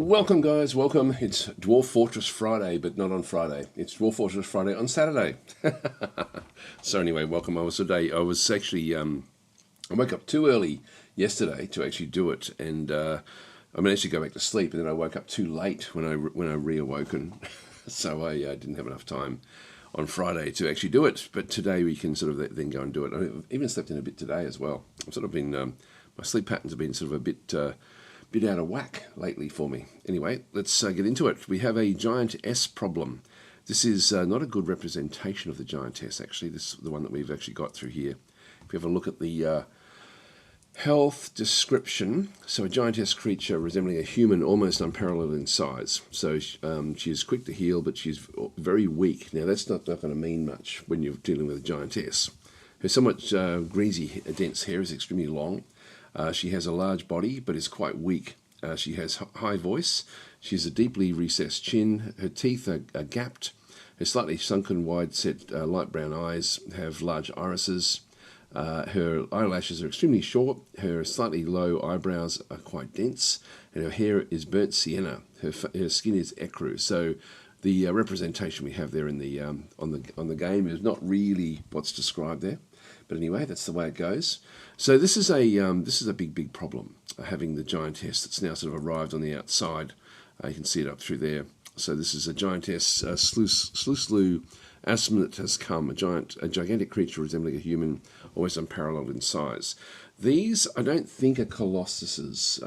Welcome guys, welcome. It's Dwarf Fortress Friday, but not on Friday. It's Dwarf Fortress Friday on Saturday. So anyway, welcome. I was actually, I woke up too early yesterday to actually do it, and I managed to go back to sleep, and then I woke up too late when I reawoken. So I didn't have enough time on Friday to actually do it, but today we can sort of then go and do it. I've even slept in a bit today as well. I've sort of been, my sleep patterns have been sort of a bit out of whack lately for me. Anyway, let's get into it. We have a Giantess problem. This is not a good representation of the Giantess, actually. This is the one that we've actually got through here. If you have a look at the health description, so a Giantess creature resembling a human, almost unparalleled in size. So she is quick to heal, but she's very weak. Now, that's not going to mean much when you're dealing with a Giantess. Her somewhat greasy, dense hair is extremely long. She has a large body, but is quite weak. She has high voice. She has a deeply recessed chin. Her teeth are gapped. Her slightly sunken, wide-set light brown eyes have large irises. Her eyelashes are extremely short. Her slightly low eyebrows are quite dense, and her hair is burnt sienna. Her skin is ecru. So the representation we have there in the on the game is not really what's described there. But anyway, that's the way it goes. So this is a big problem, having the Giantess that's now sort of arrived on the outside. You can see it up through there. So this is a Giantess slew asthma that has come, a gigantic creature resembling a human, always unparalleled in size. These I don't think are Colossuses.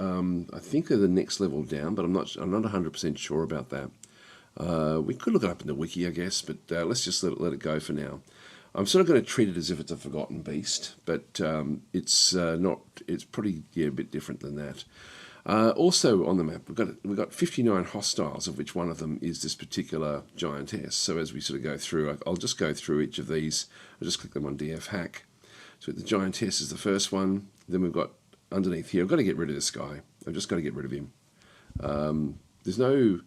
I think they're the next level down, but I'm not 100% sure about that. We could look it up in the wiki, I guess, but let's just let it go for now. I'm sort of going to treat it as if it's a forgotten beast, but it's not. It's pretty a bit different than that. Also on the map, we've got 59 hostiles, of which one of them is this particular Giantess. So as we sort of go through, I'll just go through each of these. I'll just click them on DF hack. So the Giantess is the first one. Then we've got underneath here. I've got to get rid of this guy. I've just got to get rid of him. There's no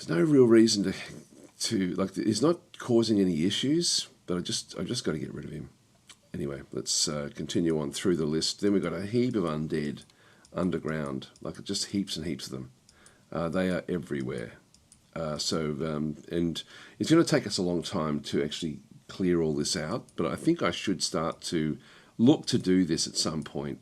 real reason to like. He's not causing any issues, but I've just got to get rid of him. Anyway, let's continue on through the list. Then we've got a heap of undead underground, like just heaps and heaps of them. They are everywhere. And it's going to take us a long time to actually clear all this out, but I think I should start to look to do this at some point,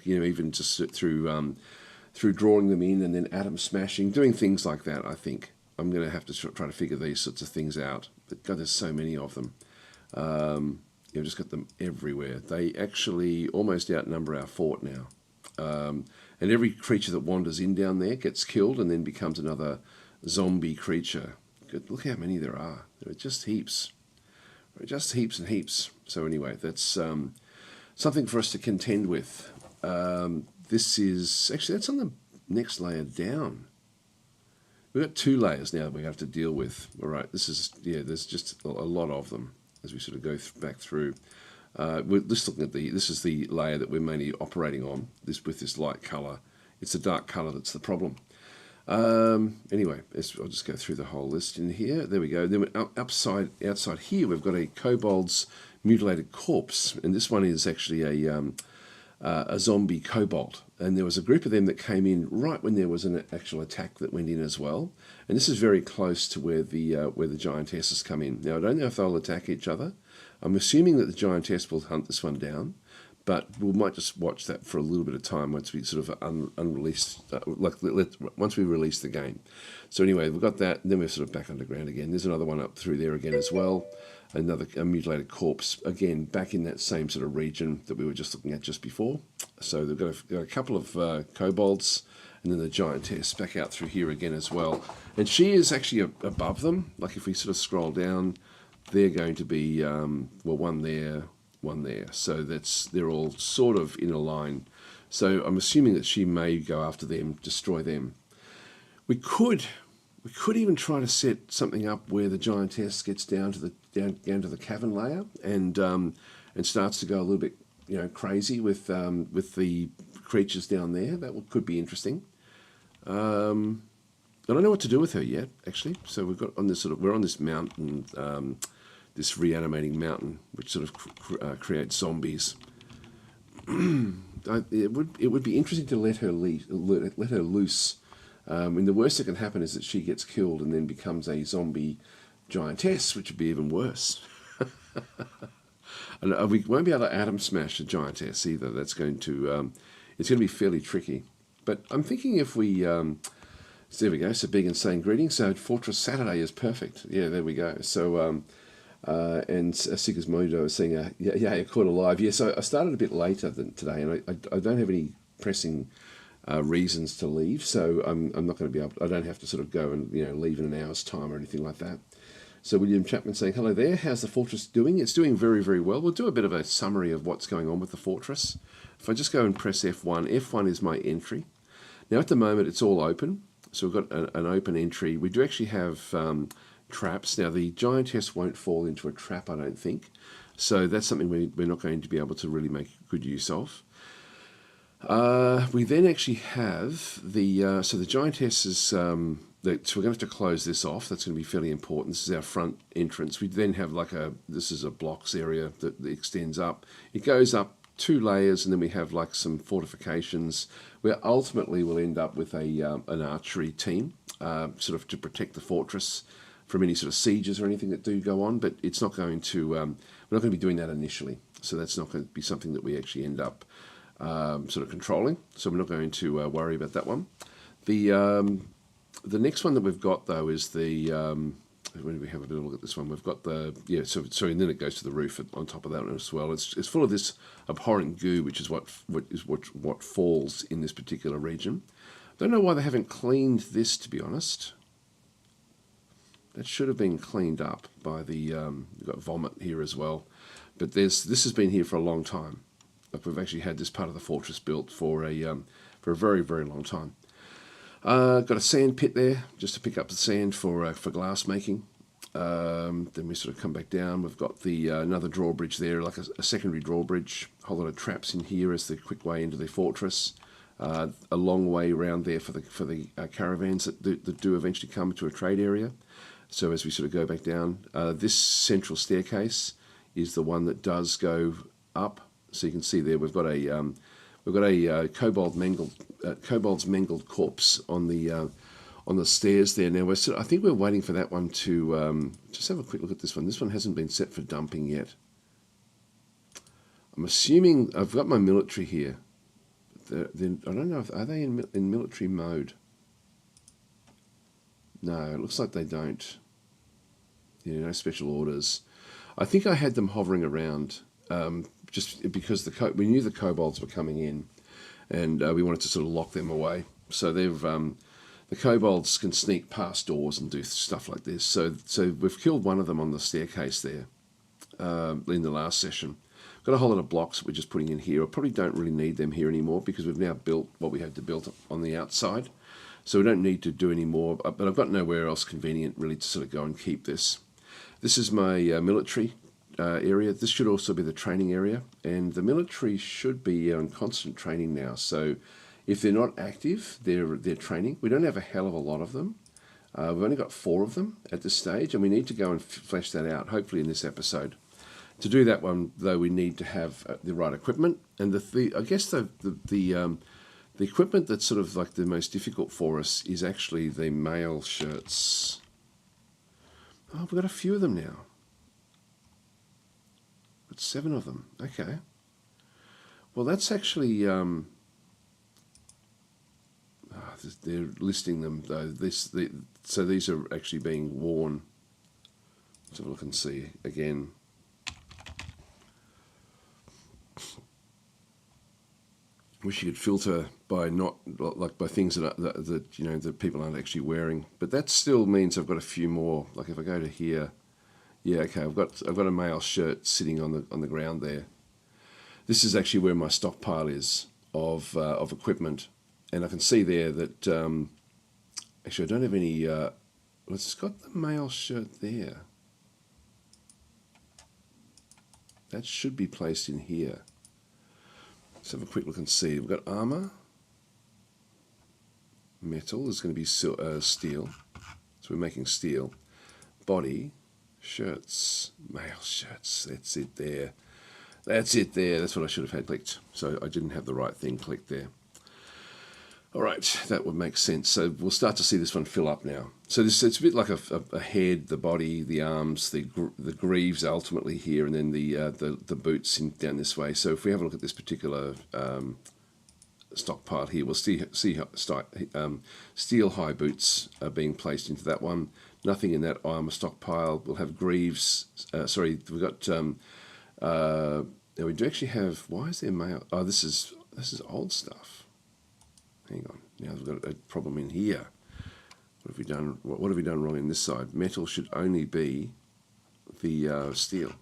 even just through drawing them in and then atom smashing, doing things like that. I think I'm going to have to try to figure these sorts of things out. But God, there's so many of them. You've just got them everywhere. They actually almost outnumber our fort now. And every creature that wanders in down there gets killed and then becomes another zombie creature. Good, look how many there are. There are just heaps. There are just heaps and heaps. So anyway, that's something for us to contend with. This is... Actually, that's on the next layer down. We've got 2 layers now that we have to deal with. All right, this is, there's just a lot of them as we sort of go back through. We're just looking at this is the layer that we're mainly operating on, with this light colour. It's the dark colour that's the problem. Anyway, I'll just go through the whole list in here. There we go. Then outside here, we've got a kobold's mutilated corpse, and this one is actually a zombie kobold. And there was a group of them that came in right when there was an actual attack that went in as well. And this is very close to where the Giantesses come in. Now, I don't know if they'll attack each other. I'm assuming that the Giantess will hunt this one down, but we might just watch that for a little bit of time once we sort of unrelease, once we release the game. So anyway, we've got that, and then we're sort of back underground again. There's another one up through there again as well. A mutilated corpse, again, back in that same sort of region that we were just looking at just before. So they've got a couple of kobolds, and then the Giantess back out through here again as well. And she is actually above them. Like if we sort of scroll down, they're going to be, one there, one there. So they're all sort of in a line. So I'm assuming that she may go after them, destroy them. We could even try to set something up where the Giantess gets down to the cavern layer and starts to go a little bit crazy with the creatures down there. That could be interesting. I don't know what to do with her yet, actually. So we're on this mountain, this reanimating mountain, which sort of creates zombies. it would be interesting to let her loose. The worst that can happen is that she gets killed and then becomes a zombie giantess, which would be even worse. And we won't be able to atom smash a giantess either. That's going to it's going to be fairly tricky. But I'm thinking if we so there we go. So big and saying greetings. So Fortress Saturday is perfect. Yeah, there we go. So and Seeker's Mojo is saying, yeah, caught alive. Yeah, so I started a bit later than today, and I don't have any pressing reasons to leave, so I'm not going to be able. I don't have to sort of go and leave in an hour's time or anything like that. So William Chapman saying, hello there. How's the Fortress doing? It's doing very, very well. We'll do a bit of a summary of what's going on with the Fortress. If I just go and press F1, F1 is my entry. Now at the moment it's all open, so we've got an open entry. We do actually have traps. Now the Giantess won't fall into a trap, I don't think. So that's something we're not going to be able to really make good use of. We then actually have the so the Giantess is so we're going to have to close this off. That's going to be fairly important. This is our front entrance. We then have this is a blocks area that extends up. It goes up 2 layers, and then we have like some fortifications where ultimately we'll end up with an archery team sort of to protect the fortress from any sort of sieges or anything that do go on. But it's not going to we're not going to be doing that initially. So that's not going to be something that we actually end up sort of controlling. So we're not going to worry about that one. The next one that we've got though is the when we have a bit of a look at this one, we've got the and then it goes to the roof on top of that one as well. It's full of this abhorrent goo, which is what falls in this particular region. Don't know why they haven't cleaned this, to be honest. That should have been cleaned up by the you've got vomit here as well, but this has been here for a long time. Like we've actually had this part of the fortress built for a very, very long time. Got a sand pit there just to pick up the sand for glass making. Then we sort of come back down. We've got the another drawbridge there, like a secondary drawbridge. A whole lot of traps in here as the quick way into the fortress. A long way around there for the caravans that do eventually come to a trade area. So as we sort of go back down, this central staircase is the one that does go up. So you can see there we've got a kobold's mangled corpse on the stairs there. Now I think we're waiting for that one to just have a quick look at this one. This one hasn't been set for dumping yet. I'm assuming I've got my military here. I don't know are they in military mode? No, it looks like they don't. Yeah, no special orders. I think I had them hovering around. Just because we knew the kobolds were coming in, and we wanted to sort of lock them away. So the kobolds can sneak past doors and do stuff like this. So we've killed one of them on the staircase there in the last session. Got a whole lot of blocks that we're just putting in here. I probably don't really need them here anymore because we've now built what we had to build on the outside. So we don't need to do any more. But I've got nowhere else convenient really to sort of go and keep this. This is my military area. This should also be the training area, and the military should be on constant training now. So if they're not active, they're training. We don't have a hell of a lot of them. We've only got 4 of them at this stage, and we need to go and flesh that out, hopefully in this episode. To do that one, though, we need to have the right equipment, and I guess the equipment that's sort of like the most difficult for us is actually the mail shirts. Oh, we've got a few of them now. 7 of them. Okay. Well, that's actually they're listing them though. So these are actually being worn. Let's have a look and see again. Wish you could filter by by things that people aren't actually wearing, but that still means I've got a few more. Like if I go to here. Yeah, okay. I've got a male shirt sitting on the ground there. This is actually where my stockpile is of equipment, and I can see there that actually I don't have any. It's got the male shirt there. That should be placed in here. Let's have a quick look and see. We've got armor, metal is going to be steel, so we're making steel. Body. Shirts, male shirts, that's it there. That's it there. That's what I should have had clicked. So I didn't have the right thing clicked there. All right, that would make sense. So we'll start to see this one fill up now. So it's a bit like a head, the body, the arms, the greaves ultimately here, and then the boots down this way. So if we have a look at this particular stockpile here, we'll see steel high boots are being placed into that one. Nothing in that armor stockpile. We'll have greaves. Sorry, we've got. Now we do actually have. Why is there mail? Oh, this is old stuff. Hang on. Now we've got a problem in here. What have we done? What have we done wrong in this side? Metal should only be the steel,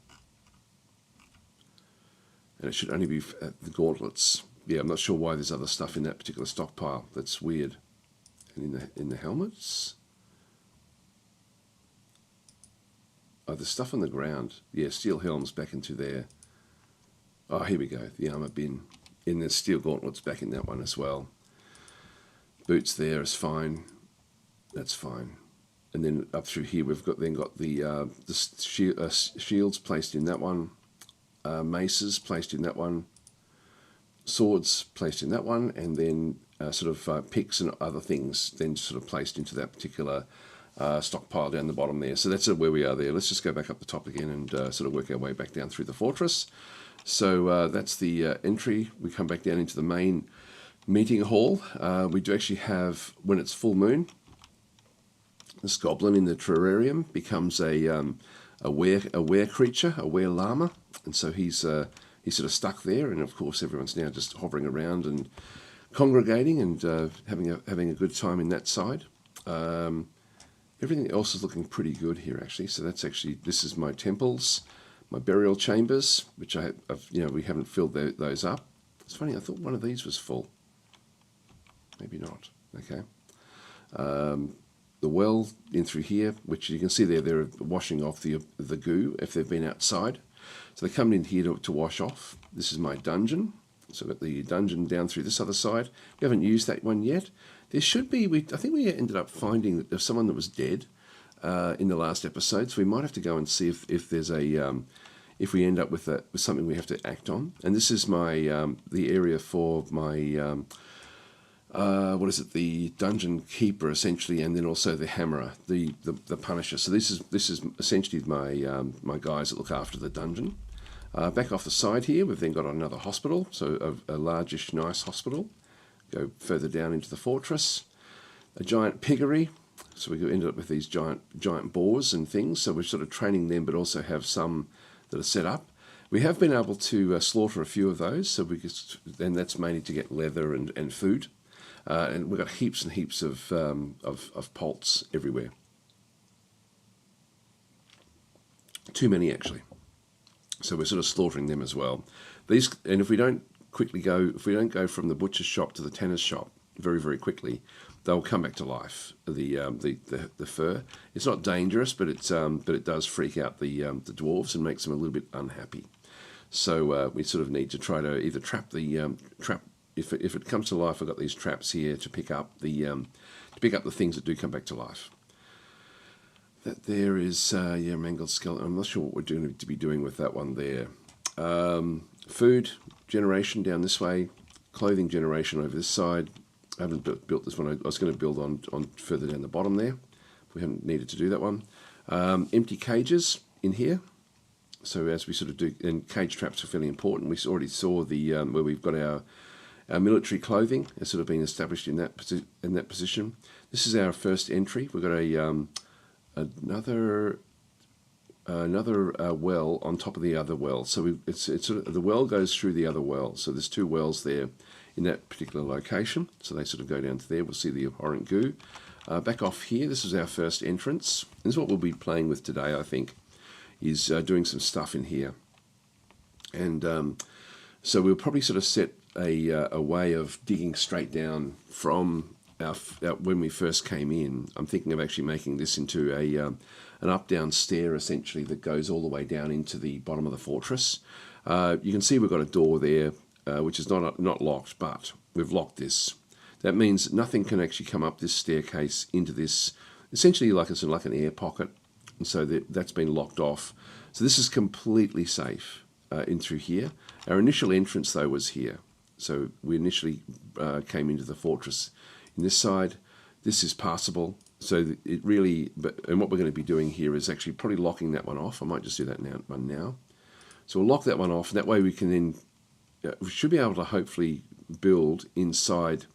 and it should only be the gauntlets. Yeah, I'm not sure why there's other stuff in that particular stockpile. That's weird. And in the helmets. Oh, the stuff on the ground. Yeah, steel helms back into there. Oh, here we go. The armor bin. In the steel gauntlets back in that one as well. Boots there is fine. That's fine. And then up through here we've got the shields placed in that one. Maces placed in that one. Swords placed in that one. And then picks and other things then sort of placed into that particular stockpile down the bottom there. So that's where we are there. Let's just go back up the top again and sort of work our way back down through the fortress. So that's the entry. We come back down into the main meeting hall. We do actually have, when it's full moon, this goblin in the terrarium becomes a were creature, a were llama, and so he's sort of stuck there. And of course, everyone's now just hovering around and congregating and having a good time in that side. Everything else is looking pretty good here, actually. So this is my temples, my burial chambers, which we haven't filled those up. It's funny, I thought one of these was full. Maybe not. Okay. The well in through here, which you can see there, they're washing off the goo if they've been outside. So they're coming in here to wash off. This is my dungeon. So I've got the dungeon down through this other side. We haven't used that one yet. There should be, I think we ended up finding that there's someone that was dead in the last episode. So we might have to go and see if there's if we end up with something we have to act on. And this is my the area for my the dungeon keeper essentially, and then also the hammerer, the punisher. So this is essentially my guys that look after the dungeon. Back off the side here, we've then got another hospital, so a largish, nice hospital. Go further down into the fortress. A giant piggery, so we ended up with these giant boars and things. So we're sort of training them, but also have some that are set up. We have been able to slaughter a few of those, so and that's mainly to get leather and food. And we've got heaps and heaps of poults everywhere. Too many, actually. So we're sort of slaughtering them as well. And if we don't go from the butcher's shop to the tanner's shop very, very quickly, they'll come back to life. The fur. It's not dangerous, but it does freak out the dwarves and makes them a little bit unhappy. So we sort of need to try to either trap the trap. If it comes to life, I've got these traps here to pick up the things that do come back to life. That there is mangled skeleton. I'm not sure what we're going to be doing with that one there. Food generation down this way, clothing generation over this side. I haven't built this one. I was going to build on further down the bottom there. We haven't needed to do that one. Empty cages in here. So as we sort of do, and cage traps are fairly important. We already saw the where we've got our military clothing has sort of been established in that position. This is our first entry. We've got another well on top of the other well. So it's sort of, the well goes through the other well. So there's two wells there in that particular location. So they sort of go down to there. We'll see the abhorrent goo. Back off here, this is our first entrance. This is what we'll be playing with today, I think, is doing some stuff in here. And so we'll probably sort of set a way of digging straight down from our when we first came in. I'm thinking of actually making this into an up-down stair, essentially, that goes all the way down into the bottom of the fortress. You can see we've got a door there, which is not locked, but we've locked this. That means nothing can actually come up this staircase into this, essentially like an air pocket, and so that's been locked off. So this is completely safe. in through here. Our initial entrance though was here. So we initially came into the fortress in this side. This is passable. So it really, and what we're going to be doing here is actually probably locking that one off. I might just do that now. So we'll lock that one off. And that way we can then, we should be able to hopefully build inside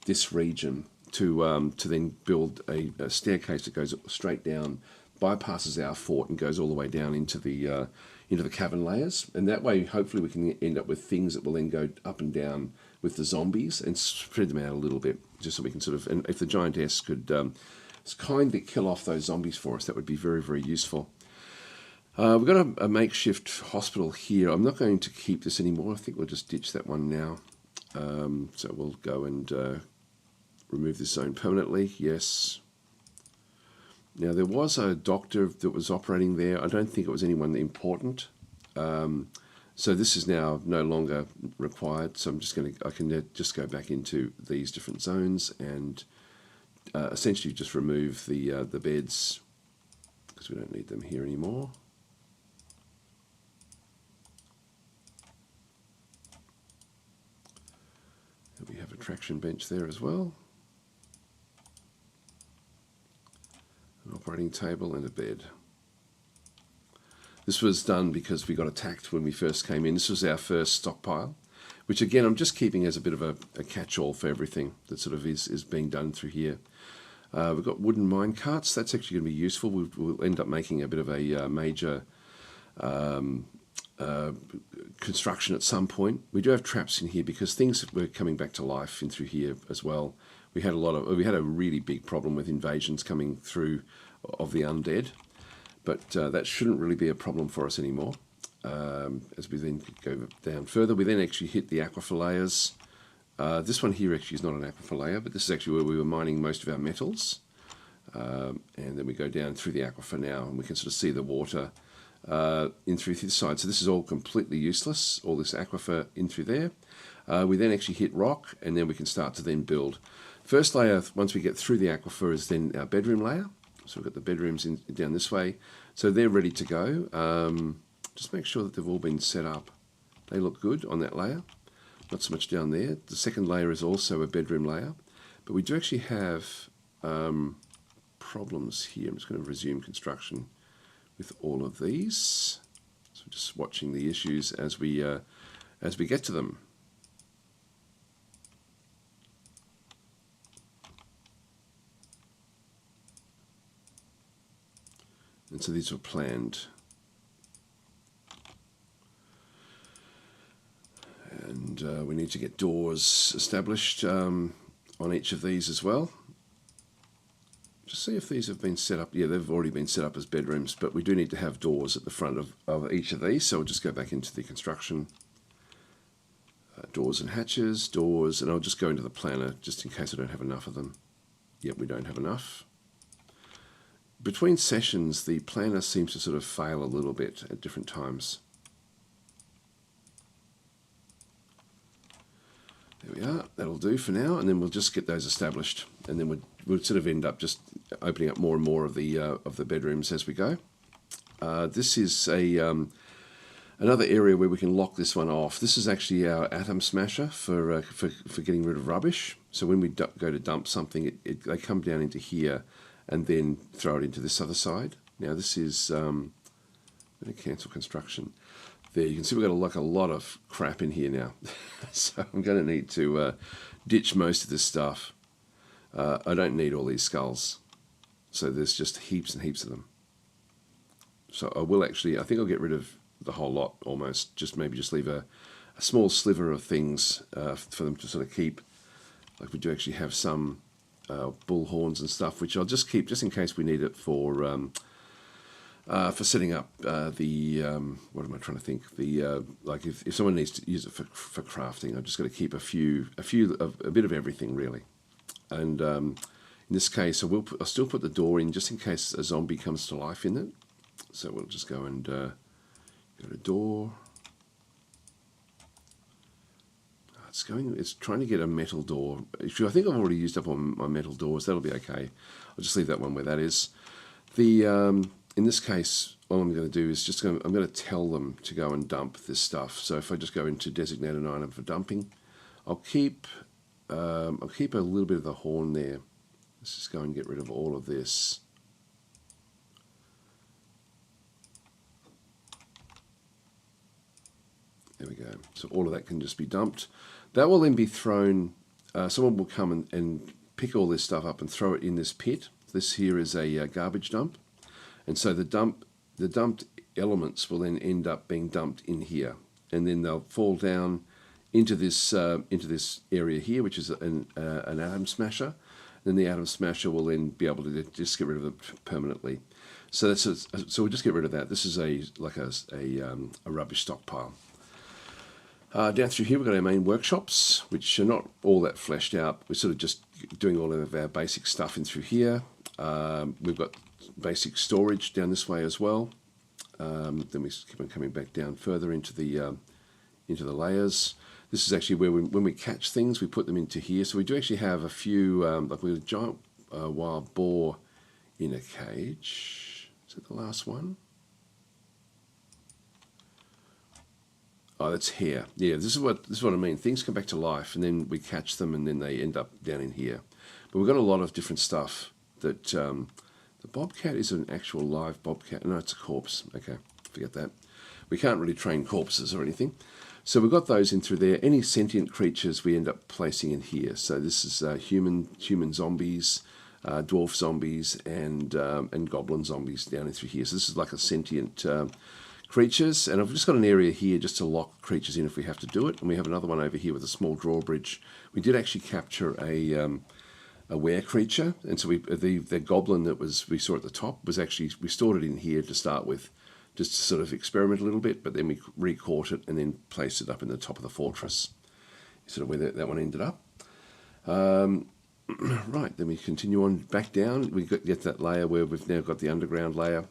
this region to then build a staircase that goes straight down, bypasses our fort and goes all the way down into the cavern layers. And that way, hopefully, we can end up with things that will then go up and down with the zombies and spread them out a little bit, just so we can sort of. And if the Giantess could kindly kill off those zombies for us, that would be very, very useful. We've got a makeshift hospital here. I'm not going to keep this anymore. I think we'll just ditch that one now. So we'll go and remove this zone permanently. Yes. Now, there was a doctor that was operating there. I don't think it was anyone important. So this is now no longer required. So I can just go back into these different zones and essentially just remove the beds because we don't need them here anymore. And we have a traction bench there as well. An operating table and a bed. This was done because we got attacked when we first came in. This was our first stockpile, which again I'm just keeping as a bit of a catch-all for everything that sort of is being done through here. We've got wooden mine carts. That's actually going to be useful. We'll end up making a bit of a major construction at some point. We do have traps in here because things were coming back to life in through here as well. We had a really big problem with invasions coming through of the undead, but that shouldn't really be a problem for us anymore. As we then go down further, we then actually hit the aquifer layers. This one here actually is not an aquifer layer, but this is actually where we were mining most of our metals. And then we go down through the aquifer now, and we can sort of see the water in through this side. So this is all completely useless, all this aquifer in through there. We then actually hit rock, and then we can start to then build. First layer, once we get through the aquifer, is then our bedroom layer. So we've got the bedrooms down this way. So they're ready to go. Just make sure that they've all been set up. They look good on that layer. Not so much down there. The second layer is also a bedroom layer. But we do actually have problems here. I'm just going to resume construction with all of these. So just watching the issues as we get to them. And so these were planned. And we need to get doors established on each of these as well. Just see if these have been set up. Yeah, they've already been set up as bedrooms, but we do need to have doors at the front of each of these. So we'll just go back into the construction. Doors and hatches, doors, and I'll just go into the planner just in case I don't have enough of them. Yep, we don't have enough. Between sessions, the planner seems to sort of fail a little bit at different times. There we are. That'll do for now, and then we'll just get those established, and then we'll sort of end up just opening up more and more of the bedrooms as we go. This is another area where we can lock this one off. This is actually our atom smasher for getting rid of rubbish. So when we go to dump something, they come down into here and then throw it into this other side. Now this is I'm going to cancel construction. There, you can see we've got a lot of crap in here now. So I'm going to need to ditch most of this stuff. I don't need all these skulls. So there's just heaps and heaps of them. So I will actually, I think I'll get rid of the whole lot almost. Maybe just leave a small sliver of things for them to sort of keep. Like we do actually have some bull horns and stuff, which I'll just keep just in case we need it for setting up what am I trying to think? Like if someone needs to use it for crafting, I've just got to keep a bit of everything really. And in this case, I'll still put the door in just in case a zombie comes to life in it. So we'll just go and go to door. It's trying to get a metal door. I think I've already used up on my metal doors. That'll be okay. I'll just leave that one where that is. The in this case, all I'm going to do is I'm going to tell them to go and dump this stuff. So if I just go into designate an item for dumping, I'll keep a little bit of the horn there. Let's just go and get rid of all of this. There we go. So all of that can just be dumped. That will then be thrown, someone will come and pick all this stuff up and throw it in this pit. This here is a garbage dump. And so the dumped elements will then end up being dumped in here. And then they'll fall down into this area here, which is an atom smasher. Then the atom smasher will then be able to just get rid of it permanently. So so we'll just get rid of that. This is a rubbish stockpile. Down through here we've got our main workshops, which are not all that fleshed out. We're sort of just doing all of our basic stuff in through here. We've got basic storage down this way as well. Then we keep on coming back down further into the layers. This is actually where when we catch things, we put them into here. So we do actually have a few, like we have a giant wild boar in a cage. Is that the last one? Oh, that's here. Yeah, this is what I mean. Things come back to life, and then we catch them, and then they end up down in here. But we've got a lot of different stuff. That the bobcat is an actual live bobcat. No, it's a corpse. Okay, forget that. We can't really train corpses or anything. So we've got those in through there. Any sentient creatures we end up placing in here. So this is human zombies, dwarf zombies, and goblin zombies down in through here. So this is like a sentient creatures, and I've just got an area here just to lock creatures in if we have to do it. And we have another one over here with a small drawbridge. We did actually capture a were creature, and so the goblin that we saw at the top was actually, we stored it in here to start with, just to sort of experiment a little bit, but then we re-caught it and then placed it up in the top of the fortress, sort of where that one ended up. Right, then we continue on back down. We get that layer where we've now got the underground layer.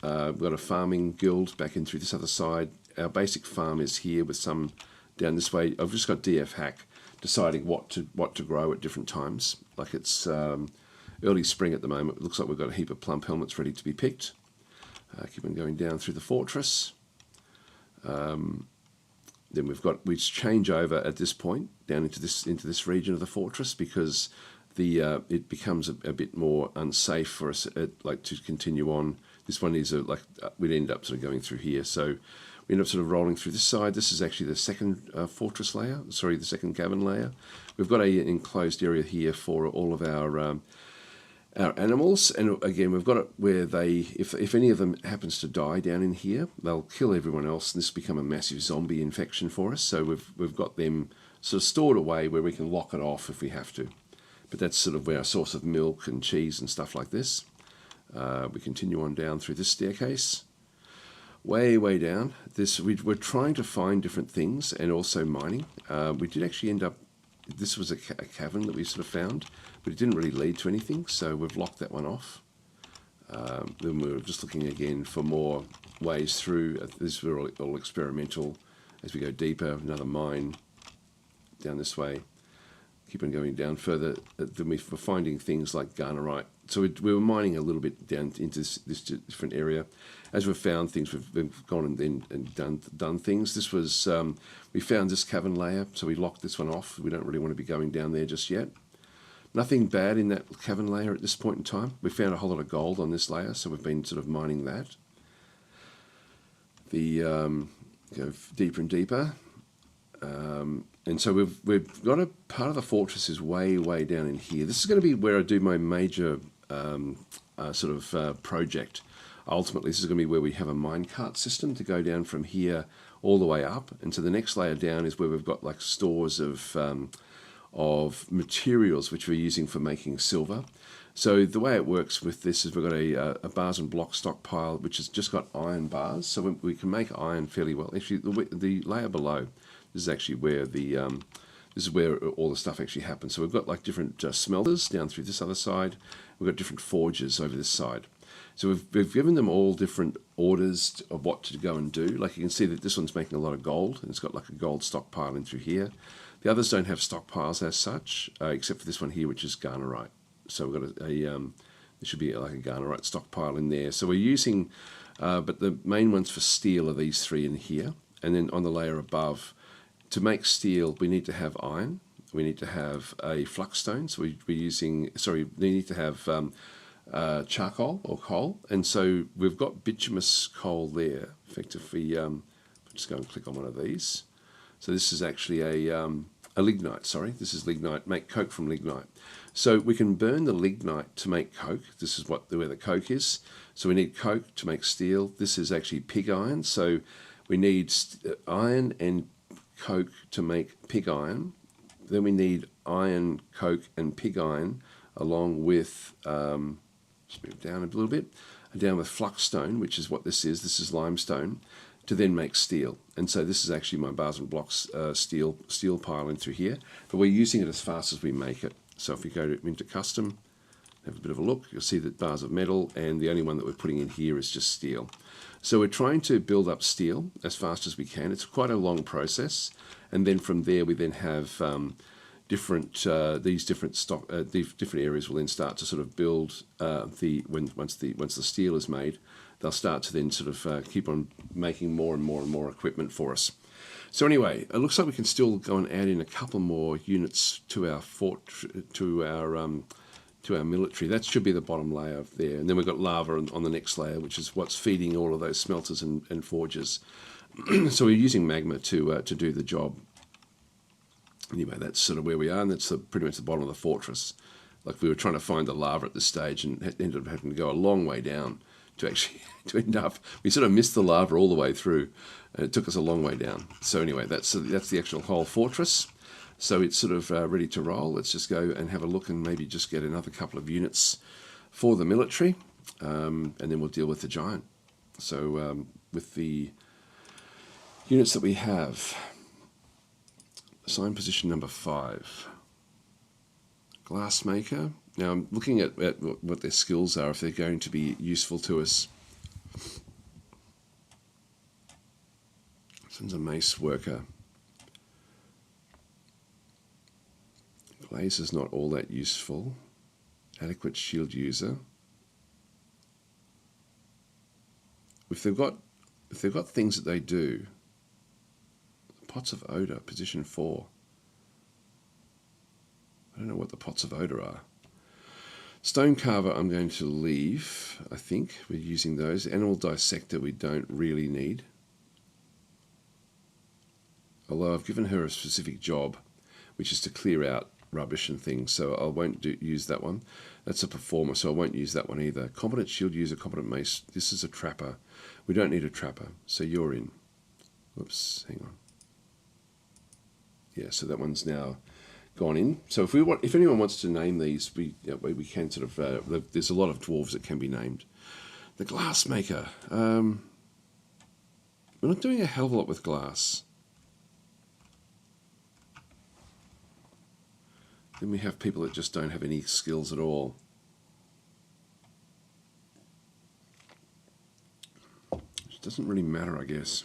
We've got a farming guild back in through this other side. Our basic farm is here with some down this way. I've just got DF hack deciding what to grow at different times. Like it's early spring at the moment. It looks like we've got a heap of plump helmets ready to be picked. Keep on going down through the fortress. Then we change over at this point down into this region of the fortress because it becomes a bit more unsafe for us like to continue on. This one is we'd end up sort of going through here, so we end up sort of rolling through this side. This is actually the second fortress layer. Sorry, the second cavern layer. We've got an enclosed area here for all of our animals, and again we've got it where if any of them happens to die down in here, they'll kill everyone else, and this will become a massive zombie infection for us. So we've got them sort of stored away where we can lock it off if we have to. But that's sort of where our source of milk and cheese and stuff like this. We continue on down through this staircase. Way down. We're trying to find different things and also mining. We did actually end up, this was a cavern that we sort of found, but it didn't really lead to anything, so we've locked that one off. Then we're just looking again for more ways through. This is all experimental. As we go deeper, another mine down this way. Keep on going down further. Then we're finding things like garnerite. So we were mining a little bit down into this different area. As we've found things, we've gone and done things. This was we found this cavern layer, so we locked this one off. We don't really want to be going down there just yet. Nothing bad in that cavern layer at this point in time. We found a whole lot of gold on this layer, so we've been sort of mining that. Go deeper and deeper. And so we've got a part of the fortress is way down in here. This is going to be where I do my major project. Ultimately, this is going to be where we have a minecart system to go down from here all the way up. And so the next layer down is where we've got like stores of materials which we're using for making silver. So the way it works with this is we've got a bars and block stockpile which has just got iron bars. So we can make iron fairly well. Actually, the layer below, this is actually where this is where all the stuff actually happens. So we've got like different smelters down through this other side. We've got different forges over this side. So we've given them all different orders of what to go and do. Like you can see that this one's making a lot of gold, and it's got like a gold stockpile in through here. The others don't have stockpiles as such, except for this one here, which is garnerite. So we've got There should be like a garnerite stockpile in there. So we're using, but the main ones for steel are these three in here. And then on the layer above, to make steel, we need to have iron. We need to have a flux-stone. So we're using, sorry, we need to have charcoal or coal. And so we've got bituminous coal there. Effectively, just go and click on one of these. So this is actually a lignite, sorry. This is lignite, make coke from lignite. So we can burn the lignite to make coke. This is where the coke is. So we need coke to make steel. This is actually pig iron. So we need iron and coke to make pig iron. Then we need iron, coke, and pig iron along with, just move down a little bit, down with flux-stone, which is what this is. This is limestone, to then make steel. And so this is actually my bars and blocks steel pile in through here. But we're using it as fast as we make it. So if we go into custom, have a bit of a look, you'll see that bars of metal, and the only one that we're putting in here is just steel. So we're trying to build up steel as fast as we can. It's quite a long process, and then from there we then have different areas will then start to sort of build once the steel is made, they'll start to then sort of keep on making more and more and more equipment for us. So anyway, it looks like we can still go and add in a couple more units to our to our military. That should be the bottom layer there. And then we've got lava on the next layer, which is what's feeding all of those smelters and forges. So we're using magma to do the job. Anyway, that's sort of where we are, and that's pretty much the bottom of the fortress. Like we were trying to find the lava at this stage and ended up having to go a long way down to actually to end up. We sort of missed the lava all the way through, and it took us a long way down. So anyway, that's the actual whole fortress. So it's sort of ready to roll. Let's just go and have a look and maybe just get another couple of units for the military, and then we'll deal with the giant. So with the units that we have, assign position number 5. Glassmaker. Now I'm looking at what their skills are, if they're going to be useful to us. This one's a mace worker. Glaze is not all that useful. Adequate shield user. If they've got things that they do, pots of odor, position 4. I don't know what the pots of odor are. Stone carver I'm going to leave, I think. We're using those. Animal dissector we don't really need. Although I've given her a specific job, which is to clear out rubbish and things, so I won't use that one. That's a performer, so I won't use that one either. Competent shield user, competent mace. This is a trapper. We don't need a trapper, so you're in. Whoops, hang on. Yeah, so that one's now gone in. So if anyone wants to name these, we can sort of. There's a lot of dwarves that can be named. The glassmaker. We're not doing a hell of a lot with glass. Then we have people that just don't have any skills at all. Which doesn't really matter, I guess.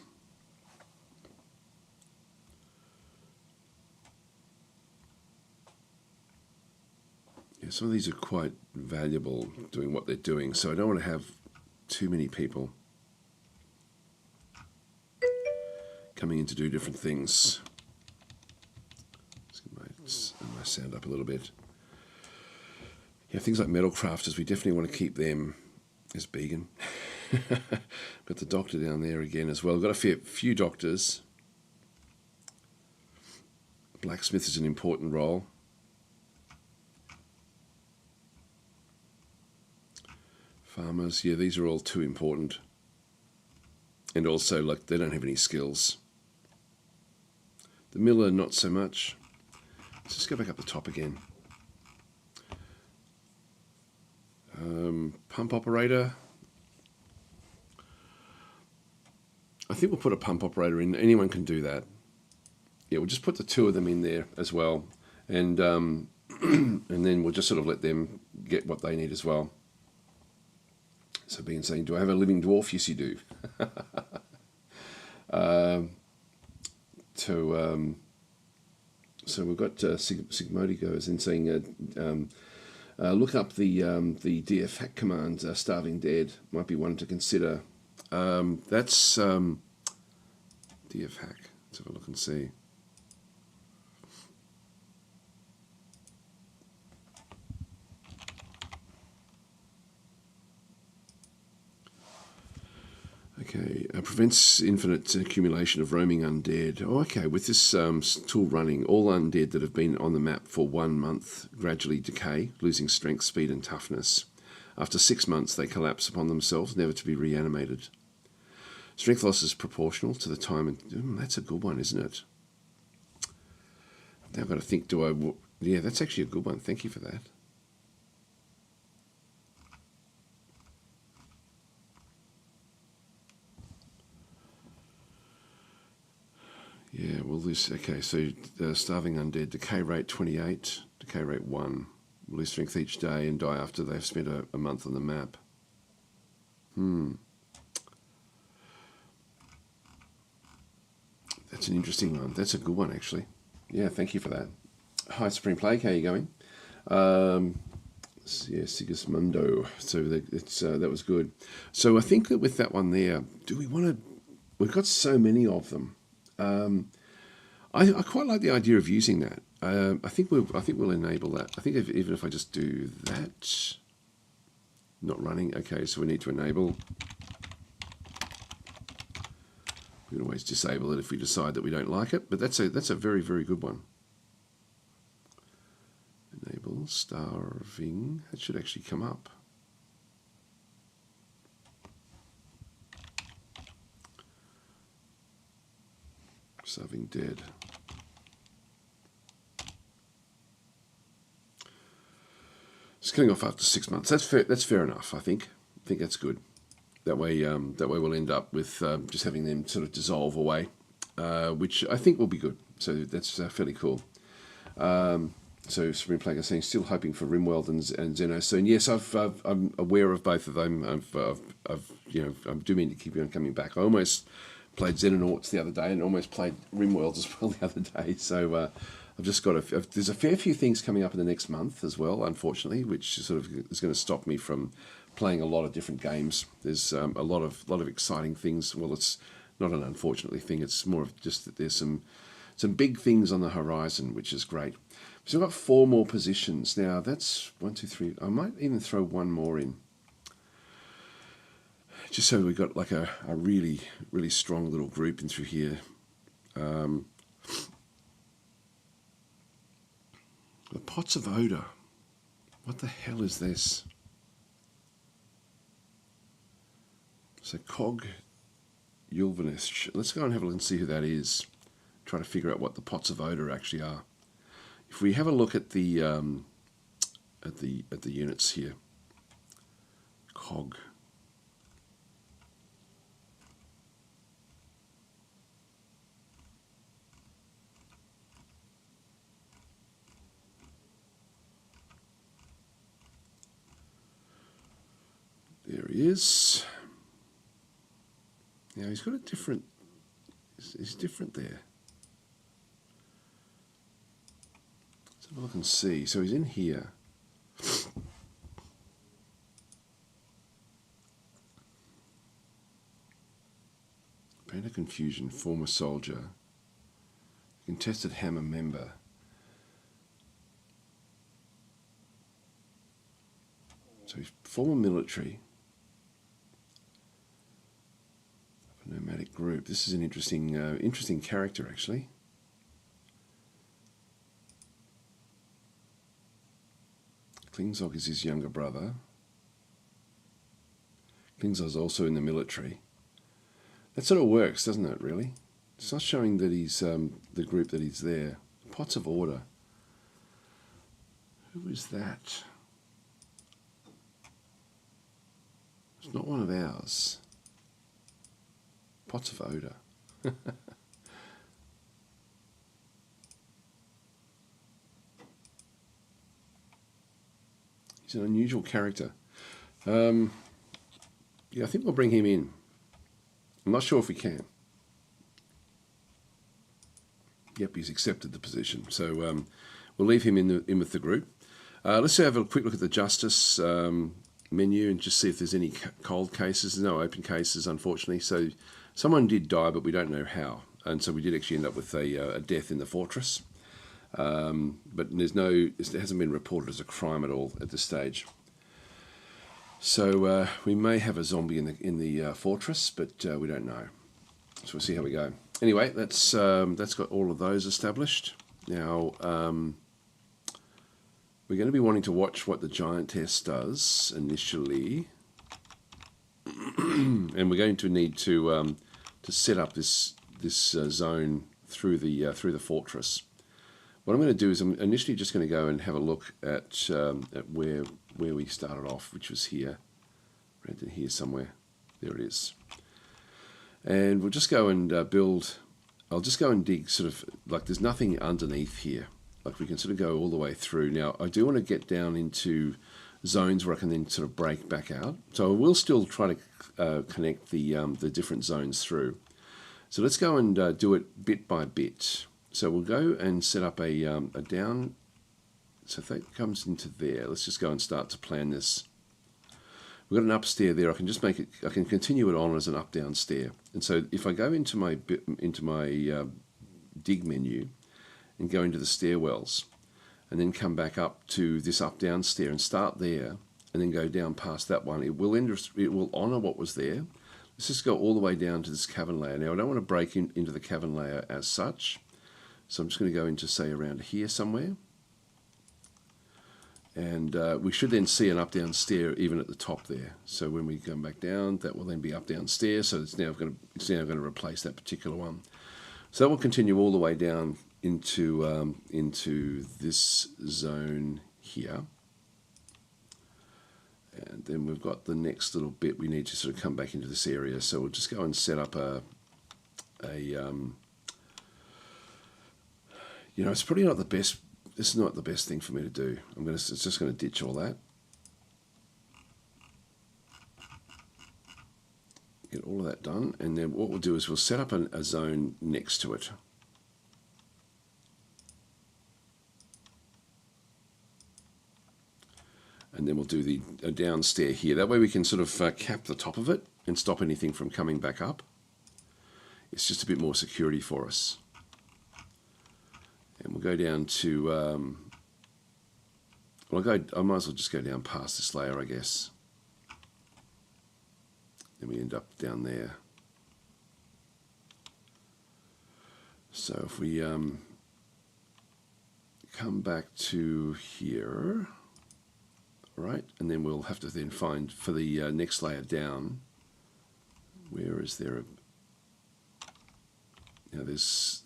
Yeah, some of these are quite valuable doing what they're doing, so I don't want to have too many people coming in to do different things. Let's get my sound up a little bit. Yeah, things like metal crafters, we definitely want to keep them as vegan. Got the doctor down there again as well. We've got a few doctors. Blacksmith is an important role. Farmers, yeah, these are all too important. And also, like, they don't have any skills. The miller, not so much. Let's just go back up the top again. Pump operator. I think we'll put a pump operator in. Anyone can do that. Yeah, we'll just put the 2 of them in there as well. And, and then we'll just sort of let them get what they need as well. So being saying, do I have a living dwarf? Yes, you do. So we've got Sigmodi goes in saying Look up the DF hack command, Starving Dead. Might be one to consider. That's DF hack. Let's have a look and see. Okay, prevents infinite accumulation of roaming undead. Oh, okay, with this tool running, all undead that have been on the map for 1 month gradually decay, losing strength, speed and toughness. After 6 months, they collapse upon themselves, never to be reanimated. Strength loss is proportional to the time. And that's a good one, isn't it? Now I've got to think, yeah, that's actually a good one. Thank you for that. Yeah, well, okay, so Starving Undead, decay rate 28, decay rate 1. Lose strength each day and die after they've spent a month on the map. That's an interesting one. That's a good one, actually. Yeah, thank you for that. Hi, Supreme Plague, how are you going? Yeah, Sigismundo. So that was good. So I think that with that one there, do we want to... We've got so many of them. I quite like the idea of using that. I think we'll enable that. I think even if I just do that, not running. Okay, so we need to enable. We can always disable it if we decide that we don't like it, but that's a very, very good one. Enable starving. That should actually come up. Starving Dead. It's killing off after 6 months. That's fair. That's fair enough. I think that's good. That way we'll end up with just having them sort of dissolve away, which I think will be good. So that's fairly cool. So Supreme Plague is saying still hoping for Rimworld and Xeno soon. Yes, I'm aware of both of them. I do mean to keep on coming back. I almost played Xenonauts the other day and almost played Rimworld as well the other day. So I've just got there's a fair few things coming up in the next month as well, unfortunately, which sort of is going to stop me from playing a lot of different games. There's a lot of exciting things. Well, it's not an unfortunately thing. It's more of just that there's some big things on the horizon, which is great. So we've got 4 more positions. Now that's 1, 2, 3. I might even throw one more in. Just so we've got like a really, really strong little group in through here. The Pots of Odor. What the hell is this? So Cog Yulvanist. Let's go and have a look and see who that is. Try to figure out what the Pots of Odor actually are. If we have a look at the units here, Cog. There he is. Now he's got a different. He's different there. Let's have a look and see. So he's in here. Pain of Confusion, former soldier, contested Hammer member. So he's former military. Nomadic group. This is an interesting character, actually. Klingzog is his younger brother. Klingzog's also in the military. That sort of works, doesn't it, really? It's not showing that he's the group that he's there. Pots of Order. Who is that? It's not one of ours. Pots of Odor. He's an unusual character. Yeah, I think we'll bring him in. I'm not sure if we can. Yep, he's accepted the position. So we'll leave him in with the group. Let's have a quick look at the Justice menu and just see if there's any cold cases. There's no open cases, unfortunately. So someone did die, but we don't know how. And so we did actually end up with a death in the fortress. But it hasn't been reported as a crime at all at this stage. So we may have a zombie in the fortress, but we don't know. So we'll see how we go. Anyway, that's got all of those established. Now we're going to be wanting to watch what the Giantess does initially, and we're going to need to set up this zone through the fortress. What I'm going to do is I'm initially just going to go and have a look at where we started off, which was here, right in here somewhere. There it is. And we'll just go and build. I'll just go and dig sort of like there's nothing underneath here. Like we can sort of go all the way through. Now I do want to get down into zones where I can then sort of break back out. So I will still try to connect the different zones through. So let's go and do it bit by bit. So we'll go and set up a down. So if that comes into there, let's just go and start to plan this. We've got an up stair there. I can just make it. I can continue it on as an up down stair. And so if I go into my dig menu and go into the stairwells, and then come back up to this up down stair and start there, and then go down past that one, it will honour what was there. Let's just go all the way down to this cavern layer. Now I don't want to break into the cavern layer as such. So I'm just going to go into, say, around here somewhere. And we should then see an up-down stair even at the top there. So when we come back down, that will then be up-down stair. So it's now going to replace that particular one. So that will continue all the way down into this zone here. And then we've got the next little bit. We need to sort of come back into this area. So we'll just go and set up it's probably not the best. This is not the best thing for me to do. It's just going to ditch all that. Get all of that done, and then what we'll do is we'll set up a zone next to it. And then we'll do a down stair here. That way we can sort of cap the top of it and stop anything from coming back up. It's just a bit more security for us. And we'll go down to, I might as well just go down past this layer, I guess. Then we end up down there. So if we come back to here, right, and then we'll have to then find for the next layer down, where is there now there's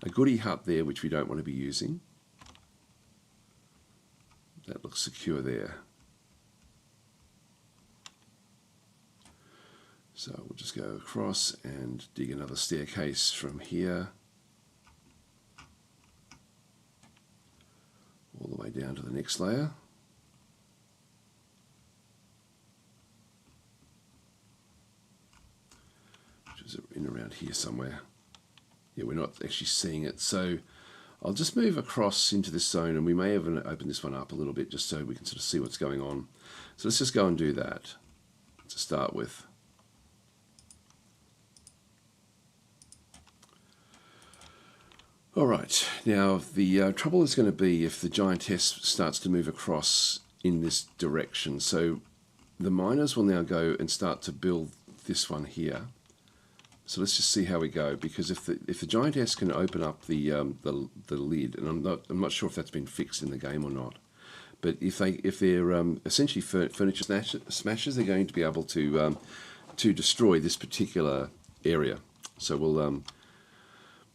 a goodie hut there which we don't want to be using. That looks secure there. So we'll just go across and dig another staircase from here all the way down to the next layer. Which is in around here somewhere. Yeah, we're not actually seeing it. So I'll just move across into this zone, and we may even open this one up a little bit just so we can sort of see what's going on. So let's just go and do that to start with. All right, now the trouble is going to be if the Giantess starts to move across in this direction. So the miners will now go and start to build this one here. So let's just see how we go, because if the Giantess can open up the lid, and I'm not sure if that's been fixed in the game or not, but if they're essentially furniture smashers, they're going to be able to destroy this particular area. So we'll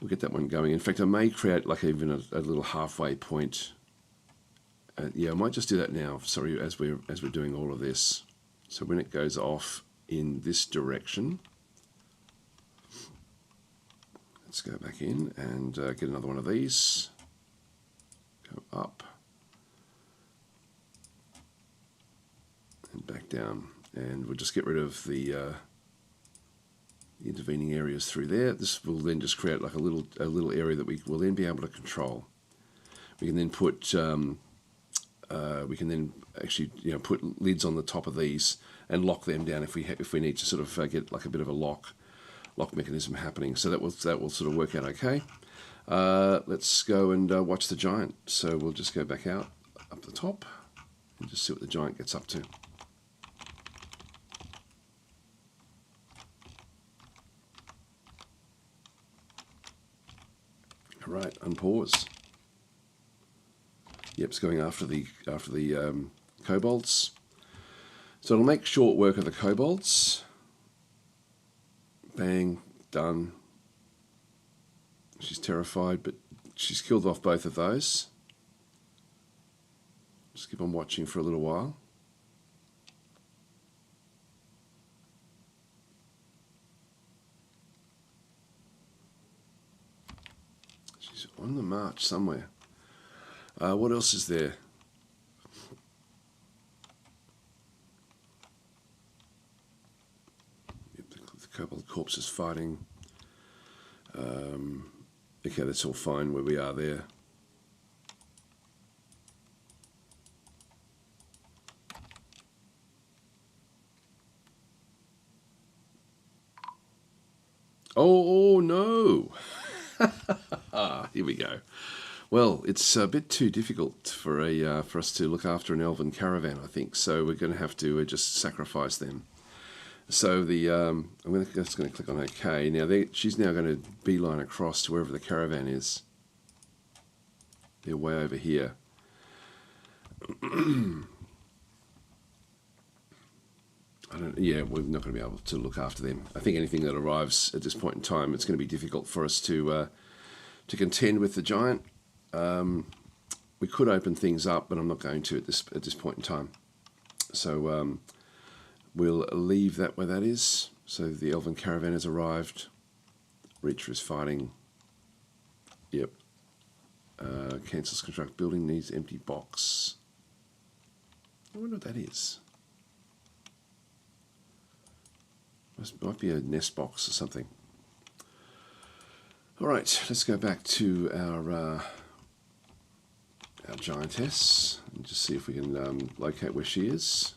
get that one going. In fact, I may create like even a little halfway point. Yeah, I might just do that now. Sorry, as we're doing all of this. So when it goes off in this direction. Let's go back in and get another one of these. Go up and back down, and we'll just get rid of the intervening areas through there. This will then just create like a little area that we will then be able to control. We can then put we can then actually put lids on the top of these and lock them down if we need to sort of get like a bit of a lock mechanism happening. So that will sort of work out okay. Let's go and watch the giant. So we'll just go back out up the top and just see what the giant gets up to. All right, unpause. Yep, it's going after the kobolds. So it'll make short work of the kobolds. Bang, done. She's terrified, but she's killed off both of those. Just keep on watching for a little while. She's on the march somewhere. What else is there? Yep, the kobold corpse is fighting. Okay, that's all fine where we are there. Oh no! Here we go. Well, it's a bit too difficult for us to look after an elven caravan, I think. So we're going to have to just sacrifice them. So I'm just going to click on OK. Now she's now going to beeline across to wherever the caravan is. They're way over here. Yeah, we're not going to be able to look after them. I think anything that arrives at this point in time, it's going to be difficult for us to contend with the giant. We could open things up, but I'm not going to at this point in time. So we'll leave that where that is. So the elven caravan has arrived. Reacher is fighting. Yep. Cancels construct building, needs empty box. I wonder what that is. Might be a nest box or something. All right, let's go back to our giantess and just see if we can locate where she is.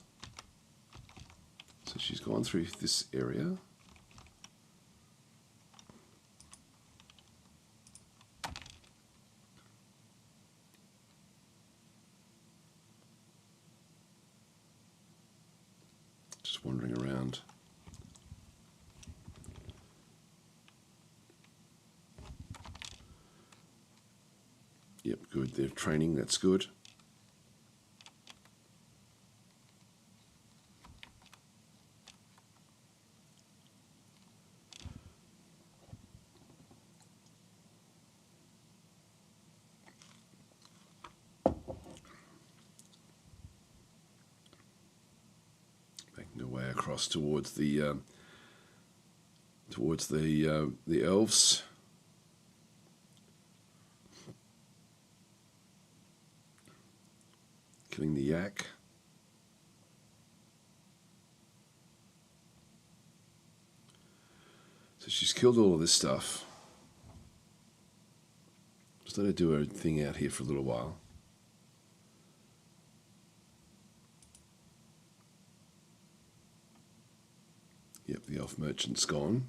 So she's gone through this area. Just wandering around. Yep, good. They're training, that's good. Making their way across towards the elves. Killing the yak. So she's killed all of this stuff. Just let her do her thing out here for a little while. Yep, the elf merchant's gone.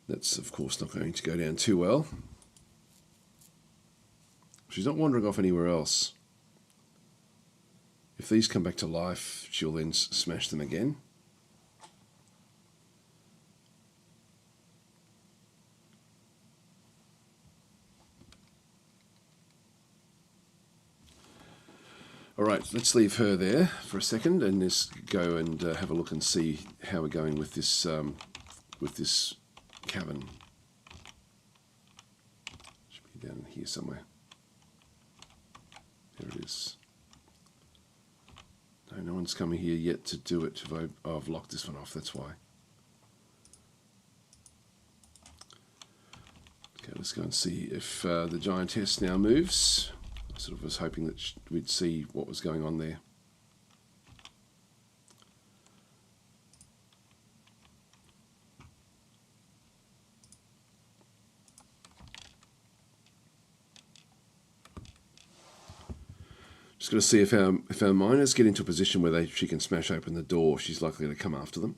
That's, of course, not going to go down too well. She's not wandering off anywhere else. If these come back to life, she'll then smash them again. All right, let's leave her there for a second and just go and have a look and see how we're going with this cavern. Should be down here somewhere. There it is. No one's coming here yet to do it. I've locked this one off, that's why. Okay, let's go and see if the giantess now moves. I sort of was hoping that we'd see what was going on there. Just got to see if our miners get into a position where she can smash open the door, she's likely to come after them.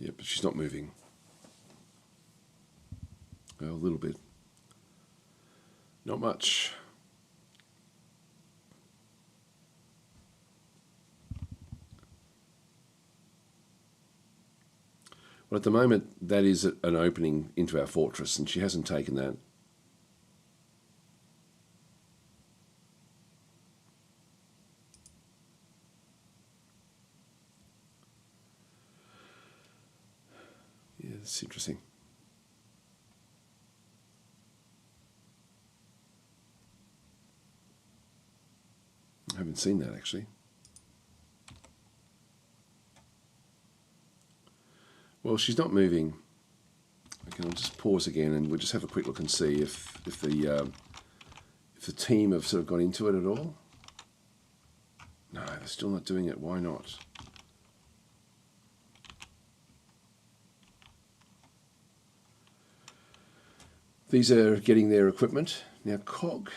Yeah, but she's not moving. Well, a little bit. Not much. Well, at the moment, that is an opening into our fortress, and she hasn't taken that. Yeah, that's interesting. I haven't seen that, actually. Well, she's not moving. Okay, I'll just pause again, and we'll just have a quick look and see if the team have sort of got into it at all. No, they're still not doing it. Why not? These are getting their equipment. Now, Cog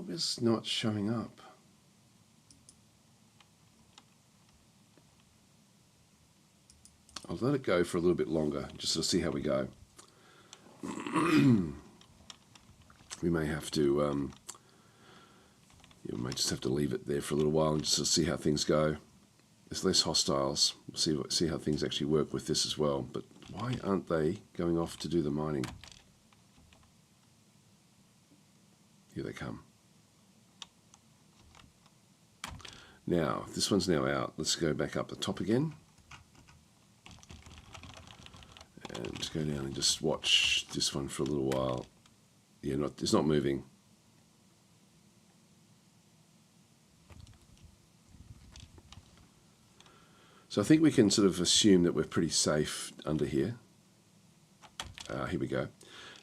is not showing up. I'll let it go for a little bit longer, just to see how we go. We may have to, we may just have to leave it there for a little while and just to see how things go. There's less hostiles. We'll see how things actually work with this as well. But why aren't they going off to do the mining? Here they come. Now, this one's now out. Let's go back up the top again. And just go down and just watch this one for a little while. Yeah, it's not moving. So I think we can sort of assume that we're pretty safe under here. Here we go.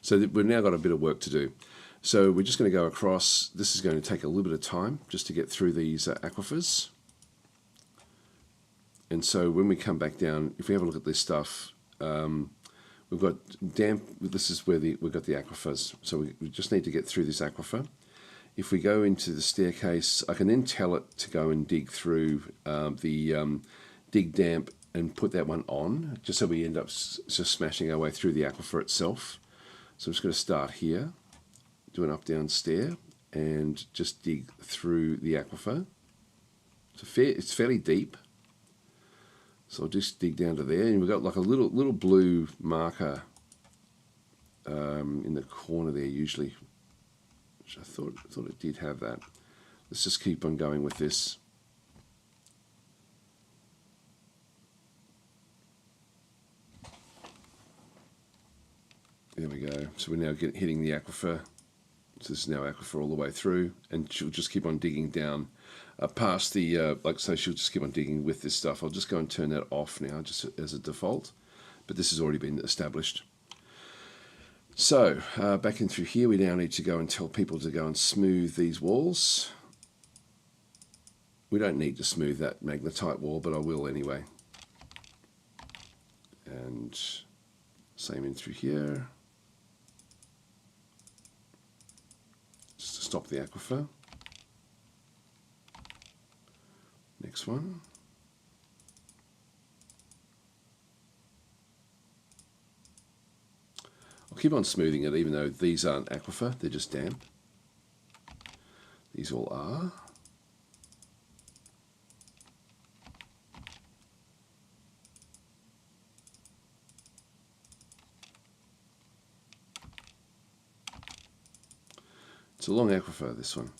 So we've now got a bit of work to do. So we're just going to go across. This is going to take a little bit of time just to get through these aquifers. And so when we come back down, if we have a look at this stuff, we've got damp. This is where we've got the aquifers. So we just need to get through this aquifer. If we go into the staircase, I can then tell it to go and dig through the dig damp and put that one on, just so we end up just smashing our way through the aquifer itself. So I'm just going to start here, do an up-down stair, and just dig through the aquifer. It's fairly deep. So I'll just dig down to there, and we've got like a little blue marker in the corner there usually, which I thought it did have that. Let's just keep on going with this. There we go. So we're now hitting the aquifer. So this is now aquifer all the way through, and she'll just keep on digging down past the, so she'll just keep on digging with this stuff. I'll just go and turn that off now, just as a default, but this has already been established. So, back in through here, we now need to go and tell people to go and smooth these walls. We don't need to smooth that magnetite wall, but I will anyway. And same in through here. Just to stop the aquifer. Next one. I'll keep on smoothing it, even though these aren't aquifer, they're just damp. These all are. It's a long aquifer, this one.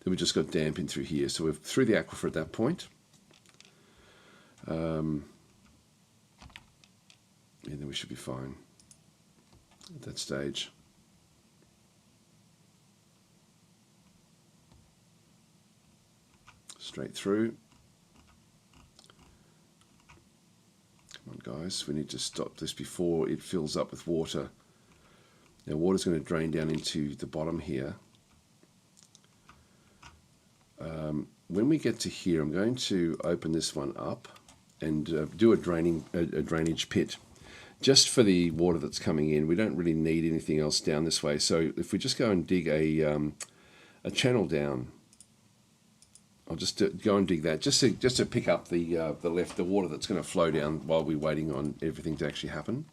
Then we just got damp in through here, so we're through the aquifer at that point. And then we should be fine at that stage. Straight through. Come on, guys, we need to stop this before it fills up with water. Now, water's going to drain down into the bottom here. when we get to here, I'm going to open this one up and do a drainage pit. Just for the water that's coming in. We don't really need anything else down this way. So if we just go and dig a channel down, I'll just go and dig that just to pick up the water that's going to flow down while we're waiting on everything to actually happen.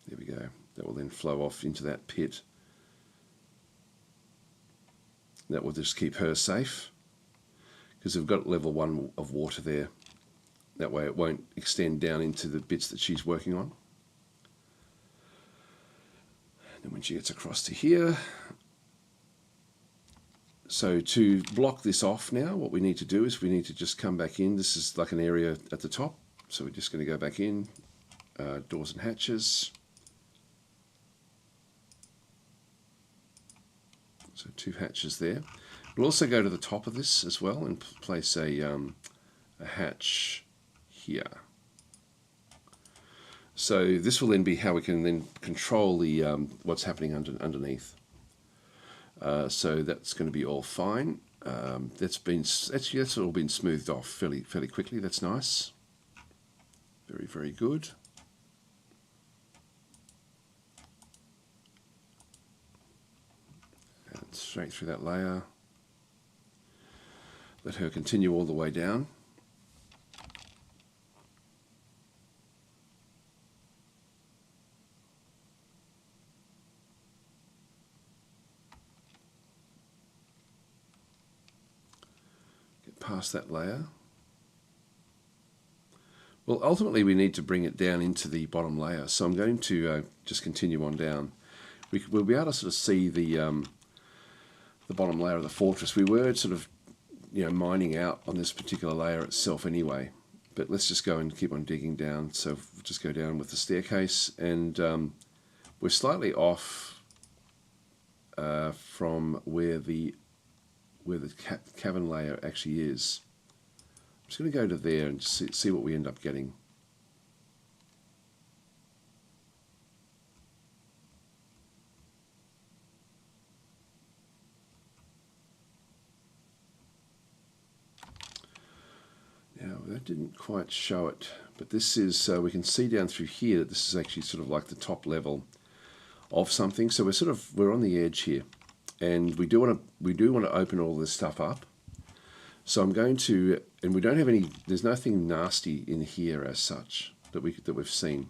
There we go. That will then flow off into that pit. That will just keep her safe, because we've got level 1 of water there. That way it won't extend down into the bits that she's working on. And when she gets across to here, so to block this off now, what we need to do is we need to just come back in. This is like an area at the top, so we're just going to go back in, doors and hatches. So 2 hatches there. We'll also go to the top of this as well and place a hatch here. So this will then be how we can then control the what's happening underneath. So that's going to be all fine. That's all been smoothed off fairly quickly. That's nice. Very good. And straight through that layer. Let her continue all the way down. Get past that layer. Well, ultimately we need to bring it down into the bottom layer, so I'm going to just continue on down. We'll be able to sort of see the bottom layer of the fortress. We were sort of mining out on this particular layer itself anyway, but let's just go and keep on digging down. So we'll just go down with the staircase, and we're slightly off from where the cavern layer actually is. I'm just going to go to there and just see what we end up getting. Now, that didn't quite show it, but this is, we can see down through here that this is actually sort of like the top level of something. So we're on the edge here, and we do want to open all this stuff up. So I'm going to, and we don't have any, there's nothing nasty in here as such that we've seen,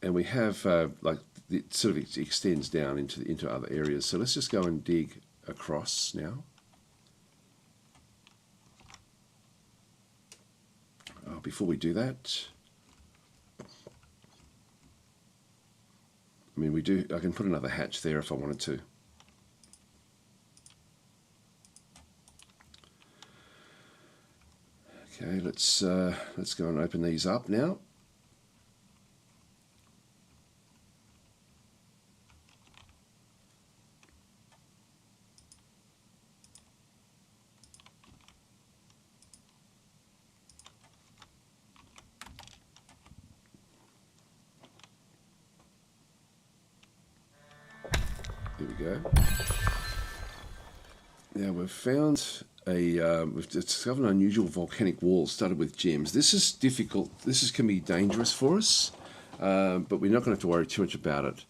and we have like it sort of extends down into other areas. So let's just go and dig across now. Before we do that, I mean, I can put another hatch there if I wanted to. Okay, let's go and open these up now. There we go. Now we've found we've discovered an unusual volcanic wall started with gems. This is difficult. Can be dangerous for us, but we're not going to have to worry too much about it.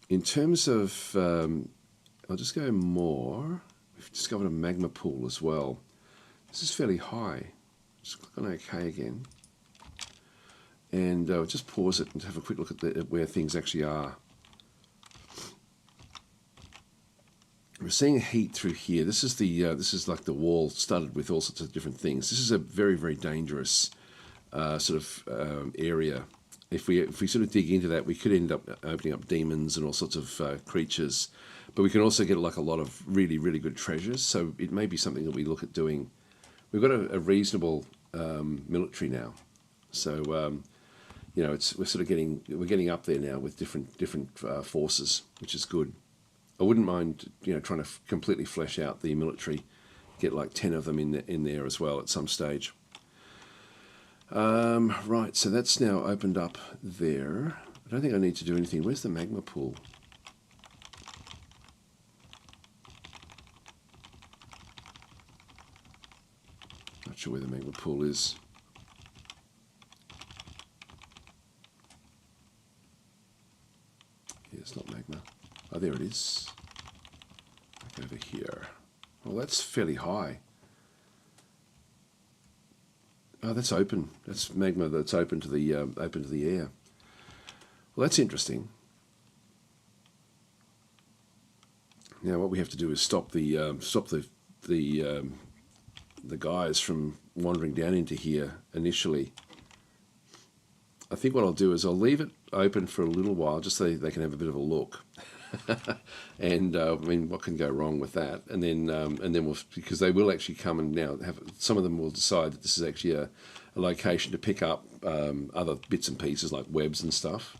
In terms of, I'll just go more. We've discovered a magma pool as well. This is fairly high. Just click on OK again, and just pause it and have a quick look at where things actually are. We're seeing heat through here. This is like the wall started with all sorts of different things. This is a very dangerous sort of area. If we sort of dig into that, we could end up opening up demons and all sorts of creatures. But we can also get like a lot of really good treasures. So it may be something that we look at doing. We've got a reasonable military now, so we're sort of getting up there now with different forces, which is good. I wouldn't mind, trying to completely flesh out the military, get like 10 of them in there as well at some stage. Right, so that's now opened up there. I don't think I need to do anything. Where's the magma pool? Not sure where the magma pool is. Yeah, it's not magma. Oh, there it is. Back over here. Well, that's fairly high. Oh, that's open. That's magma that's open to the air. Well, that's interesting. Now, what we have to do is stop the guys from wandering down into here initially. I think what I'll do is I'll leave it open for a little while, just so they can have a bit of a look. And I mean, what can go wrong with that? And then we'll, because they will actually come and now have, some of them will decide that this is actually a location to pick up other bits and pieces like webs and stuff.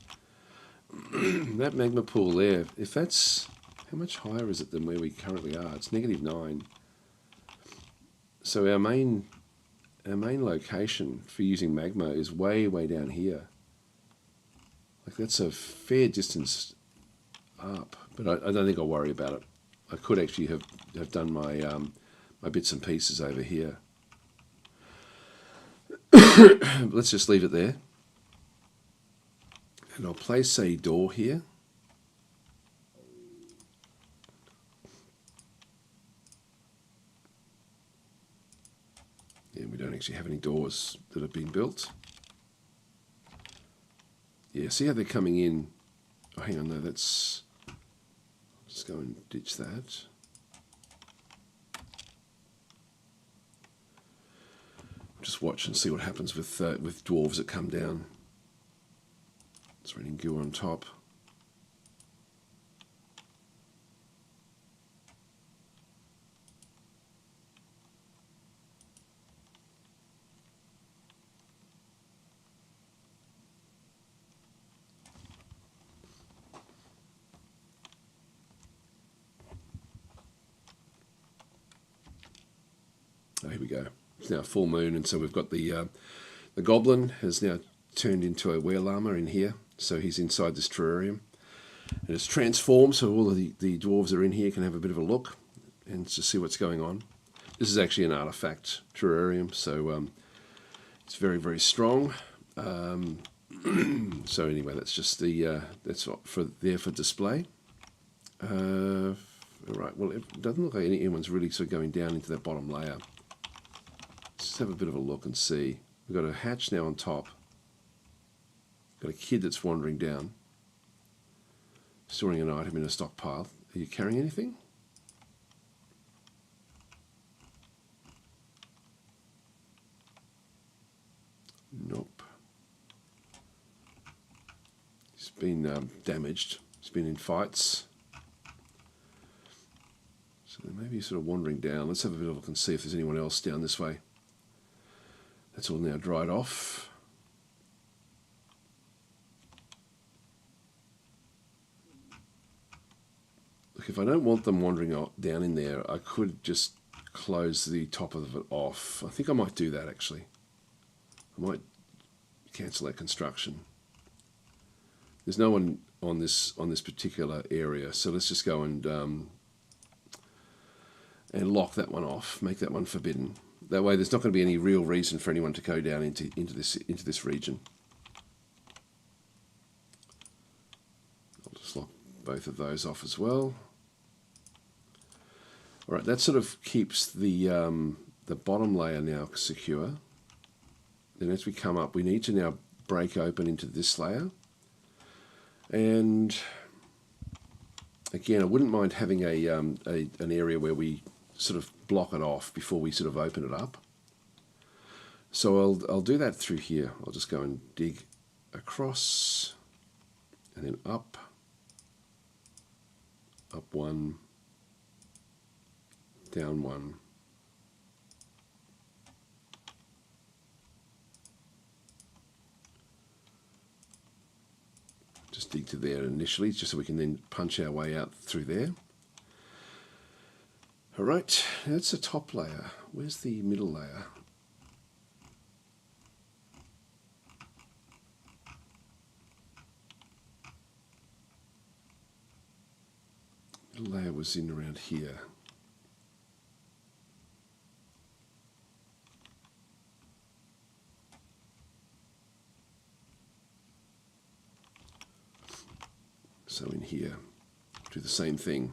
That magma pool there, if that's, how much higher is it than where we currently are? It's -9. So our main location for using magma is way down here. Like, that's a fair distance up, but I don't think I'll worry about it. I could actually have done my my bits and pieces over here. Let's just leave it there. And I'll place a door here. Yeah, we don't actually have any doors that have been built. Yeah, see how they're coming in? Oh, hang on, no, that's... Let's go and ditch that. Just watch and see what happens with dwarves that come down. It's raining goo on top. Oh, here we go. It's now full moon, and so we've got the goblin has now turned into a were-llama in here. So he's inside this terrarium. And it's transformed, so all of the dwarves that are in here can have a bit of a look and just see what's going on. This is actually an artifact terrarium, so it's very strong. So anyway, that's just the that's there for display. Right. Well, it doesn't look like anyone's really sort of going down into that bottom layer. Let's just have a bit of a look and see. We've got a hatch now on top. Got a kid that's wandering down, storing an item in a stockpile. Are you carrying anything? Nope. He's been damaged. He's been in fights. So maybe he's sort of wandering down. Let's have a bit of a look and see if there's anyone else down this way. That's all now dried off. Look, if I don't want them wandering down in there, I could just close the top of it off. I think I might do that, actually. I might cancel that construction. There's no one on this particular area, so let's just go and lock that one off, make that one forbidden. That way, there's not going to be any real reason for anyone to go down into this region. I'll just lock both of those off as well. All right, that sort of keeps the bottom layer now secure. Then as we come up, we need to now break open into this layer. And again, I wouldn't mind having an area where we sort of block it off before we sort of open it up. So I'll do that through here. I'll just go and dig across and then up one, down one. Just dig to there initially, just so we can then punch our way out through there. All right, that's the top layer. Where's the middle layer? was in around here. So in here, do the same thing.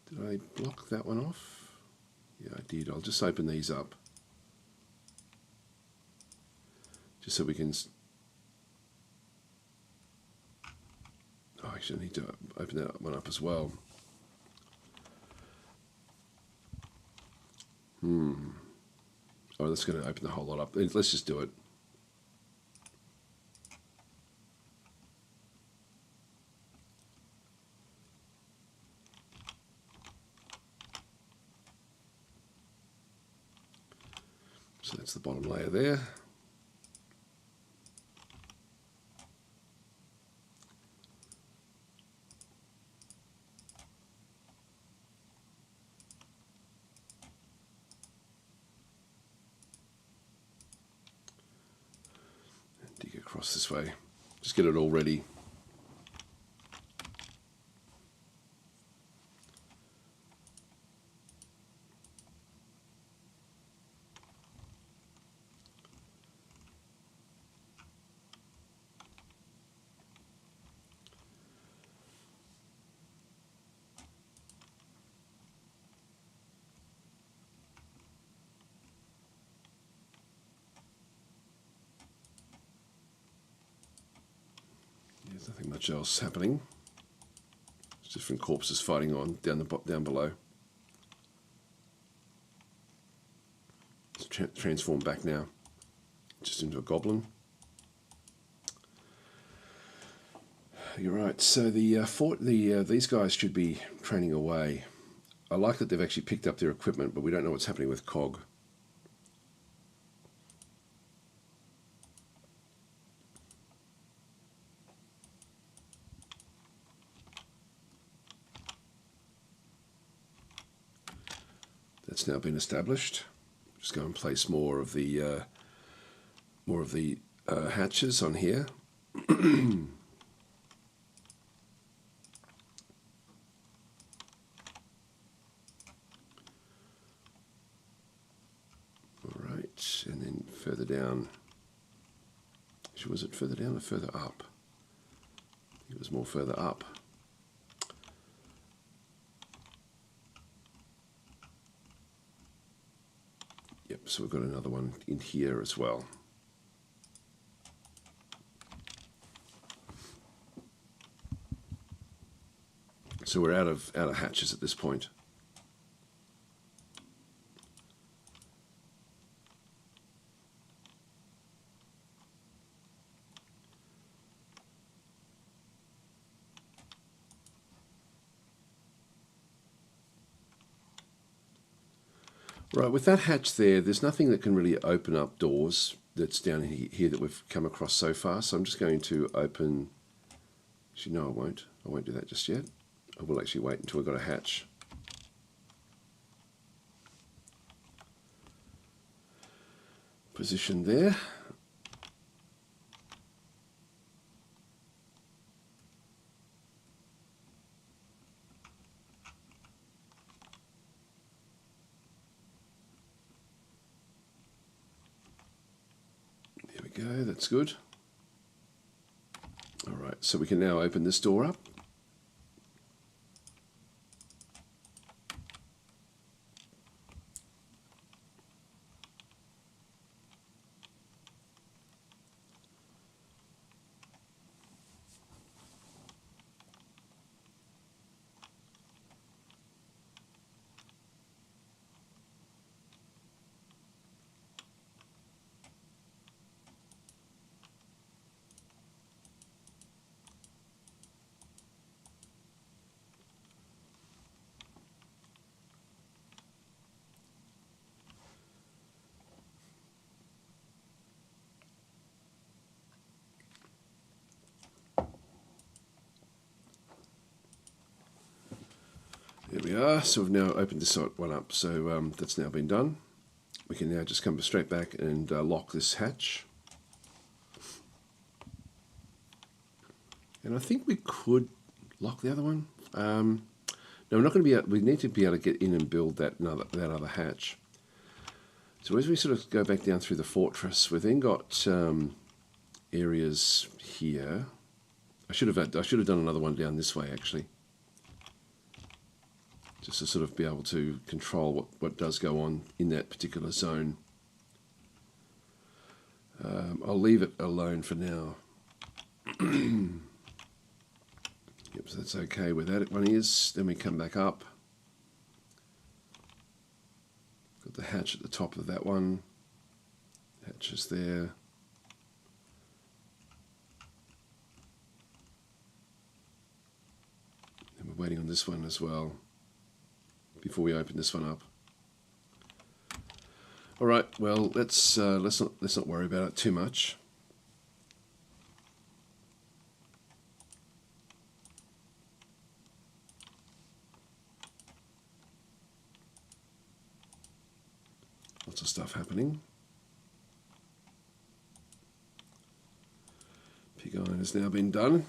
Did I block that one off? Yeah, I did. I'll just open these up. Just so we can... Oh, actually I need to open that one up as well. Oh, that's going to open the whole lot up. Let's just do it. So that's the bottom layer there. And dig across this way. Just get it all ready. There's nothing much else happening. It's different corpses fighting on down below. It's transformed back now, just into a goblin. You're right. So these guys should be training away. I like that they've actually picked up their equipment, but we don't know what's happening with Cog. That's now been established. Just go and place more of the hatches on here. Alright, and then further down. Was it further down or further up? I think it was more further up. Yep, so we've got another one in here as well. So we're out of hatches at this point. Right, with that hatch there's nothing that can really open up doors that's down here that we've come across so far. So I'm just going to open... Actually, no, I won't. I won't do that just yet. I will actually wait until we've got a hatch. Position there. There we go, that's good. All right, so we can now open this door up. There we are, so we've now opened this one up, so that's now been done. We can now just come straight back and lock this hatch. And I think we could lock the other one No, we're not going to be able, we need to be able to get in and build that other hatch. So as we sort of go back down through the fortress, we've then got areas here. I should have done another one down this way actually, just to sort of be able to control what does go on in that particular zone. I'll leave it alone for now. Yep, so that's okay where that one is. Then we come back up. Got the hatch at the top of that one. Hatch is there. And we're waiting on this one as well before we open this one up. All right, well, let's not worry about it too much. Lots of stuff happening. Pig iron has now been done.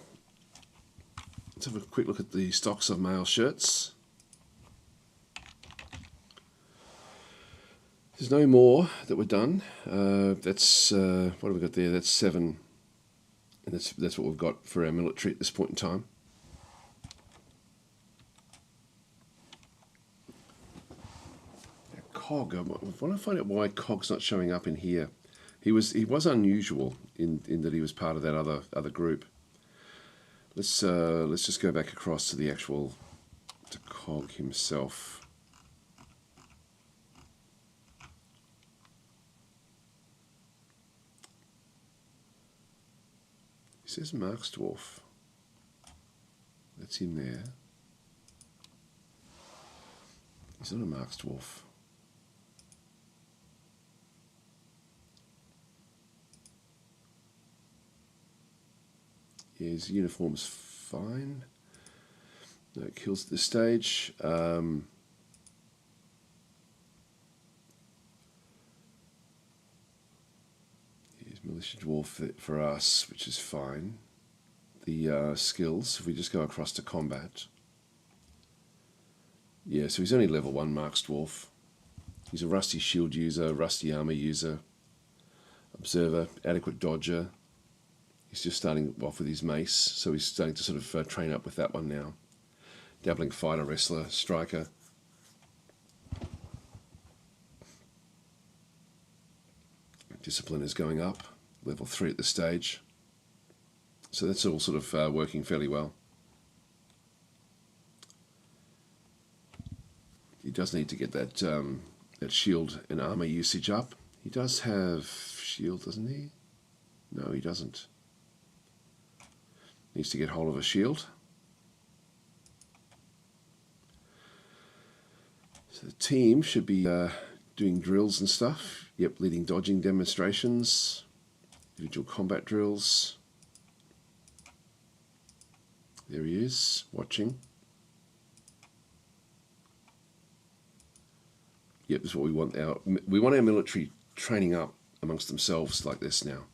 Let's have a quick look at the stocks of mail shirts. There's no more that were done. That's what have we got there? That's 7, and that's what we've got for our military at this point in time. Cog. I want to find out why Cog's not showing up in here. He was unusual in that he was part of that other group. Let's just go back across to the actual Cog himself. He says Mark's Dwarf. That's in there. He's not a Mark's Dwarf. Yeah, his uniform's fine. No kills at this stage. Here's Militia Dwarf for us, which is fine. The skills, if we just go across to combat. Yeah, so he's only level 1 Mark's Dwarf. He's a rusty shield user, rusty armor user, observer, adequate dodger. He's just starting off with his mace, so he's starting to sort of train up with that one now. Dabbling fighter, wrestler, striker. Discipline is going up, level 3 at this stage. So that's all sort of working fairly well. He does need to get that that shield and armor usage up. He does have shield, doesn't he? No, he doesn't. Needs to get hold of a shield. So the team should be doing drills and stuff. Yep, leading dodging demonstrations, individual combat drills. There he is, watching. Yep, this is what we want. We want our military training up amongst themselves like this now.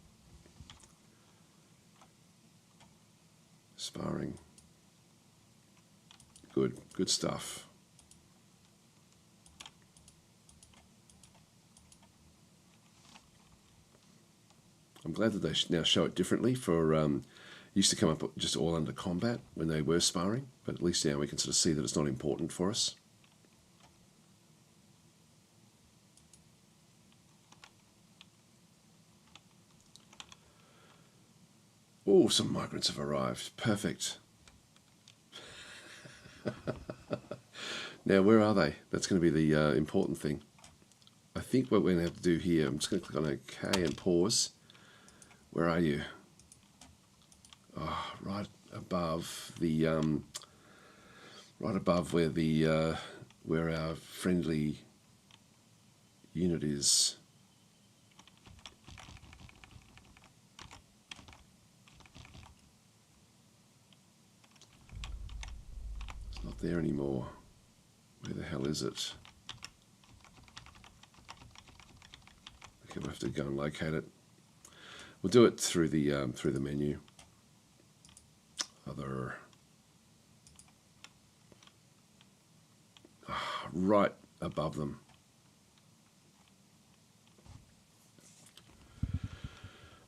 Sparring. Good stuff. I'm glad that they now show it differently. Used to come up just all under combat when they were sparring, but at least now we can sort of see that it's not important for us. Oh, some migrants have arrived. Perfect. Now, where are they? That's going to be the important thing. I think what we're going to have to do here, I'm just going to click on OK and pause. Where are you? Oh, right above the, right above where the, where our friendly unit is. It's not there anymore. Where the hell is it? Okay, we'll have to go and locate it. We'll do it through the menu. Other. right above them.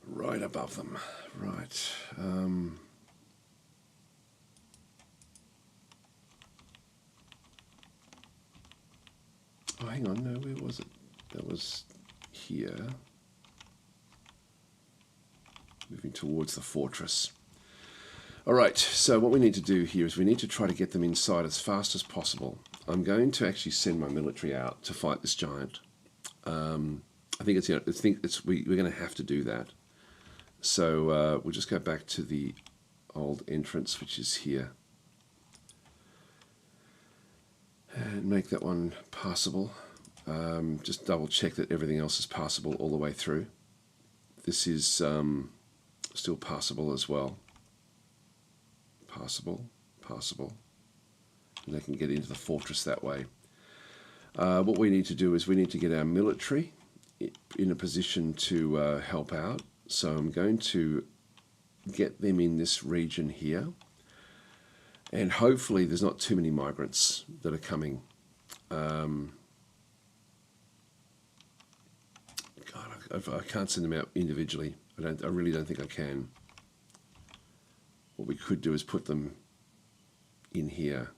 Right above them. Right. Oh, hang on. No, where was it? That was here. Moving towards the fortress. All right, so what we need to do here is we need to try to get them inside as fast as possible. I'm going to actually send my military out to fight this giant. I think we're going to have to do that. So we'll just go back to the old entrance, which is here, and make that one passable. Just double check that everything else is passable all the way through. This is still passable as well. Passable. And they can get into the fortress that way. What we need to do is we need to get our military in a position to help out. So I'm going to get them in this region here. And hopefully there's not too many migrants that are coming. God, I can't send them out individually. I really don't think I can. What we could do is put them in here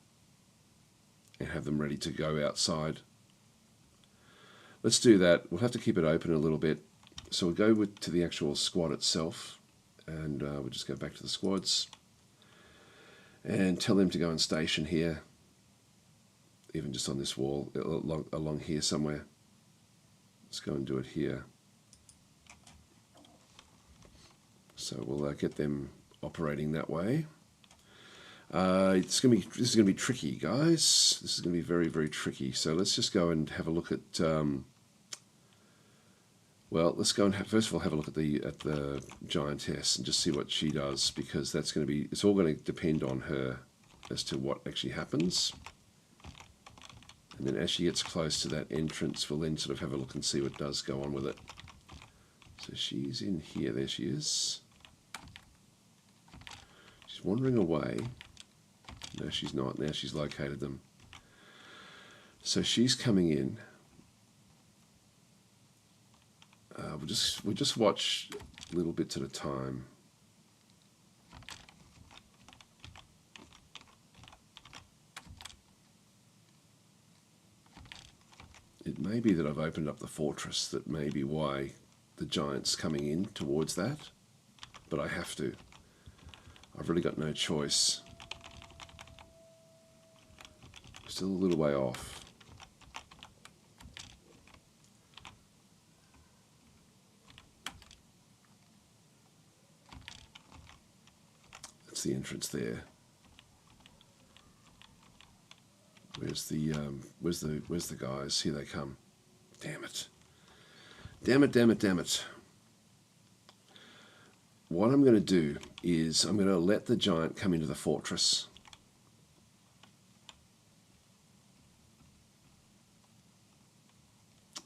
and have them ready to go outside. Let's do that. We'll have to keep it open a little bit. So we'll go to the actual squad itself, and we'll just go back to the squads and tell them to go and station here, even just on this wall, along here somewhere. Let's go and do it here. So we'll get them operating that way. This is going to be tricky, guys. This is going to be very, very tricky. So let's just go and have a look at. Well, let's go and first of all have a look at the Giantess and just see what she does, because it's all going to depend on her as to what actually happens. And then as she gets close to that entrance, we'll then sort of have a look and see what does go on with it. So she's in here. There she is. She's wandering away. No, she's not. Now she's located them. So she's coming in. We'll just watch little bits at a time. It may be that I've opened up the fortress. That may be why the giant's coming in towards that. But I have to. I've really got no choice. Still a little way off. That's the entrance there. Where's the guys? Here they come. Damn it. Damn it. What I'm going to do is I'm going to let the giant come into the fortress.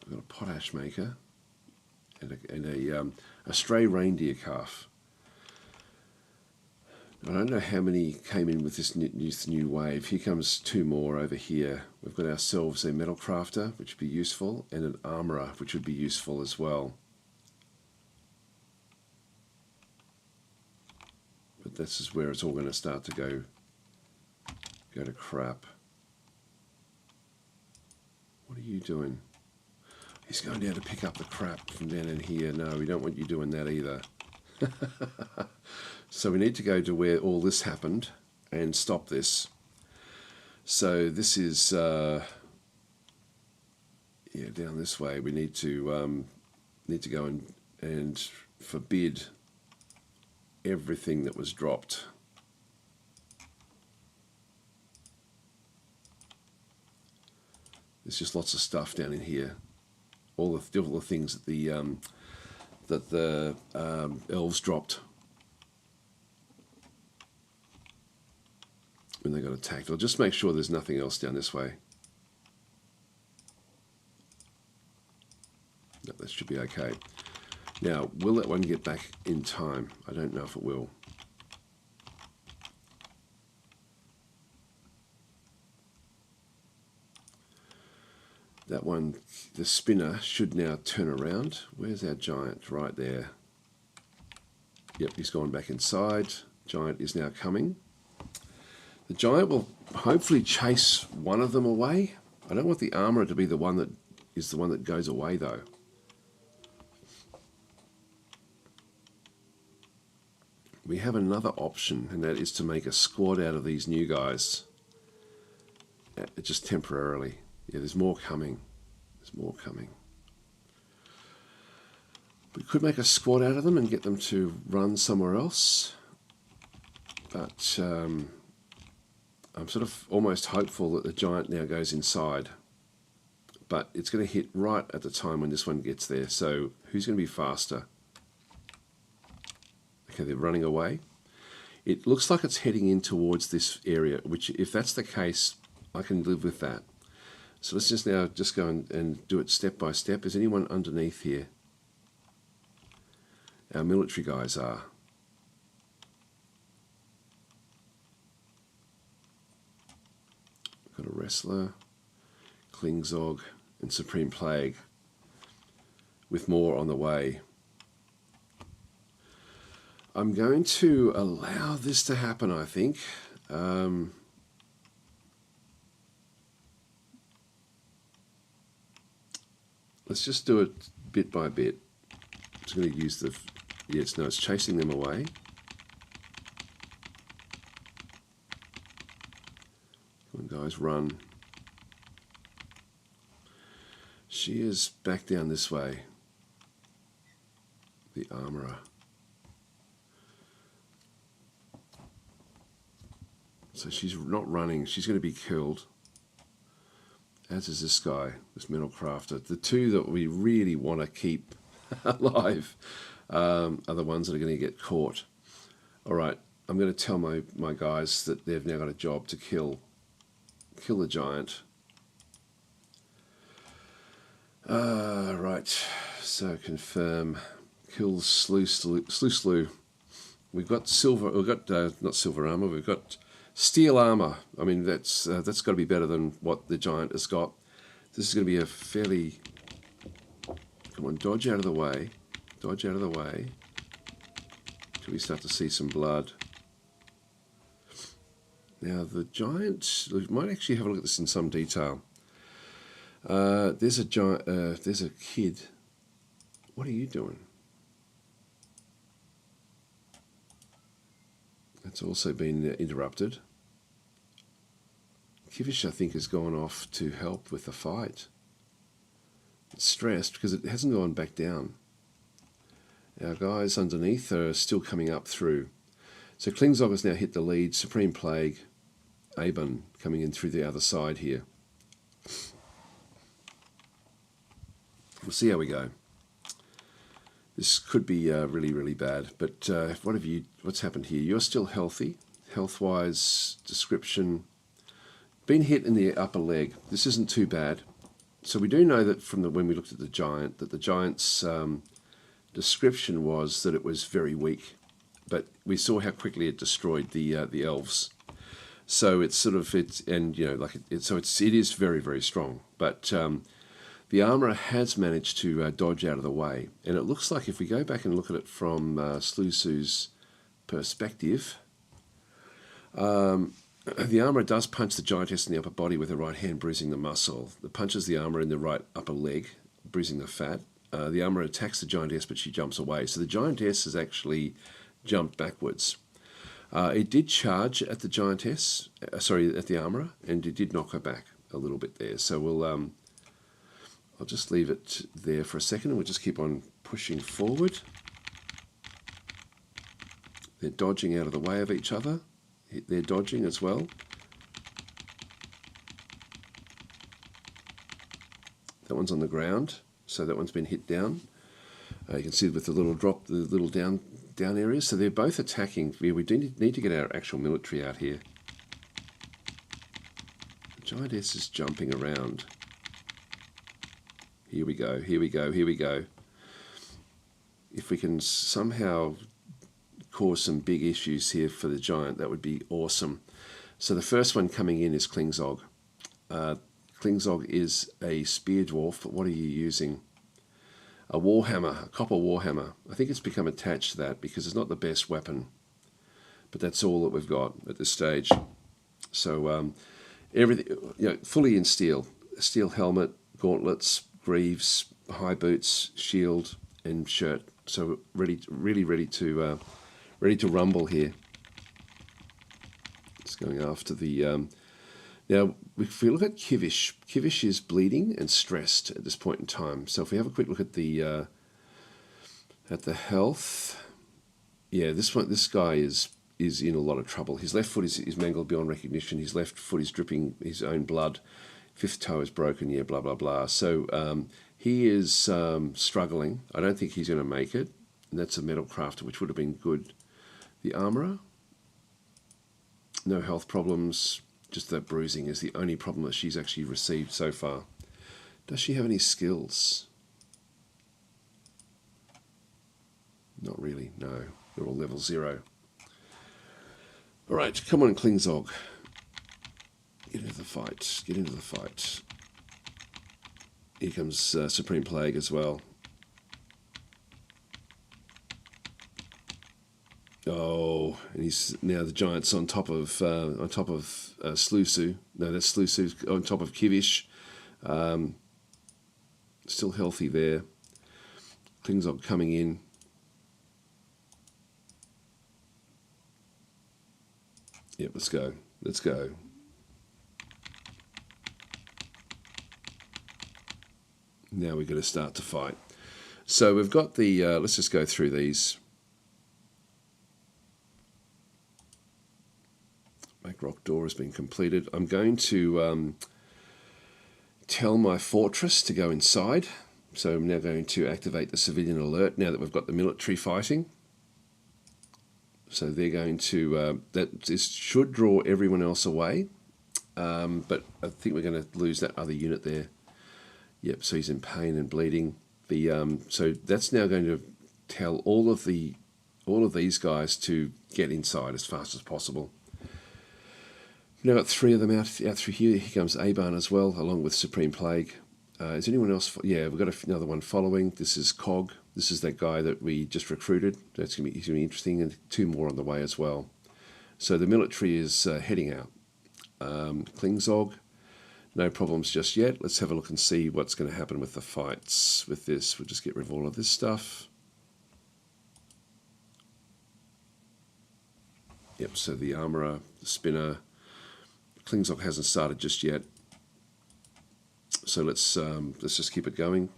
I've got a potash maker and a stray reindeer calf. I don't know how many came in with this new wave. Here comes two more over here. We've got ourselves a metal crafter, which would be useful, and an armourer, which would be useful as well. But this is where it's all going to start to go to crap. What are you doing? He's going down to pick up the crap from down in here. No, we don't want you doing that either. So we need to go to where all this happened and stop this. So this is down this way. We need to go and forbid everything that was dropped. There's just lots of stuff down in here. All the things that the elves dropped when they got attacked. I'll just make sure there's nothing else down this way. No, that should be okay. Now, will that one get back in time? I don't know if it will. That one, the spinner, should now turn around. Where's our giant? Right there. Yep, he's gone back inside. Giant is now coming. The giant will hopefully chase one of them away. I don't want the armourer to be the one that is the one that goes away, though. We have another option, and that is to make a squad out of these new guys. Just temporarily. Yeah, there's more coming. There's more coming. We could make a squad out of them and get them to run somewhere else. But I'm sort of almost hopeful that the giant now goes inside. But it's going to hit right at the time when this one gets there. So who's going to be faster? Okay, they're running away. It looks like it's heading in towards this area, which if that's the case, I can live with that. So let's just now just go and do it step by step. Is anyone underneath here? Our military guys are. Got a wrestler, Klingzog, and Supreme Plague, with more on the way. I'm going to allow this to happen, I think. Let's just do it bit by bit. I'm just going to use the... Yes, no, it's chasing them away. Come on, guys, run. She is back down this way. The armourer. So she's not running. She's going to be killed. As is this guy, this metal crafter. The two that we really want to keep alive are the ones that are going to get caught. All right, I'm going to tell my guys that they've now got a job to kill the giant. Right, so confirm. Kills slew. We've got silver. We've got not silver armor. We've got steel armor. I mean, that's got to be better than what the giant has got. This is going to be a fairly... Come on, dodge out of the way. Dodge out of the way. Till we start to see some blood. Now, the giant... We might actually have a look at this in some detail. There's a giant... there's a kid. What are you doing? That's also been interrupted. Kivish, I think, has gone off to help with the fight. It's stressed because it hasn't gone back down. Our guys underneath are still coming up through. So Klingzog has now hit the lead. Supreme Plague, Aben coming in through the other side here. We'll see how we go. This could be really, really bad. But what's happened here? You're still healthy. Health-wise, description. Been hit in the upper leg. This isn't too bad. So we do know that from when we looked at the giant, that the giant's description was that it was very weak. But we saw how quickly it destroyed the elves. So it's sort of it is very, very strong. But the armourer has managed to dodge out of the way. And it looks like if we go back and look at it from Slusu's perspective, the armourer does punch the giantess in the upper body with her right hand, bruising the muscle. It punches the armourer in the right upper leg, bruising the fat. The armourer attacks the giantess, but she jumps away. So the giantess has actually jumped backwards. It did charge at the giantess, at the armourer, and it did knock her back a little bit there. So we'll... I'll just leave it there for a second and we'll just keep on pushing forward. They're dodging out of the way of each other. They're dodging as well. That one's on the ground, so that one's been hit down. You can see with the little drop, the little down areas. So they're both attacking. We do need to get our actual military out here. The Giantess is jumping around. Here we go, here we go, here we go. If we can somehow cause some big issues here for the giant, that would be awesome. So the first one coming in is Klingzog. Klingzog is a spear dwarf, but what are you using? A warhammer, a copper warhammer. I think it's become attached to that because it's not the best weapon, but that's all that we've got at this stage. So everything, fully in steel. A steel helmet, gauntlets, greaves, high boots, shield, and shirt. So really ready to rumble here. It's going after the. Now, if we look at Kivish, Kivish is bleeding and stressed at this point in time. So if we have a quick look at the health, yeah, this guy is in a lot of trouble. His left foot is mangled beyond recognition. His left foot is dripping his own blood. Fifth toe is broken. Yeah, blah blah blah. So he is struggling. I don't think he's going to make it. And that's a metal crafter, which would have been good. The armorer, no health problems. Just that bruising is the only problem that she's actually received so far. Does she have any skills? Not really, no. They're all level 0. Alright, come on, Klingzog. Get into the fight. Get into the fight. Here comes Supreme Plague as well. Oh, and he's now the giant's on top of Slusu. No, that's Slusu on top of Kivish. Still healthy there. Klingzog coming in. Yep, let's go. Let's go. Now we're going to start to fight. So we've got the. Let's just go through these. Rock door has been completed. I'm going to tell my fortress to go inside. So I'm now going to activate the civilian alert now that we've got the military fighting. So they're going to, should draw everyone else away. But I think we're going to lose that other unit there. Yep, so he's in pain and bleeding. So that's now going to tell all of these guys to get inside as fast as possible. We've now got 3 of them out through here. Here comes Aban as well, along with Supreme Plague. Is anyone else? Yeah, we've got another one following. This is Cog. This is that guy that we just recruited. He's going to be interesting, and 2 more on the way as well. So the military is heading out. Klingzog, no problems just yet. Let's have a look and see what's going to happen with the fights with this. We'll just get rid of all of this stuff. Yep, so the armourer, the spinner. Klingzog hasn't started just yet, so let's just keep it going.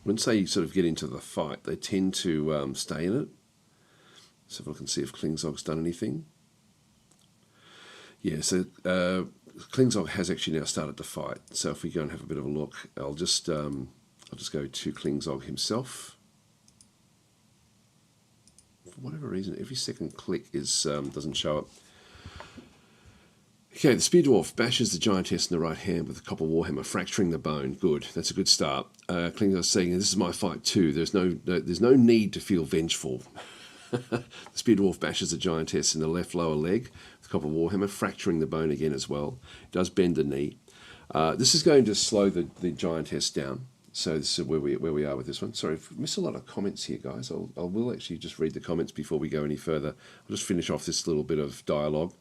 Once they sort of get into the fight, they tend to stay in it. Let's have a look and see if Klingzog's done anything. Yeah, so Klingzog has actually now started to fight. So if we go and have a bit of a look, I'll just go to Klingzog himself. For whatever reason, every second click doesn't show up. Okay, the Spear Dwarf bashes the Giantess in the right hand with a copper warhammer, fracturing the bone. Good, that's a good start. Klingzog's saying, "This is my fight too. There's no need to feel vengeful." The Spear Dwarf bashes the Giantess in the left lower leg with a copper warhammer, fracturing the bone again as well. It does bend the knee. This is going to slow the Giantess down. So this is where we are with this one. Sorry, I've missed a lot of comments here, guys. I will actually just read the comments before we go any further. I'll just finish off this little bit of dialogue.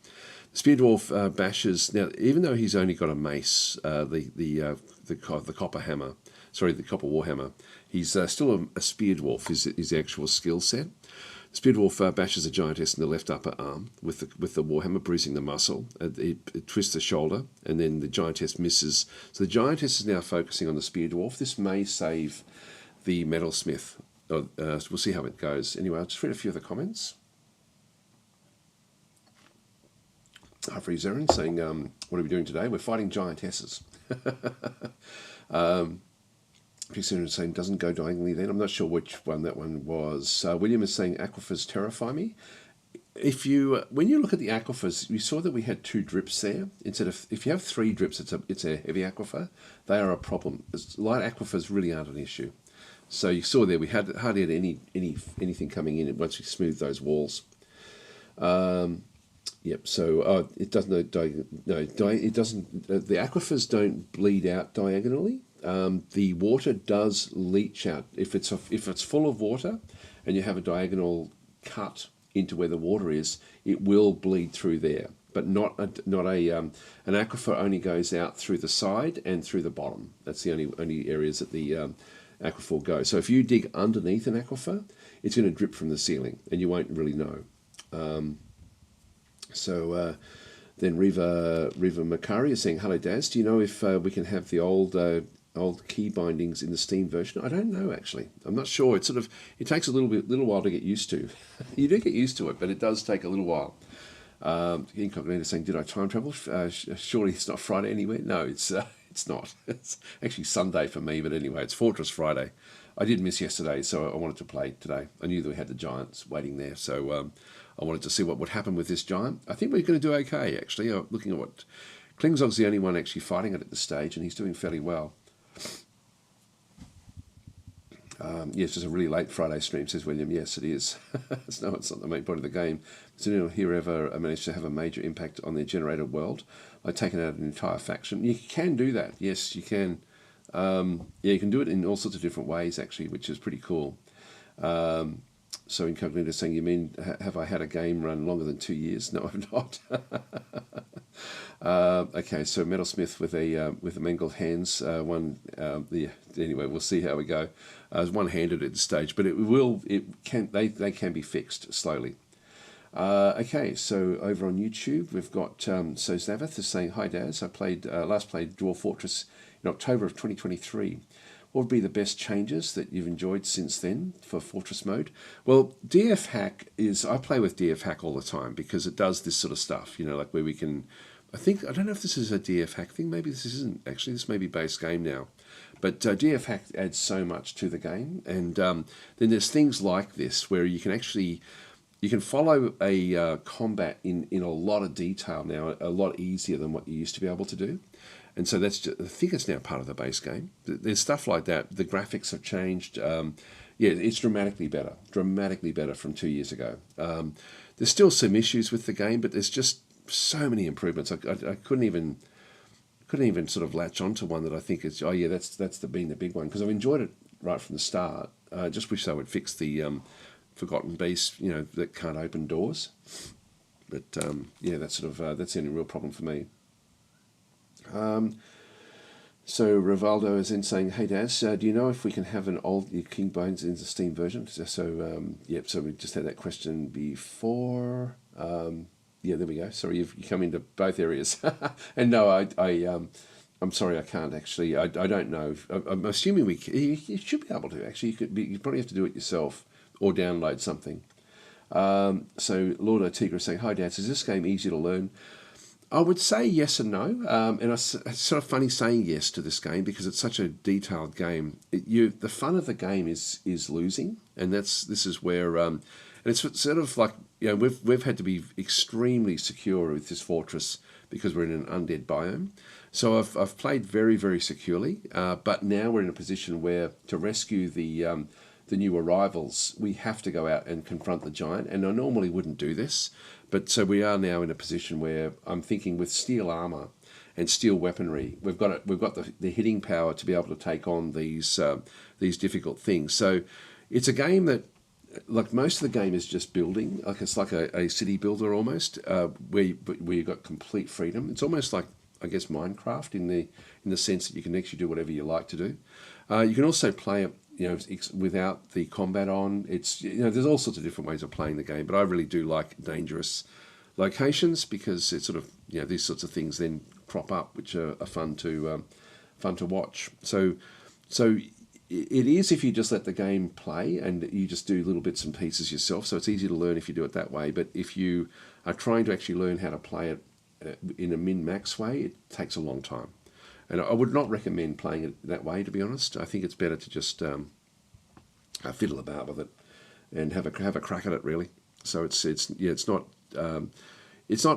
The Spear Dwarf bashes now, even though he's only got a mace, the copper hammer. Sorry, the copper warhammer. He's still a Spear Dwarf. His actual skill set. The Spear Dwarf bashes a Giantess in the left upper arm with the warhammer, bruising the muscle. It twists the shoulder, and then the Giantess misses. So the Giantess is now focusing on the Spear Dwarf. This may save the Metalsmith. We'll see how it goes. Anyway, I'll just read a few of the comments. Freezerin saying, "What are we doing today? We're fighting Giantesses." Freezerin is saying, "Doesn't go diagonally then." I'm not sure which one that one was. William is saying, "Aquifers terrify me." When you look at the aquifers, you saw that we had 2 drips there. If you have 3 drips, it's a heavy aquifer. They are a problem. Light aquifers really aren't an issue. So you saw there we hardly had anything coming in once we smoothed those walls. Yep. So it doesn't. It doesn't. The aquifers don't bleed out diagonally. The water does leach out if it's full of water, and you have a diagonal cut into where the water is. It will bleed through there, but not an aquifer only goes out through the side and through the bottom. That's the only areas that the aquifer will go. So if you dig underneath an aquifer, it's going to drip from the ceiling, and you won't really know. Then Riva Makari is saying, "Hello, Daz. Do you know if we can have the old key bindings in the Steam version?" I don't know, actually. I'm not sure. It takes a little while to get used to. You do get used to it, but it does take a little while. Incognito saying, "Did I time travel? Surely it's not Friday anywhere." No, it's not. It's actually Sunday for me, but anyway, it's Fortress Friday. I did miss yesterday, so I wanted to play today. I knew that we had the Giants waiting there, so I wanted to see what would happen with this Giant. I think we're going to do okay, actually. Looking at what... Klingzog's the only one actually fighting it at this stage, and he's doing fairly well. Yes, it's a really late Friday stream, says William. Yes, it is. It's not the main point of the game. Has anyone here ever managed to have a major impact on their generated world, like taking out an entire faction? You can do that. Yes, you can. You can do it in all sorts of different ways, actually, which is pretty cool. So Incognito saying, "You mean, have I had a game run longer than 2 years?" No, I've not. Okay, so Metalsmith with a mangled hands. Anyway, we'll see how we go. It's one-handed at this stage, but they can be fixed slowly. Okay, so over on YouTube we've got Zaveth is saying, "Hi Daz, I last played Dwarf Fortress in October of 2023. What would be the best changes that you've enjoyed since then for Fortress mode?" Well, DF Hack I play with DF Hack all the time because it does this sort of stuff, like where we can, I don't know if this is a DF Hack thing, maybe this isn't, actually this may be base game now. But DF Hack adds so much to the game, and then there's things like this where you can follow a combat in a lot of detail now, a lot easier than what you used to be able to do. And so I think it's now part of the base game. There's stuff like that. The graphics have changed. It's dramatically better from 2 years ago. There's still some issues with the game, but there's just so many improvements. I couldn't even sort of latch onto one that I think is, that's been the big one, because I've enjoyed it right from the start. I just wish they would fix the forgotten beast, that can't open doors. But that's the only real problem for me. So Rivaldo is in saying, "Hey Daz, do you know if we can have an old King Bones in the Steam version?" So we just had that question before. There we go. Sorry, you come into both areas. And no, I'm sorry, I can't actually. I don't know. I'm assuming you should be able to actually. You probably have to do it yourself or download something. So Lord Otigra is saying, "Hi Daz, is this game easy to learn?" I would say yes and no, and it's sort of funny saying yes to this game because it's such a detailed game. The fun of the game is losing, and this is where, and it's sort of like, we've had to be extremely secure with this fortress because we're in an undead biome. So I've played very, very securely, but now we're in a position where to rescue the new arrivals, we have to go out and confront the giant, and I normally wouldn't do this. But so we are now in a position where I'm thinking with steel armor and steel weaponry, we've got the hitting power to be able to take on these difficult things. So it's a game that, like most of the game, is just building. Like it's like a city builder almost, where you've got complete freedom. It's almost like, I guess, Minecraft in the sense that you can actually do whatever you like to do. You can also play it, without the combat on. It's there's all sorts of different ways of playing the game, but I really do like dangerous locations because it's sort of these sorts of things then crop up, which are fun to watch. So it is if you just let the game play and you just do little bits and pieces yourself. So it's easy to learn if you do it that way. But if you are trying to actually learn how to play it in a min-max way, it takes a long time. And I would not recommend playing it that way, to be honest. I think it's better to just fiddle about with it and have a crack at it, really. So it's not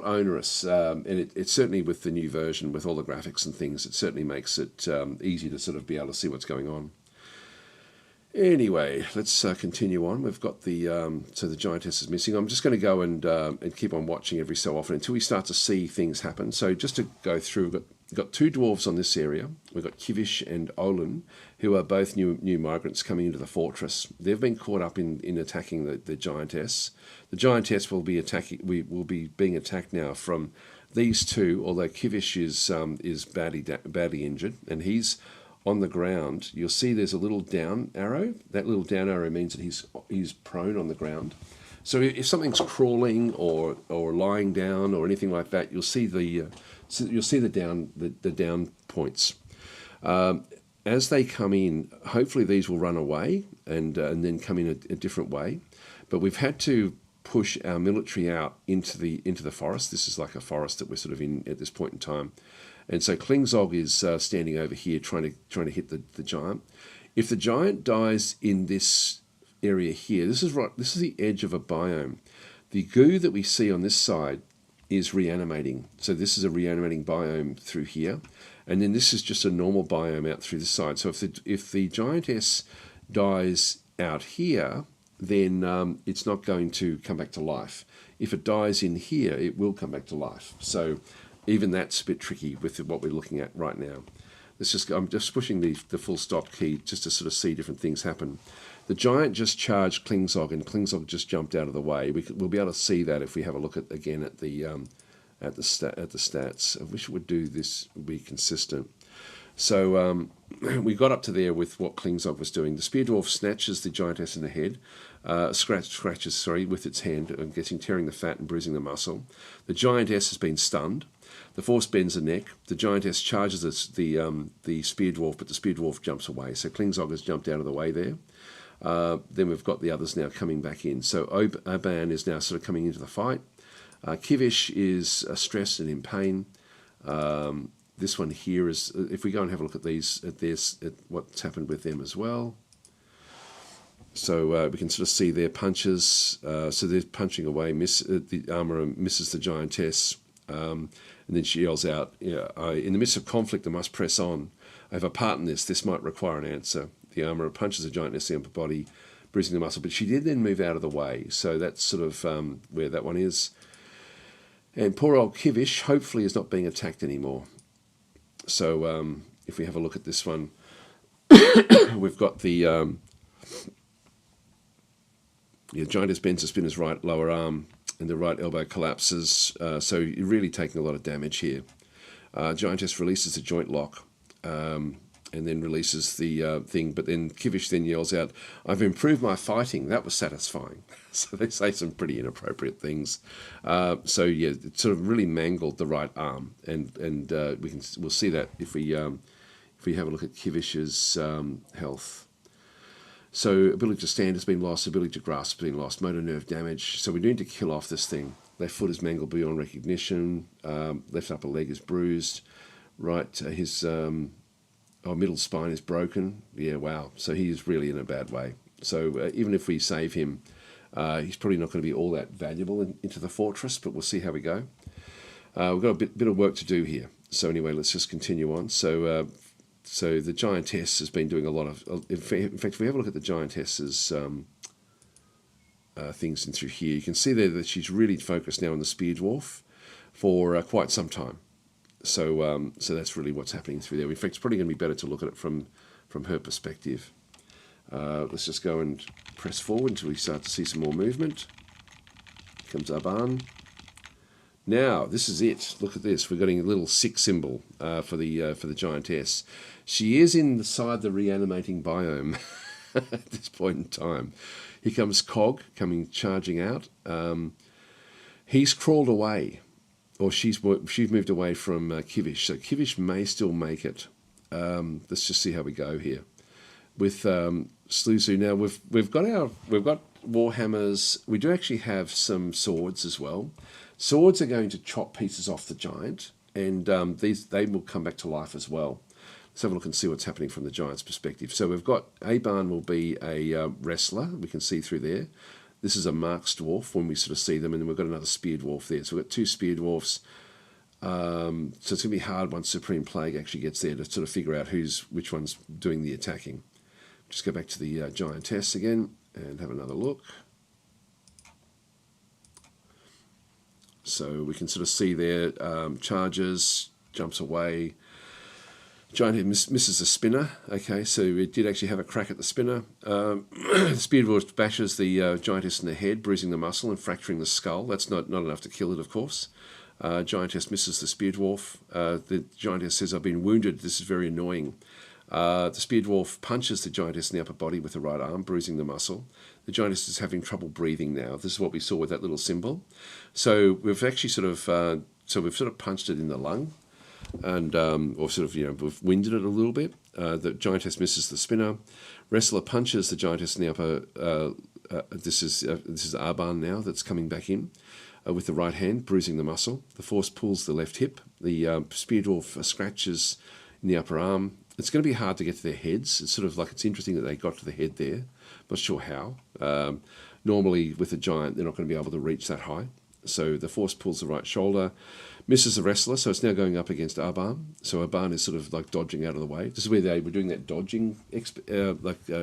onerous, and it's certainly with the new version, with all the graphics and things, it certainly makes it easy to sort of be able to see what's going on. Anyway, let's continue on. We've got the so the giantess is missing. I'm just going to go and keep on watching every so often until we start to see things happen. So just to go through, we've got two dwarves on this area. We've got Kivish and Olin, who are both new migrants coming into the fortress. They've been caught up in attacking the giantess. The giantess will be attacking. We will be being attacked now from these two. Although Kivish is badly injured, and he's on the ground. You'll see there's a little down arrow. That little down arrow means that he's prone on the ground. So if something's crawling or lying down or anything like that, you'll see the down points. As they come in, hopefully these will run away and then come in a different way. But we've had to push our military out into the forest. This is like a forest that we're sort of in at this point in time. And so Klingzog is standing over here trying to hit the giant. If the giant dies in this area here, this is the edge of a biome. The goo that we see on this side is reanimating. So this is a reanimating biome through here. And then this is just a normal biome out through the side. So if the giantess dies out here, then it's not going to come back to life. If it dies in here, it will come back to life. So even that's a bit tricky with what we're looking at right now. I'm just pushing the full stop key just to sort of see different things happen. The giant just charged Klingzog, and Klingzog just jumped out of the way. We'll be able to see that if we have a look at the stats. I wish it would do this, would be consistent. So we got up to there with what Klingzog was doing. The spear dwarf snatches the giantess in the head, scratches with its hand, I'm guessing tearing the fat and bruising the muscle. The giantess has been stunned. The force bends the neck. The giantess charges the spear dwarf, but the spear dwarf jumps away. So Klingzog has jumped out of the way there. Then we've got the others now coming back in. So Oban is now sort of coming into the fight. Kivish is stressed and in pain. This one here is, if we go and have a look at at what's happened with them as well. So we can sort of see their punches. So they're punching away. The armourer misses the giantess. And then she yells out, in the midst of conflict, I must press on. I have a part in this. This might require an answer. The armourer punches the giantess in the upper body, bruising the muscle. But she did then move out of the way. So that's sort of where that one is. And poor old Kivish hopefully is not being attacked anymore. So if we have a look at this one, we've got the giantess bends to spin his right lower arm, and the right elbow collapses. So you're really taking a lot of damage here. Giantess releases the joint lock, and then releases the thing. But then Kivish then yells out, "I've improved my fighting. That was satisfying." So they say some pretty inappropriate things. So yeah, it sort of really mangled the right arm, and we'll see that if we have a look at Kivish's health. So ability to stand has been lost, ability to grasp has been lost, motor nerve damage. So we need to kill off this thing. Left foot is mangled beyond recognition. Left upper leg is bruised. Right, his middle spine is broken. Yeah, wow. So he is really in a bad way. So even if we save him, he's probably not going to be all that valuable into the fortress, but we'll see how we go. We've got a bit of work to do here. So anyway, let's just continue on. So the giantess has been doing a lot of. In fact, if we have a look at the giantess's things in through here, you can see there that she's really focused now on the spear dwarf for quite some time. So that's really what's happening through there. In fact, it's probably going to be better to look at it from her perspective. Let's just go and press forward until we start to see some more movement. Here comes Aban. Now, this is it. Look at this. We're getting a little 6 symbol for the giantess. She is inside the reanimating biome at this point in time. Here comes Cog charging out. He's crawled away, or she's moved away from Kivish. So Kivish may still make it. Let's just see how we go here with Sluzu. Now we've got warhammers. We do actually have some swords as well. Swords are going to chop pieces off the giant, and they will come back to life as well. Let's have a look and see what's happening from the giant's perspective. So we've got Aban will be a wrestler. We can see through there. This is a marks dwarf when we sort of see them, and then we've got another spear dwarf there. So we've got 2 spear dwarfs. So it's going to be hard once Supreme Plague actually gets there to sort of figure out which one's doing the attacking. Just go back to the Giantess again and have another look. So we can sort of see there, charges, jumps away. Giantess misses the spinner. Okay, so it did actually have a crack at the spinner. Spear Dwarf bashes the Giantess in the head, bruising the muscle and fracturing the skull. That's not enough to kill it, of course. Giantess misses the Spear Dwarf. The Giantess says, I've been wounded. This is very annoying. The Spear Dwarf punches the Giantess in the upper body with the right arm, bruising the muscle. The Giantess is having trouble breathing now. This is what we saw with that little symbol. So we've actually sort of punched it in the lung, and or sort of we've winded it a little bit. The Giantess misses the spinner. Wrestler punches the Giantess in the upper. This is Arban now that's coming back in with the right hand, bruising the muscle. The Force pulls the left hip. The Spear Dwarf scratches in the upper arm. It's going to be hard to get to their heads. It's sort of like, it's interesting that they got to the head there. Not sure how. Normally with a giant, they're not going to be able to reach that high. So the Force pulls the right shoulder, misses the wrestler, so it's now going up against Arban. So Arban is sort of like dodging out of the way. This is where they were doing that dodging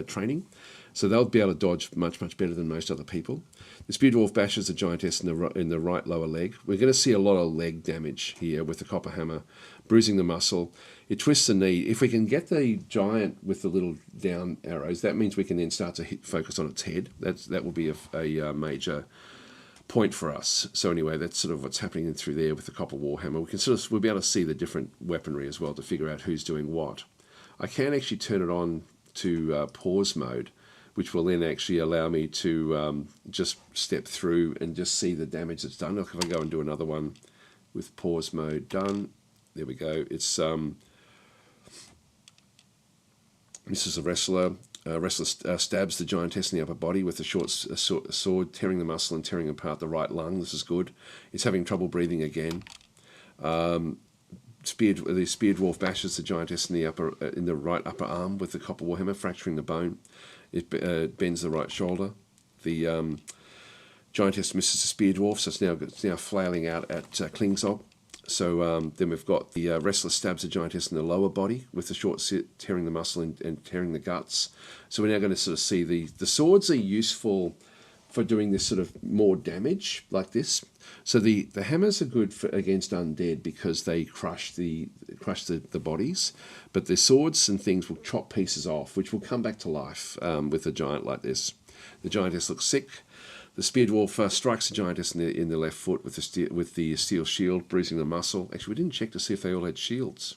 training. So they'll be able to dodge much, much better than most other people. The Spear Dwarf bashes the Giantess in the right lower leg. We're going to see a lot of leg damage here with the copper hammer, bruising the muscle. It twists the knee. If we can get the giant with the little down arrows, that means we can then start to focus on its head. That will be a major point for us. So anyway, that's sort of what's happening through there with the copper warhammer. We'll be able to see the different weaponry as well to figure out who's doing what. I can actually turn it on to pause mode, which will then actually allow me to just step through and just see the damage that's done. Look, if I go and do another one with pause mode done, there we go. It's this is a wrestler. Wrestler stabs the Giantess in the upper body with a short sword, tearing the muscle and tearing apart the right lung. This is good. It's having trouble breathing again. The Spear Dwarf bashes the Giantess in the right upper arm with the copper warhammer, fracturing the bone. It bends the right shoulder. The Giantess misses the Spear Dwarf, so it's now flailing out at Klingsog. So then we've got the wrestler stabs the Giantess in the lower body with the short sit, tearing the muscle and tearing the guts. So we're now going to sort of see the swords are useful for doing this sort of more damage like this. So the hammers are good against undead because they crush the bodies, but the swords and things will chop pieces off, which will come back to life with a giant like this. The Giantess looks sick. The Spear Dwarf strikes the Giantess in the left foot with the steel shield, bruising the muscle. Actually, we didn't check to see if they all had shields.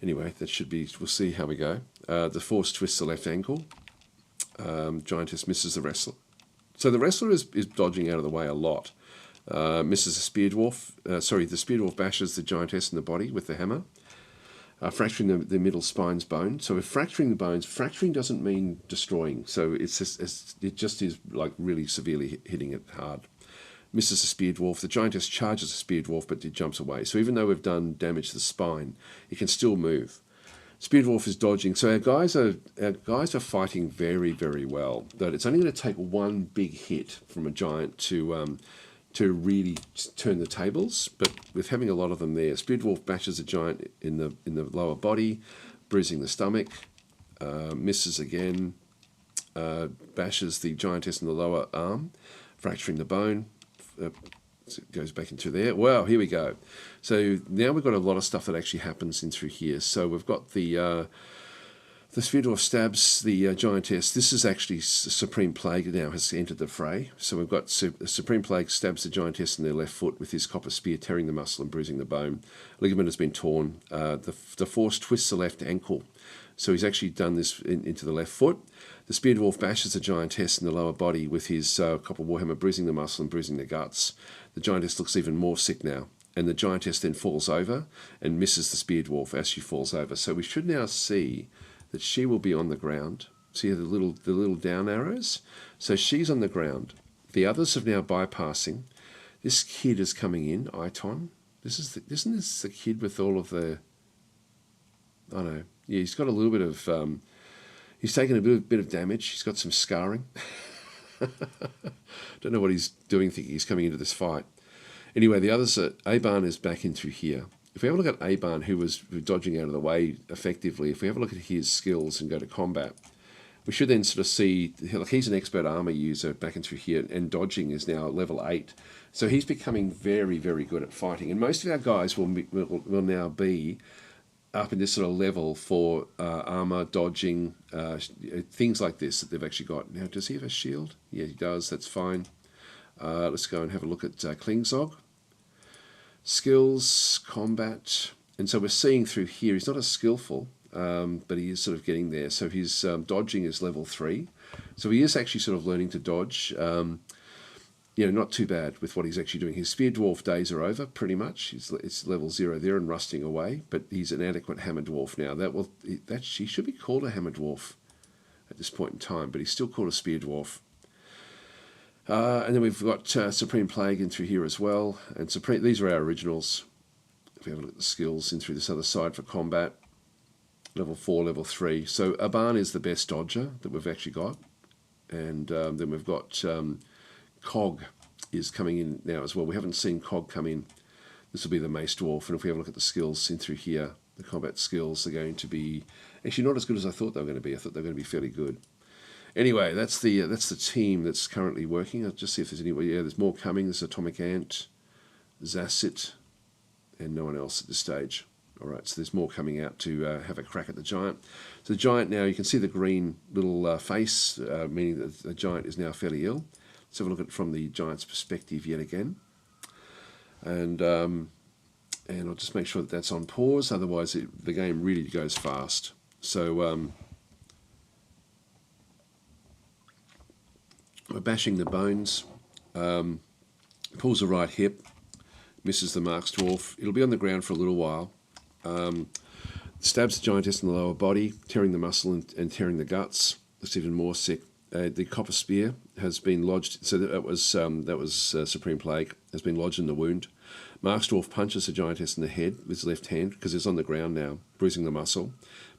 Anyway, that should be. We'll see how we go. The Force twists the left ankle. Giantess misses the wrestler. So the wrestler is dodging out of the way a lot. Misses the Spear Dwarf. The Spear Dwarf bashes the Giantess in the body with the hammer, fracturing the middle spine's bone. So if fracturing the bones, fracturing doesn't mean destroying. So it just is like really severely hitting it hard. Misses the Spear Dwarf. The Giantess charges the Spear Dwarf, but it jumps away. So even though we've done damage to the spine, it can still move. Spear Dwarf is dodging. So our guys are fighting very, very well. But it's only going to take one big hit from a giant to really turn the tables. But with having a lot of them there, Spear Dwarf bashes a giant in the lower body, bruising the stomach. Misses again. Bashes the Giantess in the lower arm, fracturing the bone. It goes back into there. Wow, here we go. So now we've got a lot of stuff that actually happens in through here. So we've got the Spear Dwarf stabs the Giantess. This is actually Supreme Plague now has entered the fray. So we've got Supreme Plague stabs the Giantess in their left foot with his copper spear, tearing the muscle and bruising the bone. Ligament has been torn. The Force twists the left ankle. So he's actually done this into the left foot. The Spear Dwarf bashes the Giantess in the lower body with his copper warhammer, bruising the muscle and bruising the guts. The Giantess looks even more sick now. And the Giantess then falls over and misses the Spear Dwarf as she falls over. So we should now see that she will be on the ground. See the little down arrows? So she's on the ground. The others are now bypassing. This kid is coming in, Iton. Isn't this the kid with all of the... I don't know. Yeah, he's got a little bit of... he's taken a bit of damage. He's got some scarring. Don't know what he's doing, thinking he's coming into this fight. Anyway, the others are... Aban is back in through here. if we have a look at Aban, who was dodging out of the way effectively, if we have a look at his skills and go to combat, we should then sort of see, like, he's an expert armor user back and through here, and dodging is now level 8. So he's becoming very, very good at fighting. And most of our guys will now be up in this sort of level for armor, dodging, things like this that they've actually got. Now, does he have a shield? Yeah, he does. That's fine. Let's go and have a look at Klingzog. Skills, combat. And so we're seeing through here, he's not as skillful, but he is sort of getting there. So his dodging is level 3. So he is actually sort of learning to dodge. Not too bad with what he's actually doing. His Spear Dwarf days are over, pretty much. It's level 0 there and rusting away, but he's an adequate Hammer Dwarf now. He should be called a Hammer Dwarf at this point in time, but he's still called a Spear Dwarf. And then we've got Supreme Plague in through here as well. And these are our originals. If we have a look at the skills in through this other side for combat, level 4, level 3. So Aban is the best dodger that we've actually got. And then we've got Cog is coming in now as well. We haven't seen Cog come in. This will be the Mace Dwarf. And if we have a look at the skills in through here, the combat skills are going to be actually not as good as I thought they were going to be. I thought they were going to be fairly good. Anyway, that's the team that's currently working. I'll just see if there's any. Yeah, there's more coming. There's Atomic Ant, Zassit, and no one else at this stage. All right, so there's more coming out to have a crack at the Giant. So the Giant now, you can see the green little face, meaning that the Giant is now fairly ill. Let's have a look at it from the Giant's perspective yet again. And I'll just make sure that that's on pause, otherwise the game really goes fast. So we're bashing the bones. Pulls the right hip, misses the Marks Dwarf. It'll be on the ground for a little while. Stabs the Giantess in the lower body, tearing the muscle and tearing the guts. Looks even more sick. The Copper Spear has been lodged, so that was Supreme Plague, has been lodged in the wound. Marks Dwarf punches the Giantess in the head with his left hand, because it's on the ground now, bruising the muscle.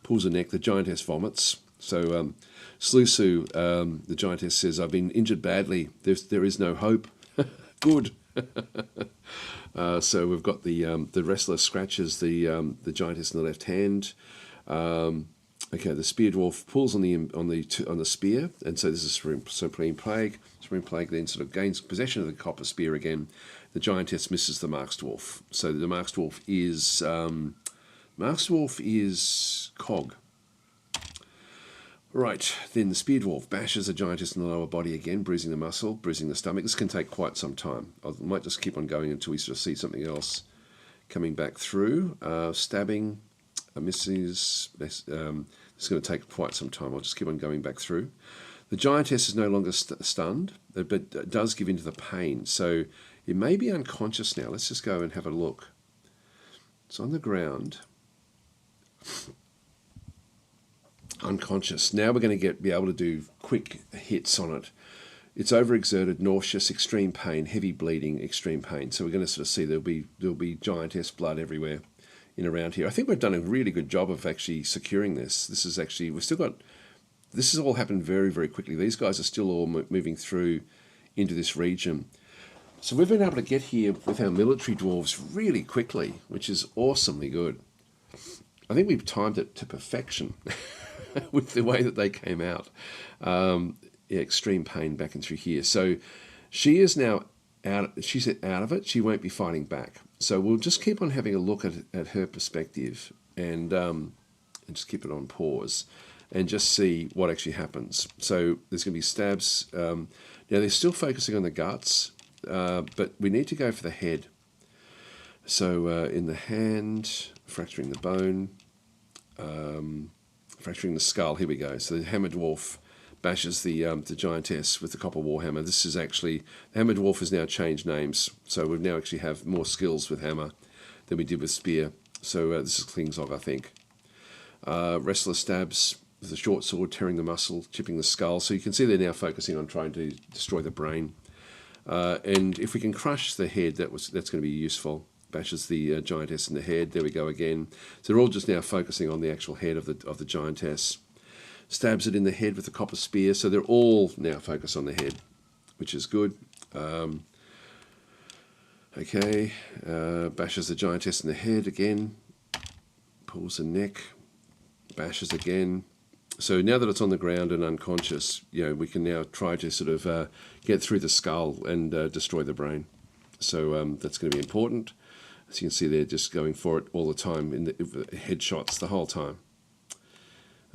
Pulls the neck, the Giantess vomits. So Slusu, the Giantess, says, "I've been injured badly. There is no hope." Good. So we've got the wrestler scratches the Giantess in the left hand. Okay, the Spear Dwarf pulls on the spear, and so this is Supreme Plague. Supreme Plague then sort of gains possession of the Copper Spear again. The Giantess misses the Marks Dwarf. So the Marks Dwarf is Cog. Right, then the Spear Dwarf bashes the Giantess in the lower body again, bruising the muscle, bruising the stomach. This can take quite some time. I might just keep on going until we sort of see something else coming back through. Stabbing, misses. This is going to take quite some time. I'll just keep on going back through. The Giantess is no longer stunned, but does give in to the pain. So it may be unconscious now. Let's just go and have a look. It's on the ground. Unconscious. Now we're going to be able to do quick hits on it. It's overexerted, nauseous, extreme pain, heavy bleeding, extreme pain. So we're going to sort of see there'll be Giantess blood everywhere in around here. I think we've done a really good job of actually securing this. This has all happened very, very quickly. These guys are still all moving through into this region. So we've been able to get here with our military dwarves really quickly, which is awesomely good. I think we've timed it to perfection with the way that they came out. Extreme pain back and through here. So she is now out. She's out of it. She won't be fighting back. So we'll just keep on having a look at her perspective and just keep it on pause and just see what actually happens. So there's going to be stabs. Now they're still focusing on the guts, but we need to go for the head. So in the hand, fracturing the bone, fracturing the skull. Here we go. So the Hammer Dwarf bashes the Giantess with the Copper Warhammer. This is actually, the Hammer Dwarf has now changed names, so we now actually have more skills with Hammer than we did with Spear. So this is Klingzog, I think. Wrestler stabs with the short sword, tearing the muscle, chipping the skull. So you can see they're now focusing on trying to destroy the brain. And if we can crush the head, that's going to be useful. Bashes the Giantess in the head. There we go again. So they're all just now focusing on the actual head of the Giantess. Stabs it in the head with the Copper Spear. So they're all now focused on the head, which is good. Okay, bashes the Giantess in the head again, pulls the neck, bashes again. So now that it's on the ground and unconscious, we can now try to sort of get through the skull and destroy the brain. So that's going to be important. As you can see, they're just going for it all the time in the headshots the whole time.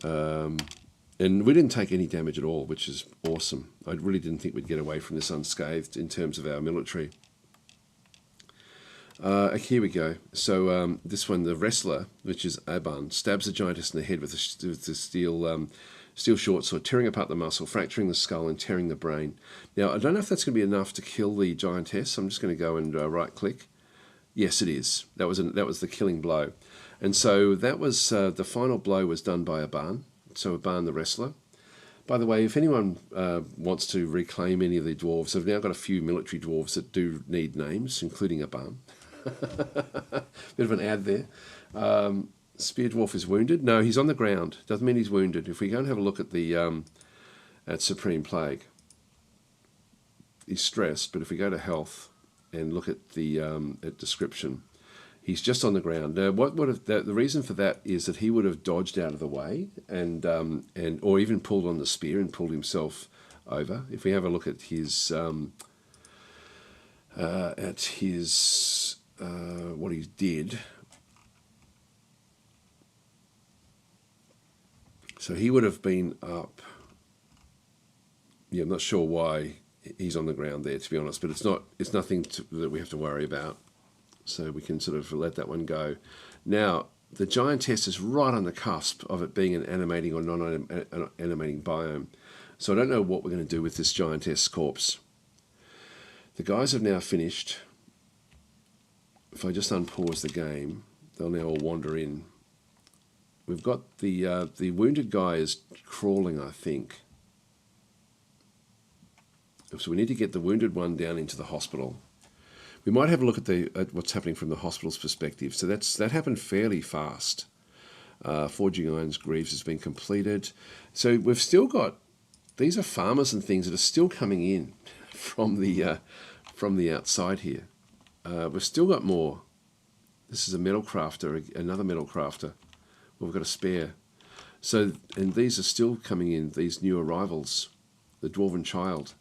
And we didn't take any damage at all, which is awesome. I really didn't think we'd get away from this unscathed in terms of our military. Here we go. So this one, the wrestler, which is Aban, stabs the Giantess in the head with the steel short sword, tearing apart the muscle, fracturing the skull, and tearing the brain. Now, I don't know if that's going to be enough to kill the Giantess. I'm just going to go and right-click. Yes, it is. That was the killing blow. And so that was the final blow was done by Aban. So Aban, the wrestler. By the way, if anyone wants to reclaim any of the dwarves, I've now got a few military dwarves that do need names, including Aban. Bit of an ad there. Spear Dwarf is wounded. No, he's on the ground. Doesn't mean he's wounded. If we go and have a look at the at Supreme Plague, he's stressed. But if we go to health and look at the at description, he's just on the ground. Now, the reason for that is that he would have dodged out of the way and or even pulled on the spear and pulled himself over. If we have a look at his what he did, so he would have been up. Yeah, I'm not sure why he's on the ground there, to be honest, but it's nothing that we have to worry about. So we can sort of let that one go. Now, the Giantess is right on the cusp of it being an animating or non-animating biome. So I don't know what we're going to do with this Giantess corpse. The guys have now finished. If I just unpause the game, they'll now all wander in. We've got the wounded guy is crawling, I think. So we need to get the wounded one down into the hospital. We might have a look at what's happening from the hospital's perspective. So that happened fairly fast. Forging Irons Greaves has been completed. So we've still got, these are farmers and things that are still coming in from the outside here. We've still got more. This is a metal crafter, another metal crafter. We've got a spare. So, and these are still coming in, these new arrivals. The Dwarven Child.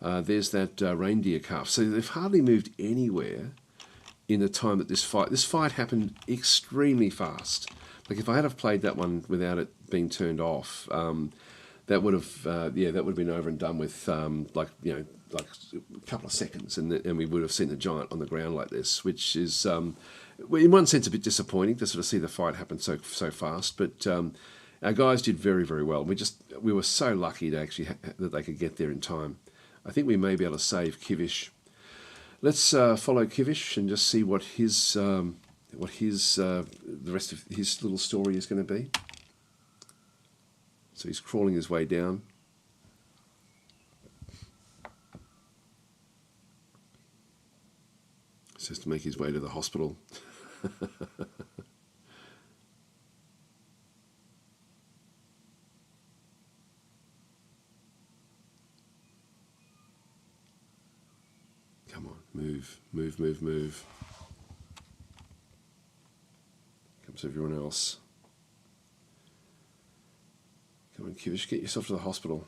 There's that reindeer calf. So they've hardly moved anywhere in the time that this fight happened extremely fast. Like if I had have played that one without it being turned off, that would have been over and done with like a couple of seconds, and we would have seen the giant on the ground like this, which is in one sense a bit disappointing to sort of see the fight happen so fast. But our guys did very, very well. We were so lucky to actually that they could get there in time. I think we may be able to save Kivish. Let's follow Kivish and just see what the rest of his little story is going to be. So he's crawling his way down. He has to make his way to the hospital. Come on, move, move, move, move. Comes everyone else. Come on, Kivish, get yourself to the hospital.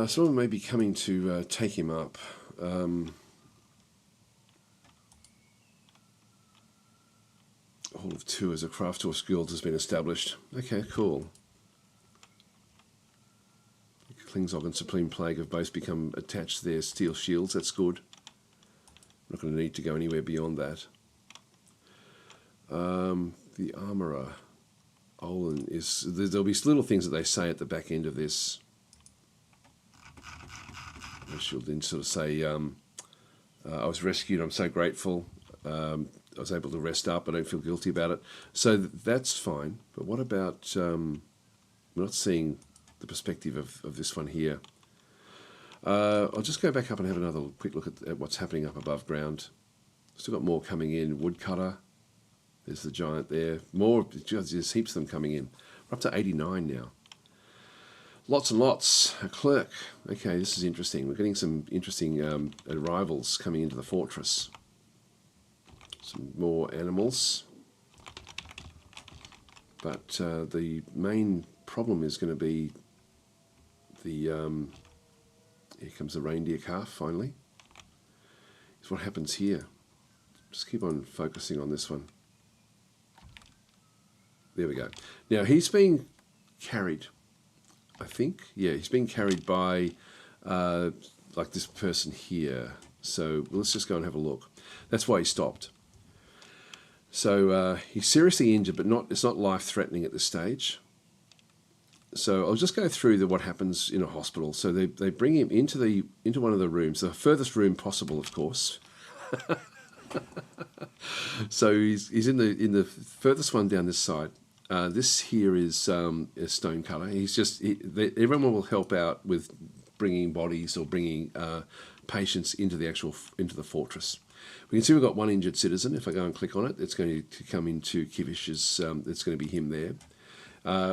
Someone may be coming to take him up. Hall of Two as a craft horse guild has been established. Okay, cool. Klingzog and Supreme Plague have both become attached to their steel shields. That's good. I'm not going to need to go anywhere beyond that. The Armourer, Olin, there'll be little things that they say at the back end of this. She'll then sort of say, I was rescued, I'm so grateful. I was able to rest up, I don't feel guilty about it. So that's fine. But what about, we're not seeing the perspective of this one here. I'll just go back up and have another quick look at what's happening up above ground. Still got more coming in. Woodcutter. There's the giant there. More, there's heaps of them coming in. We're up to 89 now. Lots and lots. A clerk. Okay, this is interesting. We're getting some interesting arrivals coming into the fortress. Some more animals. But the main problem is going to be the... here comes the reindeer calf, finally. Is what happens here. Just keep on focusing on this one. There we go. Now, he's being carried... I think, yeah, he's being carried by like this person here. So let's just go and have a look. That's why he stopped. So he's seriously injured, but it's not life-threatening at this stage. So I'll just go through what happens in a hospital. So they bring him into one of the rooms, the furthest room possible, of course. So he's in the furthest one down this side. This here is a stone cutter. Everyone will help out with bringing bodies or bringing patients into the fortress. We can see we've got one injured citizen. If I go and click on it, it's going to come into Kivish's. It's going to be him there.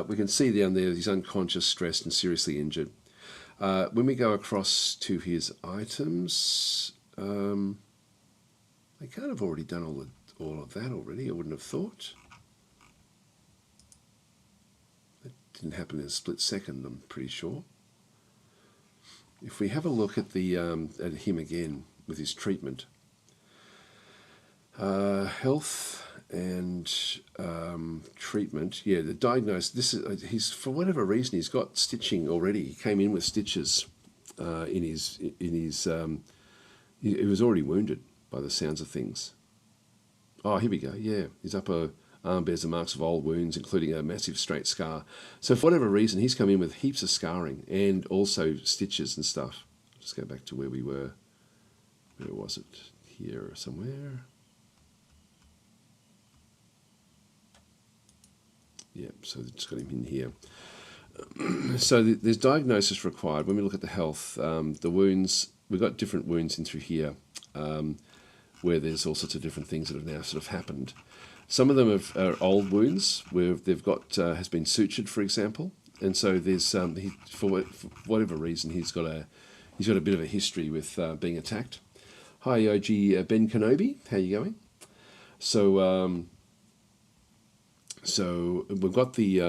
We can see down there he's unconscious, stressed, and seriously injured. When we go across to his items, they can't have already done all of that already. I wouldn't have thought. Didn't happen in a split second, I'm pretty sure. If we have a look at at him again with his treatment, health and treatment. Yeah, the diagnosis. He's for whatever reason he's got stitching already. He came in with stitches in his. He was already wounded by the sounds of things. Oh, here we go. Yeah, his upper arm bears the marks of old wounds, including a massive straight scar. So for whatever reason, he's come in with heaps of scarring and also stitches and stuff. Just go back to where we were. Where was it? Here or somewhere. Yeah, so it's got him in here. So there's diagnosis required. When we look at the health, the wounds, we've got different wounds in through here, where there's all sorts of different things that have now sort of happened. Some of them are old wounds where they've got has been sutured, for example, and so there's for whatever reason he's got a bit of a history with being attacked. Hi, OG Ben Kenobi, how you going? So so we've got the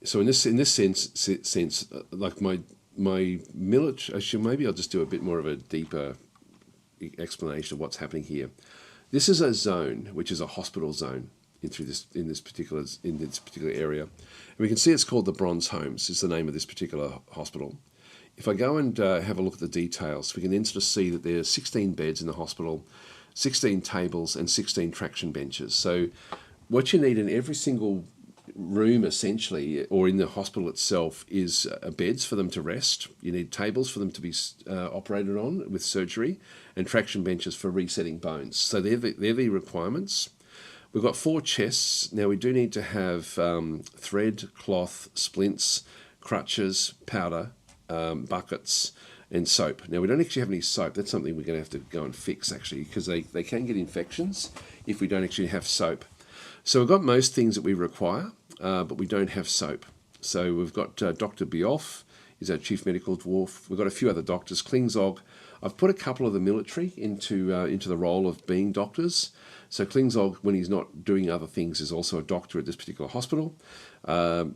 so in this sense like my military. Actually, maybe I'll just do a bit more of a deeper explanation of what's happening here. This is a zone, which is a hospital zone in this particular area. And we can see it's called the Bronze Homes, is the name of this particular hospital. If I go and have a look at the details, we can then sort of see that there are 16 beds in the hospital, 16 tables, and 16 traction benches. So what you need in every single room, essentially, or in the hospital itself, is beds for them to rest. You need tables for them to be operated on with surgery, and traction benches for resetting bones. So they're the requirements. We've got 4 chests. Now we do need to have thread, cloth, splints, crutches, powder, buckets, and soap. Now we don't actually have any soap. That's something we're going to have to go and fix, actually, because they can get infections if we don't actually have soap. So we've got most things that we require, but we don't have soap. So we've got Dr. Bjolf, is our chief medical dwarf. We've got a few other doctors. Klingzog, I've put a couple of the military into the role of being doctors. So Klingzog, when he's not doing other things, is also a doctor at this particular hospital.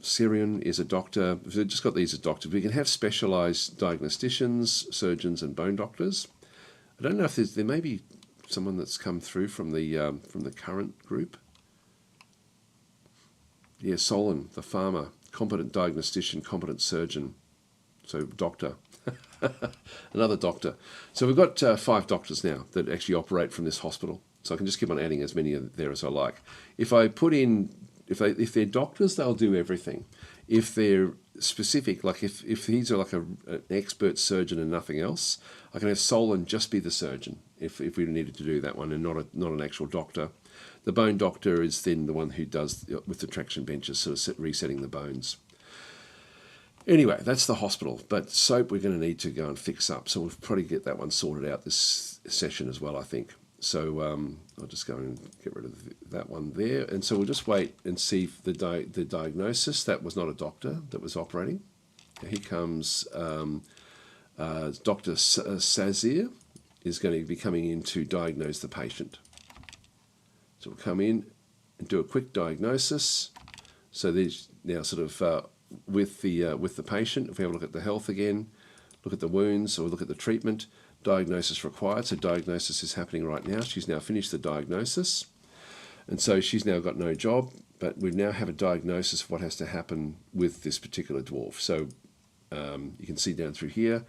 Syrian is a doctor. We've just got these as doctors. We can have specialised diagnosticians, surgeons, and bone doctors. I don't know if there may be someone that's come through from the current group. Yeah, Solon, the farmer, competent diagnostician, competent surgeon. So doctor, another doctor. So we've got 5 doctors now that actually operate from this hospital. So I can just keep on adding as many there as I like. If I put in, if they're doctors, they'll do everything. If they're specific, like if these are like an expert surgeon and nothing else, I can have Solon just be the surgeon if we needed to do that one, and not an actual doctor. The bone doctor is then the one who does with the traction benches, sort of resetting the bones. Anyway, that's the hospital, but soap we're going to need to go and fix up, so we'll probably get that one sorted out this session as well, I think. So I'll just go and get rid of that one there. And so we'll just wait and see if the diagnosis. That was not a doctor that was operating. Here comes Dr. Sazir is going to be coming in to diagnose the patient. So we'll come in and do a quick diagnosis. So there's now sort of with the patient. If we have a look at the health again, look at the wounds, or look at the treatment, diagnosis required. So diagnosis is happening right now. She's now finished the diagnosis, and so she's now got no job. But we now have a diagnosis of what has to happen with this particular dwarf. So you can see down through here,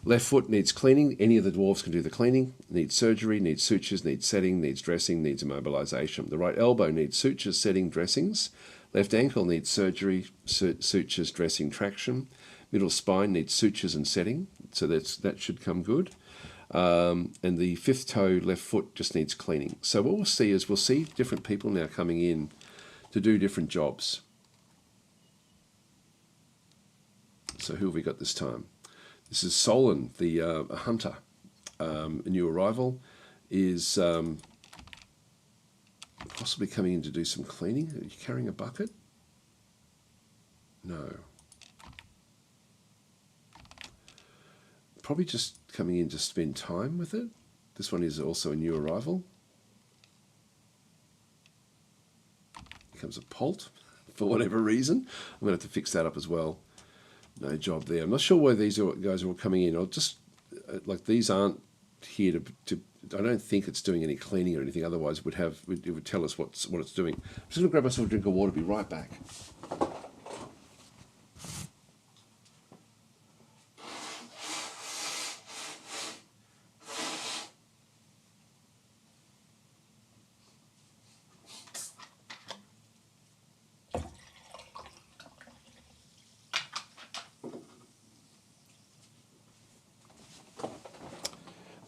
left foot needs cleaning. Any of the dwarves can do the cleaning. Needs surgery, needs sutures, needs setting, needs dressing, needs immobilization. The right elbow needs sutures, setting, dressings. Left ankle needs surgery, sutures, dressing, traction. Middle spine needs sutures and setting, so that should come good. And the fifth toe, left foot, just needs cleaning. So what we'll see is we'll see different people now coming in to do different jobs. So who have we got this time? This is Solon, the hunter. A new arrival is possibly coming in to do some cleaning. Are you carrying a bucket? No. Probably just coming in to spend time with it. This one is also a new arrival. Here comes a Polt for whatever reason. I'm going to have to fix that up as well. No job there. I'm not sure why these guys are all coming in. I'll just, like, these aren't here to I don't think it's doing any cleaning or anything. Otherwise, it would tell us what it's doing. I'm just going to grab myself a drink of water. Be right back.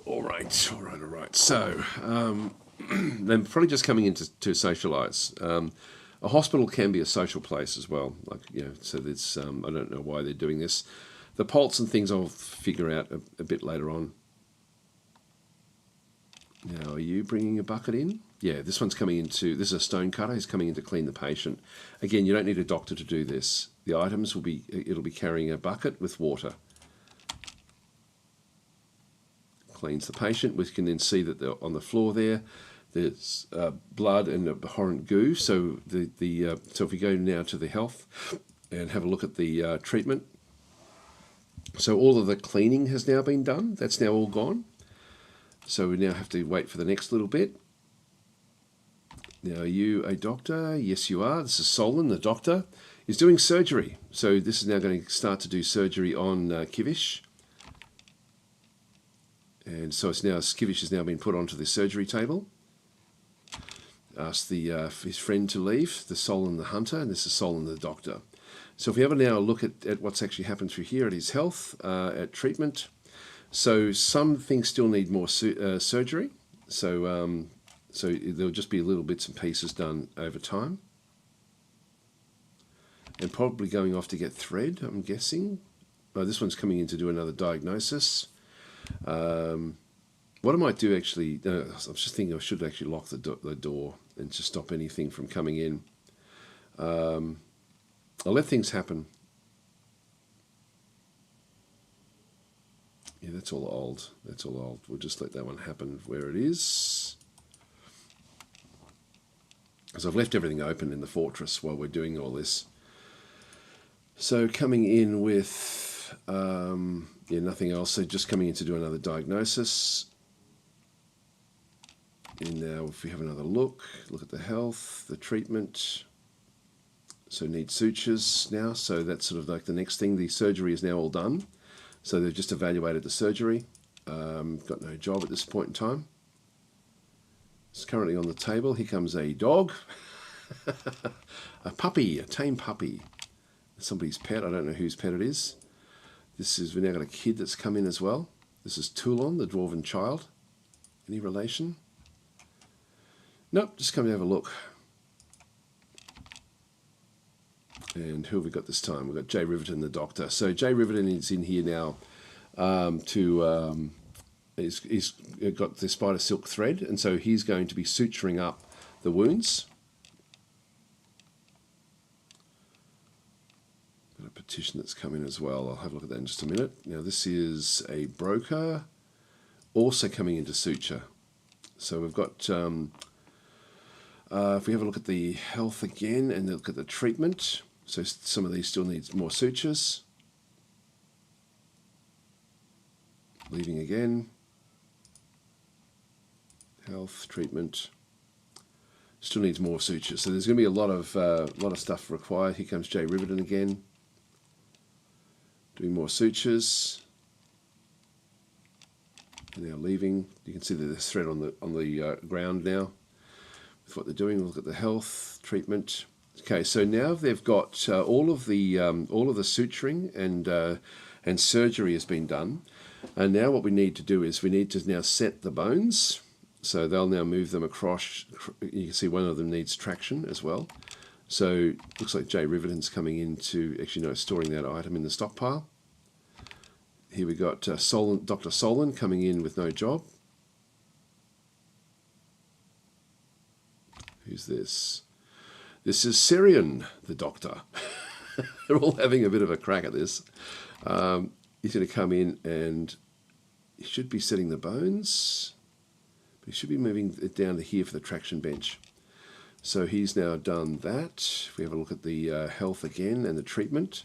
All right. So, they're probably just coming in to socialise. A hospital can be a social place as well. So there's, I don't know why they're doing this. The Polts and things I'll figure out a bit later on. Now, are you bringing a bucket in? Yeah, this one's coming into, this is a stone cutter. He's coming in to clean the patient. Again, you don't need a doctor to do this. The items it'll be carrying a bucket with water. Cleans the patient. We can then see that on the floor there's blood and abhorrent goo. So so if we go now to the health and have a look at the treatment. So all of the cleaning has now been done. That's now all gone. So we now have to wait for the next little bit. Now, are you a doctor? Yes, you are. This is Solon, the doctor. He's doing surgery. So this is now going to start to do surgery on Kivish. And so Kivish has now been put onto the surgery table. Asked his friend to leave, the Solon the hunter, and this is Solon the doctor. So if we have a now look at what's actually happened through here at his health, at treatment. So some things still need more surgery. So there'll just be little bits and pieces done over time. And probably going off to get thread, I'm guessing. Oh, this one's coming in to do another diagnosis. What I might do actually, I was just thinking I should actually lock the door and just stop anything from coming in. I'll let things happen. Yeah, that's all old. We'll just let that one happen where it is. Because I've left everything open in the fortress while we're doing all this. So coming in with nothing else. So just coming in to do another diagnosis. And now if we have another look at the health, the treatment. So need sutures now. So that's sort of like the next thing. The surgery is now all done. So they've just evaluated the surgery. Got no job at this point in time. It's currently on the table. Here comes a dog. A puppy, a tame puppy. Somebody's pet. I don't know whose pet it is. We've now got a kid that's come in as well. This is Toulon, the dwarven child. Any relation? Nope, just come and have a look. And who have we got this time? We've got Jay Riverton, the doctor. So Jay Riverton is in here now to he's got the spider silk thread, and so he's going to be suturing up the wounds. Got a petition that's come in as well. I'll have a look at that in just a minute. Now this is a broker also coming into suture. So we've got, if we have a look at the health again and look at the treatment, so some of these still need more sutures. Leaving again. Health, treatment. Still needs more sutures. So there's going to be a lot of stuff required. Here comes Jay Riverton again. Doing more sutures. And now leaving. You can see that there's thread on the ground now with what they're doing. We'll look at the health, treatment. Okay, so now they've got all of the suturing and surgery has been done. And now what we need to do is we need to now set the bones. So they'll now move them across. You can see one of them needs traction as well. So looks like Jay Riverton's coming in to actually storing that item in the stockpile. Here we got Dr. Solon coming in with no job. Who's this? This is Syrian, the doctor. They're all having a bit of a crack at this. He's going to come in and he should be setting the bones. But he should be moving it down to here for the traction bench. So he's now done that. If we have a look at the health again and the treatment,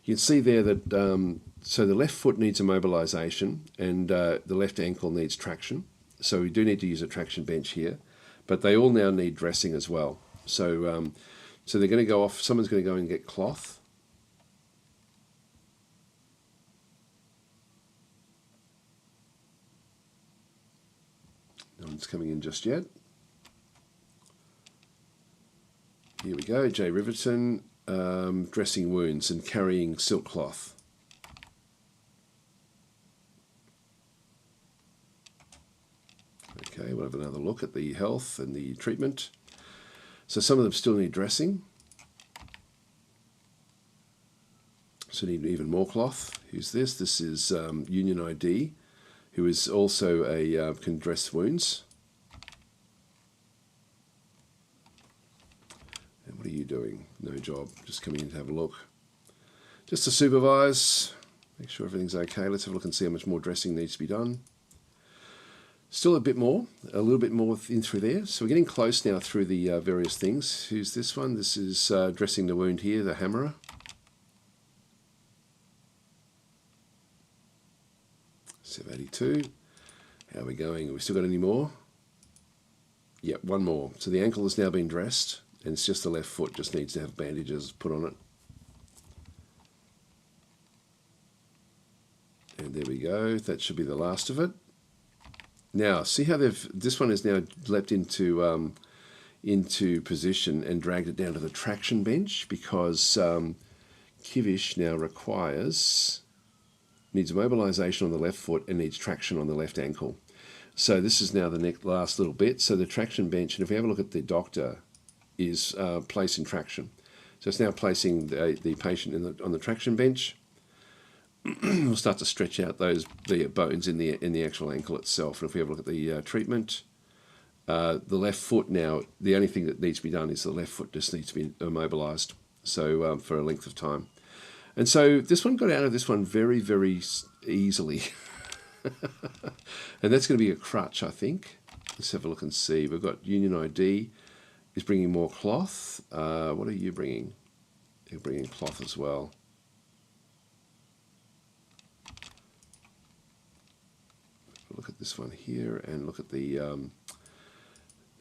you can see there that so the left foot needs immobilization and the left ankle needs traction. So we do need to use a traction bench here, but they all now need dressing as well. So so they're going to go off. Someone's going to go and get cloth. No one's coming in just yet. Here we go, Jay Riverton, dressing wounds and carrying silk cloth. Okay, we'll have another look at the health and the treatment. So some of them still need dressing. So need even more cloth. Who's this? This is Union ID, who is also can dress wounds. And what are you doing? No job. Just coming in to have a look. Just to supervise, make sure everything's okay. Let's have a look and see how much more dressing needs to be done. Still a little bit more in through there. So we're getting close now through the various things. Who's this one? This is dressing the wound here, the hammerer. Sev 82. How are we going? Have we still got any more? Yep, one more. So the ankle has now been dressed, and it's just the left foot just needs to have bandages put on it. And there we go. That should be the last of it. Now, see how this one has now leapt into position and dragged it down to the traction bench because Kivish now needs mobilization on the left foot and needs traction on the left ankle. So this is now the last little bit. So the traction bench, and if we have a look at the doctor, is placing traction. So it's now placing the patient on the traction bench. We'll start to stretch out the bones in the actual ankle itself. And if we have a look at the treatment, the left foot now, the only thing that needs to be done is the left foot just needs to be immobilized. So for a length of time. And so this one got out of this one very, very easily. And that's going to be a crutch, I think. Let's have a look and see. We've got Union ID is bringing more cloth. What are you bringing? You're bringing cloth as well. Look at this one here and look at the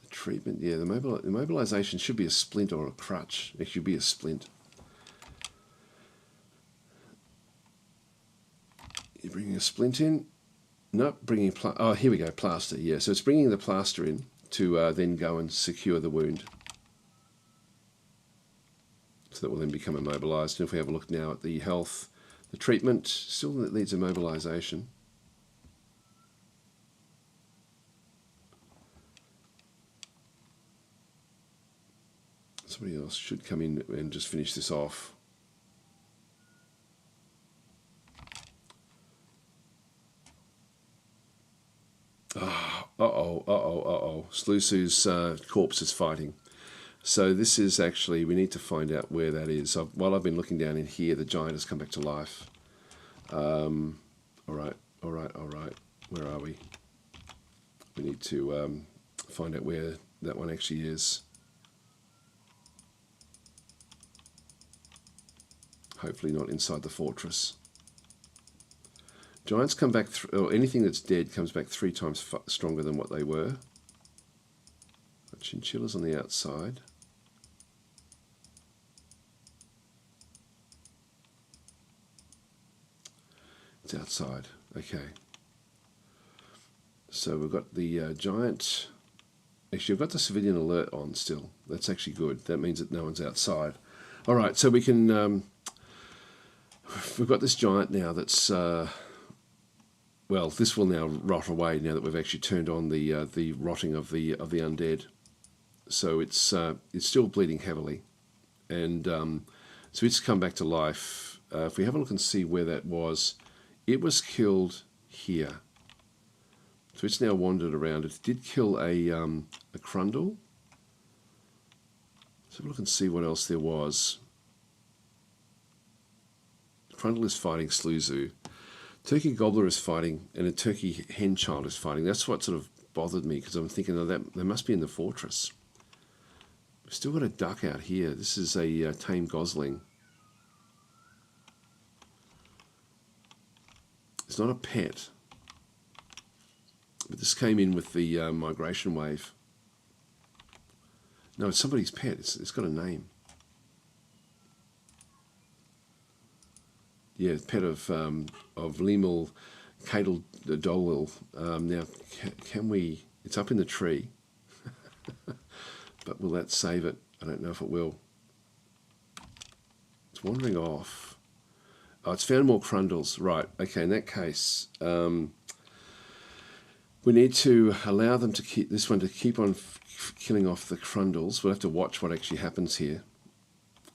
treatment. Yeah, the mobilization should be a splint or a crutch. It should be a splint. You're bringing a splint in? Nope, bringing oh, here we go, plaster. Yeah, so it's bringing the plaster in to then go and secure the wound. So that will then become immobilized. And if we have a look now at the health, the treatment still needs immobilization. Somebody else should come in and just finish this off. Uh-oh, uh-oh, uh-oh. Slusu's corpse is fighting. So this is actually, we need to find out where that is. While I've been looking down in here, the giant has come back to life. All right, all right, all right. Where are we? We need to find out where that one actually is. Hopefully not inside the fortress. Giants come back, or anything that's dead comes back 3 times stronger than what they were. Chinchillas on the outside. It's outside. Okay. So we've got the giant. Actually, I've got the civilian alert on still. That's actually good. That means that no one's outside. All right, so we can. We've got this giant now that's. Well, this will now rot away now that we've actually turned on the rotting of the undead. So it's still bleeding heavily, and so it's come back to life. If we have a look and see where that was, it was killed here. So it's now wandered around. It did kill a Crundle. Let's have a look and see what else there was. Crundle is fighting Sluzu. Turkey Gobbler is fighting, and a Turkey Hen Child is fighting. That's what sort of bothered me, because I'm thinking, oh, that they must be in the fortress. We've still got a duck out here. This is a tame gosling. It's not a pet. But this came in with the migration wave. No, it's somebody's pet. It's got a name. Yeah, pet of Lemel Cadel Dolwell. Now, can we... It's up in the tree. But will that save it? I don't know if it will. It's wandering off. Oh, it's found more Crundles. Right, okay, in that case... we need to allow them to keep this one to keep on killing off the Crundles. We'll have to watch what actually happens here.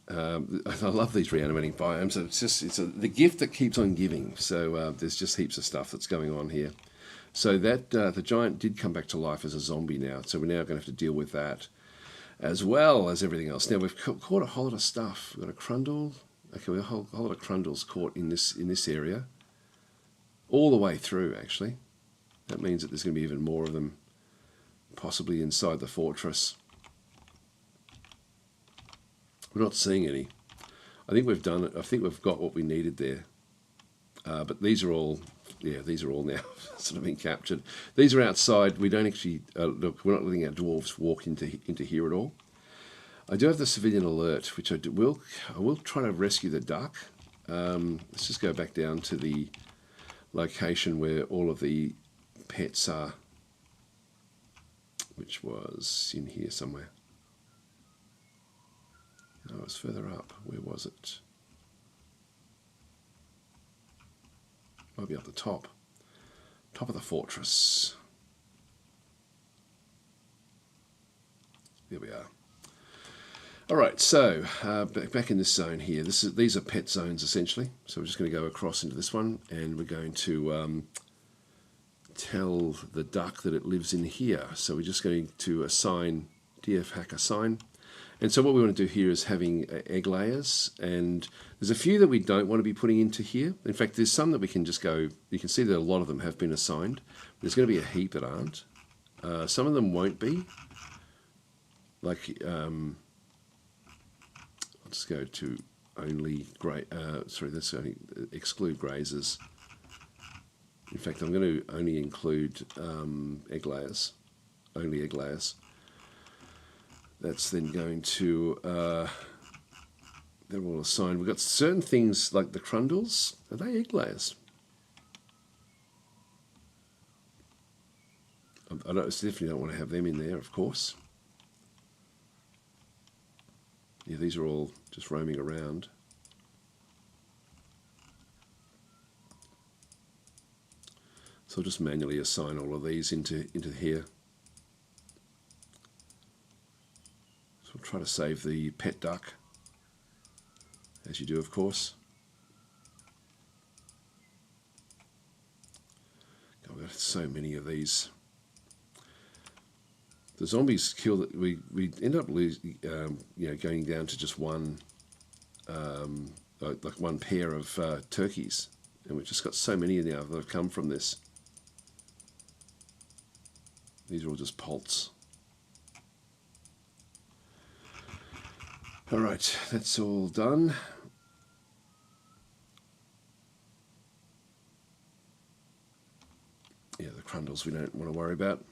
I love these reanimating biomes. It's the gift that keeps on giving. So there's just heaps of stuff that's going on here. So that the giant did come back to life as a zombie now. So we're now going to have to deal with that, as well as everything else. Now we've caught a whole lot of stuff. We've got a Crundle. Okay, we've got a whole lot of Crundles caught in this area, all the way through. Actually, that means that there's going to be even more of them, possibly inside the fortress. We're not seeing any. I think we've done it. I think we've got what we needed there. But these are all, yeah, these are all now sort of been captured. These are outside. We don't actually look. We're not letting our dwarves walk into here at all. I do have the civilian alert, which I will try to rescue the duck. Let's just go back down to the location where all of the pets are, which was in here somewhere. No, it's further up. Where was it? Might be up the top. Top of the fortress. There we are. All right, so back in this zone here. These are pet zones essentially. So we're just going to go across into this one, and we're going to tell the duck that it lives in here. So we're just going to assign DF hack assign. And so what we want to do here is having egg layers, and there's a few that we don't want to be putting into here. In fact, there's some that we can just go, you can see that a lot of them have been assigned. There's going to be a heap that aren't. Some of them won't be. Like, I'll just go to only, let's only exclude grazers. In fact, I'm going to only include egg layers, only egg layers. That's then going to, they're all assigned. We've got certain things like the Crundles. Are they egg layers? I definitely don't want to have them in there, of course. Yeah, these are all just roaming around. So I'll just manually assign all of these into here. We'll try to save the pet duck, as you do, of course. God, we've got so many of these. The zombies kill that we end up losing, going down to just one, like one pair of turkeys, and we've just got so many now that have come from this. These are all just poults. All right, that's all done. Yeah, the crundles we don't want to worry about.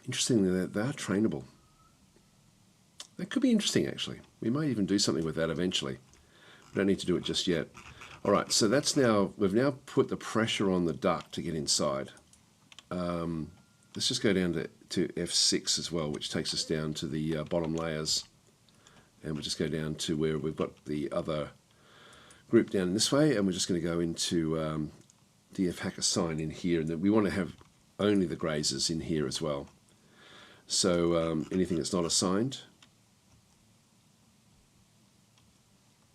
Interestingly, they are trainable. That could be interesting, actually. We might even do something with that eventually. We don't need to do it just yet. All right, so that's now, we've now put the pressure on the duck to get inside. Let's just go down to F6 as well, which takes us down to the bottom layers. And we'll just go down to where we've got the other group down this way, and we're just going to go into DF hack assign in here, and then we want to have only the grazers in here as well. So anything that's not assigned.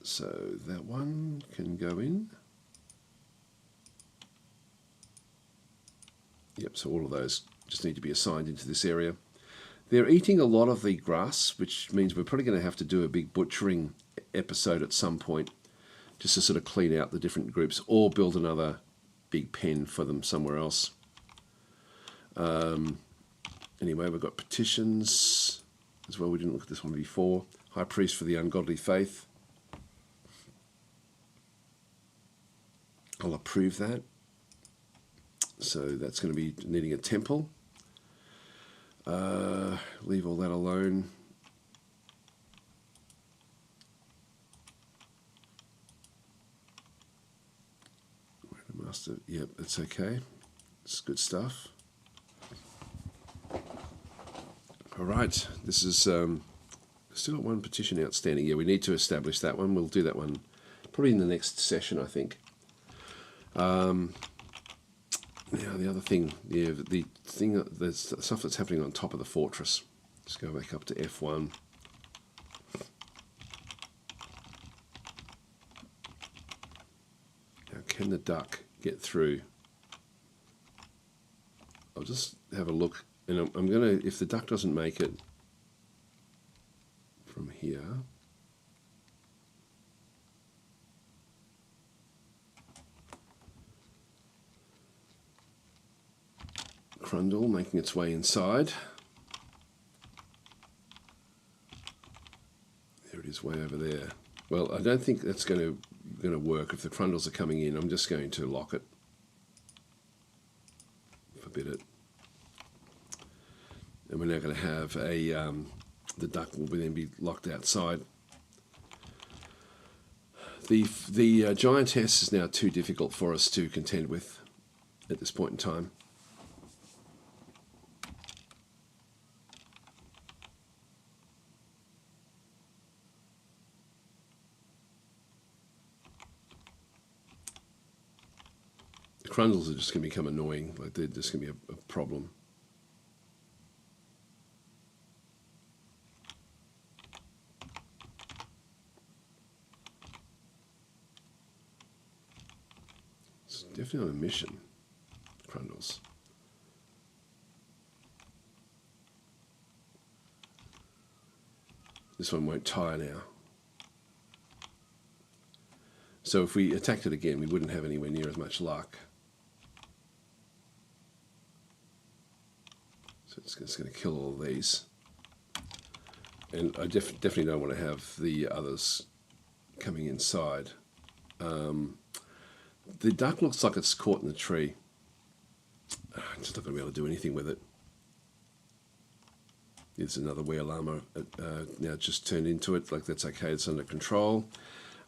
So that one can go in. Yep, so all of those just need to be assigned into this area. They're eating a lot of the grass, which means we're probably going to have to do a big butchering episode at some point, just to sort of clean out the different groups, or build another big pen for them somewhere else. Anyway, we've got petitions as well. We didn't look at this one before. High Priest for the Ungodly Faith. I'll approve that. So that's going to be needing a temple. Leave all that alone. Master, yep, that's okay. It's good stuff. All right, this is still got one petition outstanding. Yeah, we need to establish that one. We'll do that one probably in the next session, I think. Now the other thing, yeah, the stuff that's happening on top of the fortress. Let's go back up to F1. Now, can the duck get through? I'll just have a look, and I'm gonna, if the duck doesn't make it from here, Crundle making its way inside. There it is, way over there. Well, I don't think that's going to work. If the Crundles are coming in, I'm just going to lock it. Forbid it. And we're now going to have a the duck will then be locked outside. The Giantess is now too difficult for us to contend with at this point in time. Crundles are just going to become annoying, like they're just going to be a problem. It's definitely on a mission, Crundles. This one won't tire now. So if we attacked it again, we wouldn't have anywhere near as much luck. So it's going to kill all of these. And I definitely don't want to have the others coming inside. The duck looks like it's caught in the tree. I'm just not going to be able to do anything with it. There's another wear llama now just turned into it. Like, that's okay, it's under control.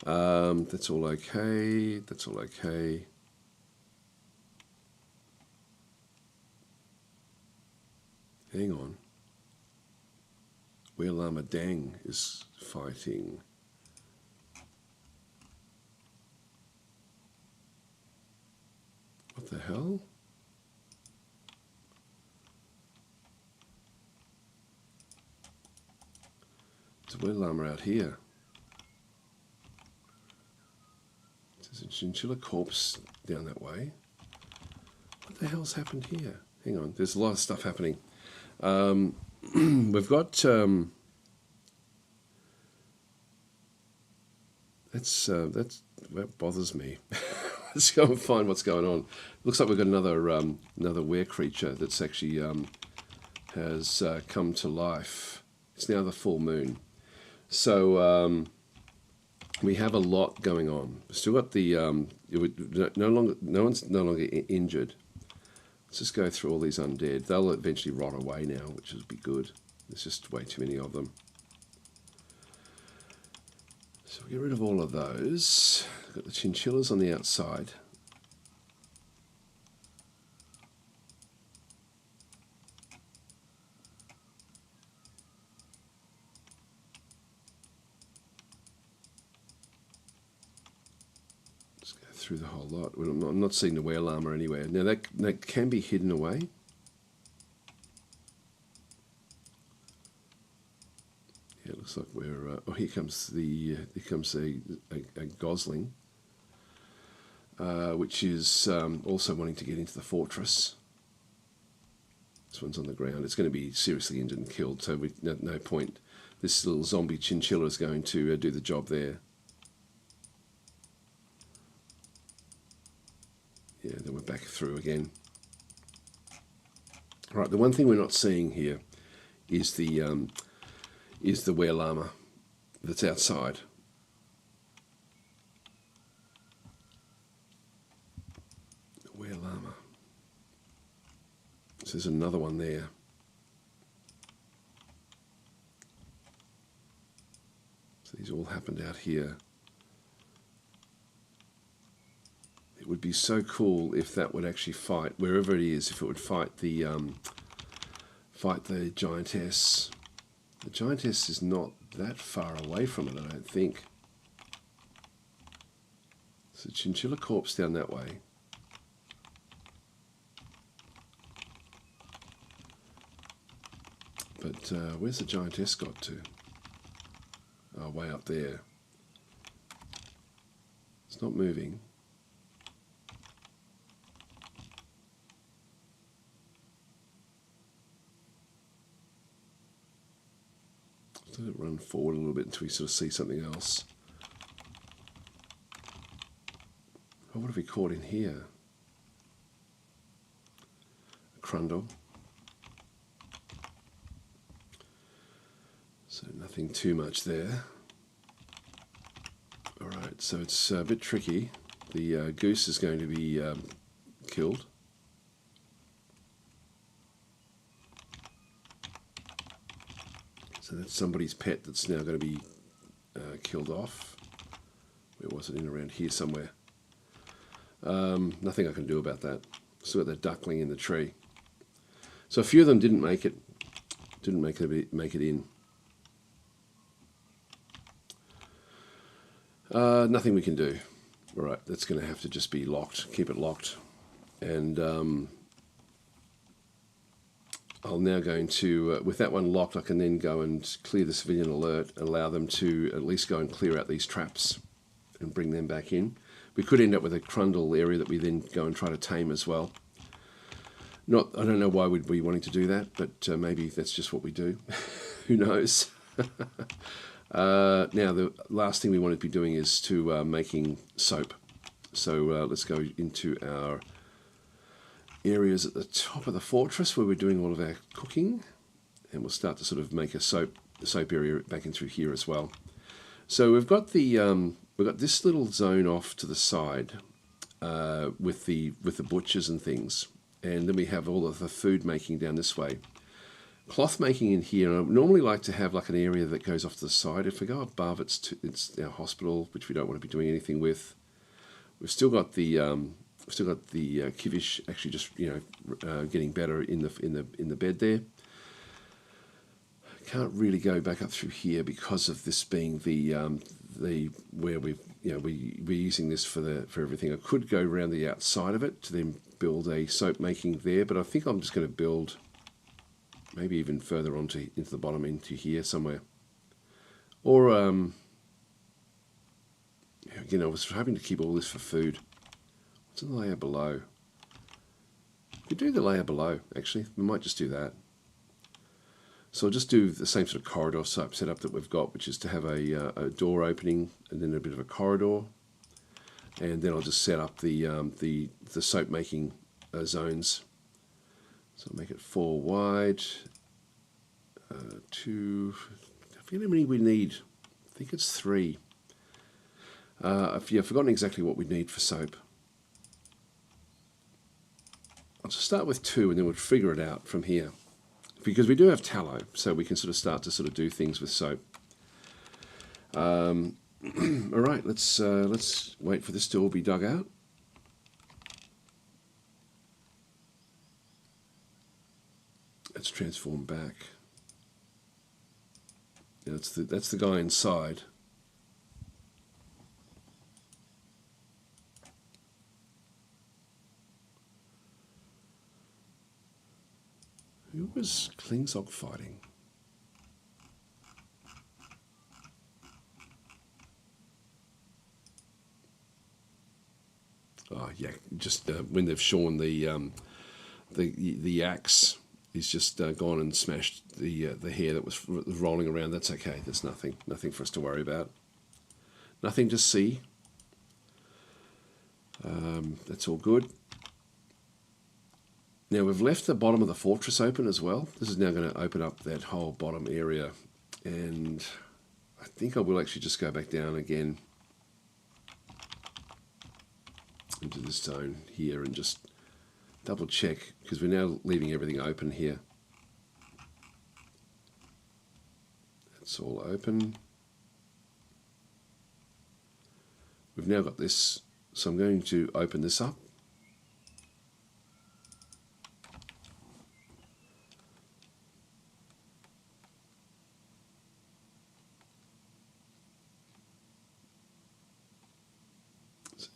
That's all okay. That's all okay. Hang on. Where Llama Dang is fighting. What the hell? There's a Where Llama out here. There's a chinchilla corpse down that way. What the hell's happened here? Hang on, there's a lot of stuff happening. We've got that bothers me. Let's go and find what's going on. Looks like we've got another were creature that's actually has come to life. It's now the full moon, so we have a lot going on. We've still got the no one's no longer injured. Let's just go through all these undead. They'll eventually rot away now, which will be good. There's just way too many of them. So we'll get rid of all of those. We've got the chinchillas on the outside. Let's go through the whole lot. I'm not seeing the were llama anywhere. Now that can be hidden away. Yeah, it looks like we're. Oh, here comes a gosling, which is also wanting to get into the fortress. This one's on the ground. It's going to be seriously injured and killed, so no point. This little zombie chinchilla is going to do the job there. Yeah, then we're back through again. All right, the one thing we're not seeing here is the were llama that's outside. The were llama. So there's another one there. So these all happened out here. It would be so cool if that would actually fight, wherever it is, if it would fight the giantess. The giantess is not that far away from it, I don't think. So chinchilla corpse down that way. But where's the giantess got to? Oh, way up there. It's not moving. Let it run forward a little bit until we sort of see something else. Oh, what have we caught in here? A crundle. So nothing too much there. Alright, so it's a bit tricky. The goose is going to be killed. So that's somebody's pet that's now going to be killed off. Where was it? In around here somewhere. Nothing I can do about that. Still got that duckling in the tree. So a few of them didn't make it. Didn't make it in. Nothing we can do. All right, that's going to have to just be locked. Keep it locked. And I'll now going to, with that one locked, I can then go and clear the civilian alert, allow them to at least go and clear out these traps and bring them back in. We could end up with a crundle area that we then go and try to tame as well. I don't know why we'd be wanting to do that, but maybe that's just what we do. Who knows? Now, the last thing we want to be doing is to making soap. So let's go into our areas at the top of the fortress where we're doing all of our cooking, and we'll start to sort of make a soap area back in through here as well. So we've got this little zone off to the side with the butchers and things, and then we have all of the food making down this way. Cloth making in here. I normally like to have like an area that goes off to the side. If we go above, it's our hospital, which we don't want to be doing anything with. We've still got the kivish actually just getting better in the bed there. Can't really go back up through here because of this being the where we're using this for everything. I could go around the outside of it to then build a soap making there, but I think I'm just going to build maybe even further into the bottom into here somewhere. Or again, I was hoping to keep all this for food. What's in the layer below? We do the layer below, actually. We might just do that. So I'll just do the same sort of corridor setup that we've got, which is to have a door opening and then a bit of a corridor. And then I'll just set up the soap making zones. So I'll make it 4 wide. 2, I forget how many we need. I think it's 3. I've forgotten exactly what we need for soap. I'll just start with 2 and then we'll figure it out from here. Because we do have tallow, so we can sort of start to do things with soap. All right, let's wait for this to all be dug out. Let's transform back. Yeah, that's the guy inside. Who was Klingzog fighting? Oh yeah, just when they've shorn the axe, he's just gone and smashed the hair that was rolling around. That's okay. There's nothing for us to worry about. Nothing to see. That's all good. Now we've left the bottom of the fortress open as well. This is now going to open up that whole bottom area, and I think I will actually just go back down again into this zone here and just double check, because we're now leaving everything open here. That's all open. We've now got this, so I'm going to open this up.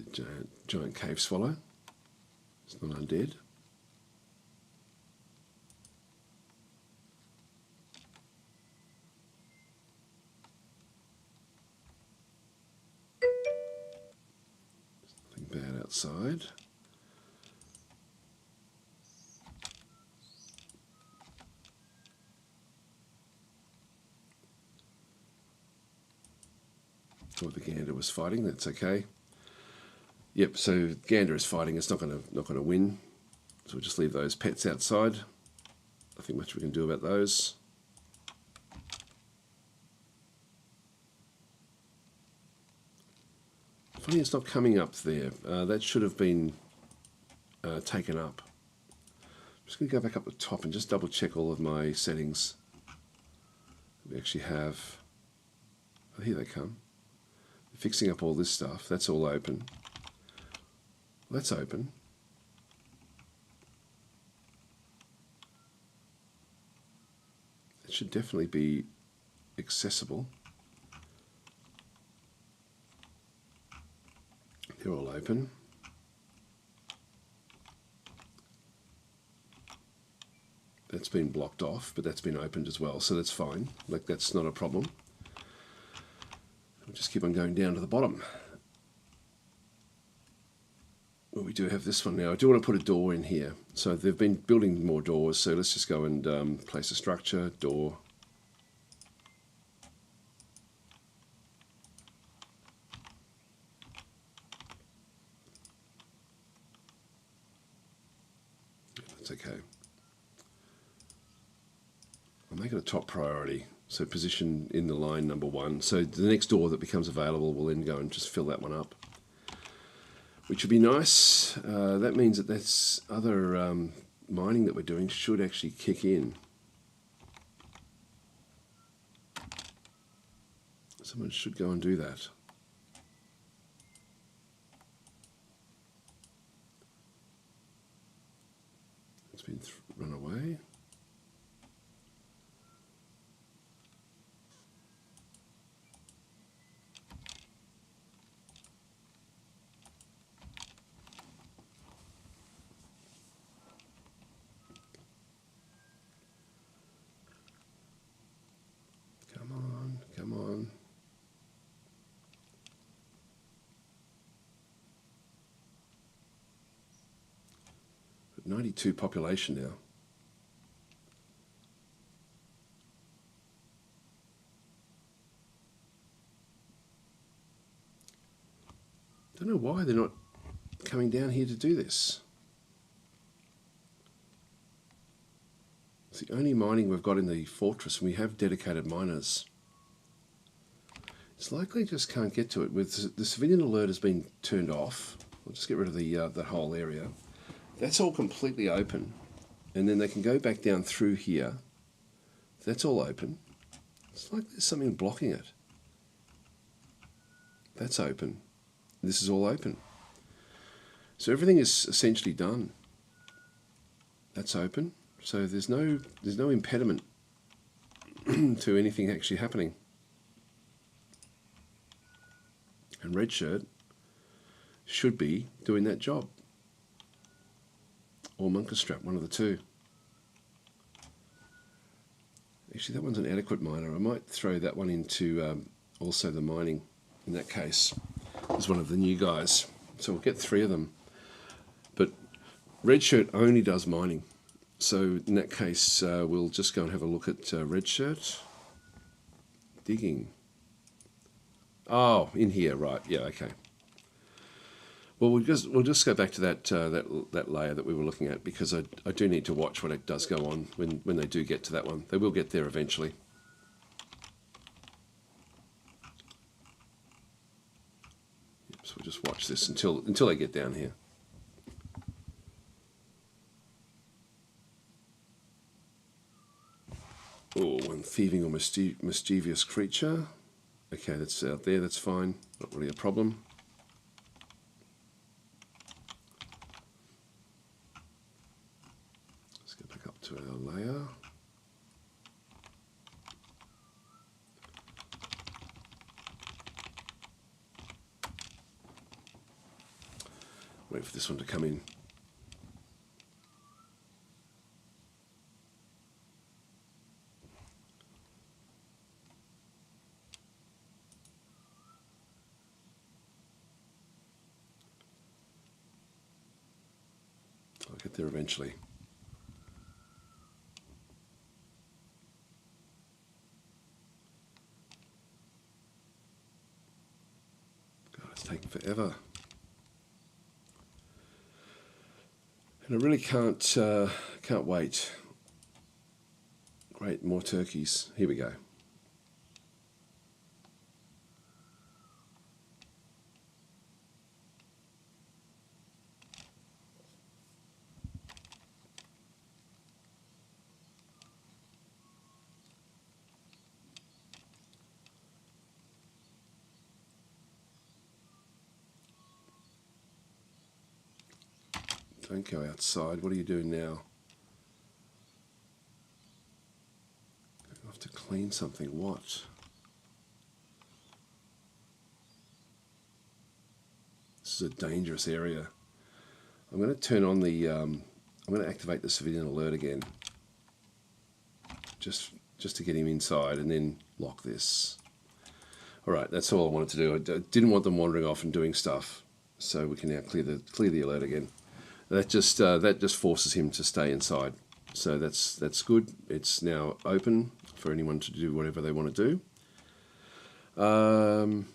It's a giant cave swallow. It's not undead. Nothing bad outside. Thought the gander was fighting. That's okay. Yep. So gander is fighting. It's not going to win. So we'll just leave those pets outside. Nothing much we can do about those. Funny, it's not coming up there. That should have been taken up. I'm just going to go back up the top and just double check all of my settings. We actually have. Oh, here they come. Fixing up all this stuff. That's all open. That's open. It should definitely be accessible. They're all open. That's been blocked off, but that's been opened as well, so that's fine. Like, that's not a problem. We'll just keep on going down to the bottom. Well, we do have this one now. I do want to put a door in here. So they've been building more doors, so let's just go and place a structure, door. That's okay. I'll make it a top priority. So position in the line number 1. So the next door that becomes available will then go and just fill that one up, which would be nice. That means that that's other mining that we're doing should actually kick in. Someone should go and do that. It's been run away. Come on. But 92 population now. Don't know why they're not coming down here to do this. It's the only mining we've got in the fortress, and we have dedicated miners. It's likely just can't get to it. With the civilian alert has been turned off. We'll just get rid of the whole area. That's all completely open, and then they can go back down through here. That's all open. It's like there's something blocking it. That's open. This is all open. So everything is essentially done. That's open. So there's no impediment to anything actually happening. And red shirt should be doing that job. Or Monka Strap, one of the two. Actually, that one's an adequate miner. I might throw that one into also the mining in that case. It's one of the new guys. So we'll get 3 of them. But red shirt only does mining. So in that case, we'll just go and have a look at red shirt. Digging. Oh, in here, right. Yeah, okay. Well, we'll just go back to that layer that we were looking at, because I do need to watch what it does go on when they do get to that one. They will get there eventually. Yep, so we'll just watch this until they get down here. Oh, one thieving or mischievous creature. Okay, that's out there, that's fine. Not really a problem. Let's go back up to our layer. Wait for this one to come in. I'll get there eventually. God, it's taking forever. And I really can't wait. Great, more turkeys. Here we go. Don't go outside. What are you doing now? I have to clean something. What? This is a dangerous area. I'm going to turn on the. I'm going to activate the civilian alert again. Just to get him inside, and then lock this. All right, that's all I wanted to do. I didn't want them wandering off and doing stuff, so we can now clear the alert again. That just forces him to stay inside. So that's good. It's now open for anyone to do whatever they want to do.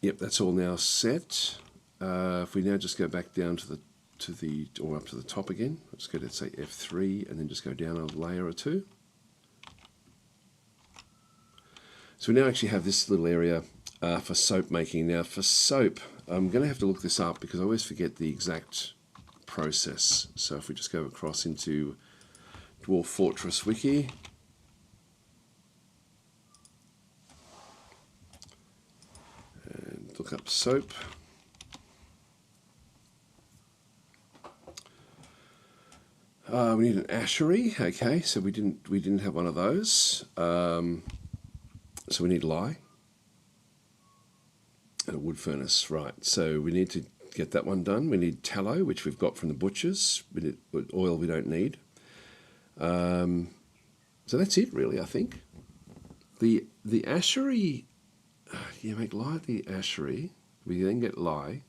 Yep, that's all now set. If we now just go back down to the or up to the top again, let's go to say F3 and then just go down a layer or two. So we now actually have this little area for soap making. Now for soap, I'm going to have to look this up because I always forget the exact process. So if we just go across into Dwarf Fortress Wiki, and look up soap. We need an ashery. Okay, so we didn't have one of those. So we need lye and a wood furnace, right? So we need to get that one done. We need tallow, which we've got from the butchers. We need oil we don't need. So that's it, really. I think the ashery. Yeah, make lye the ashery. We then get lye,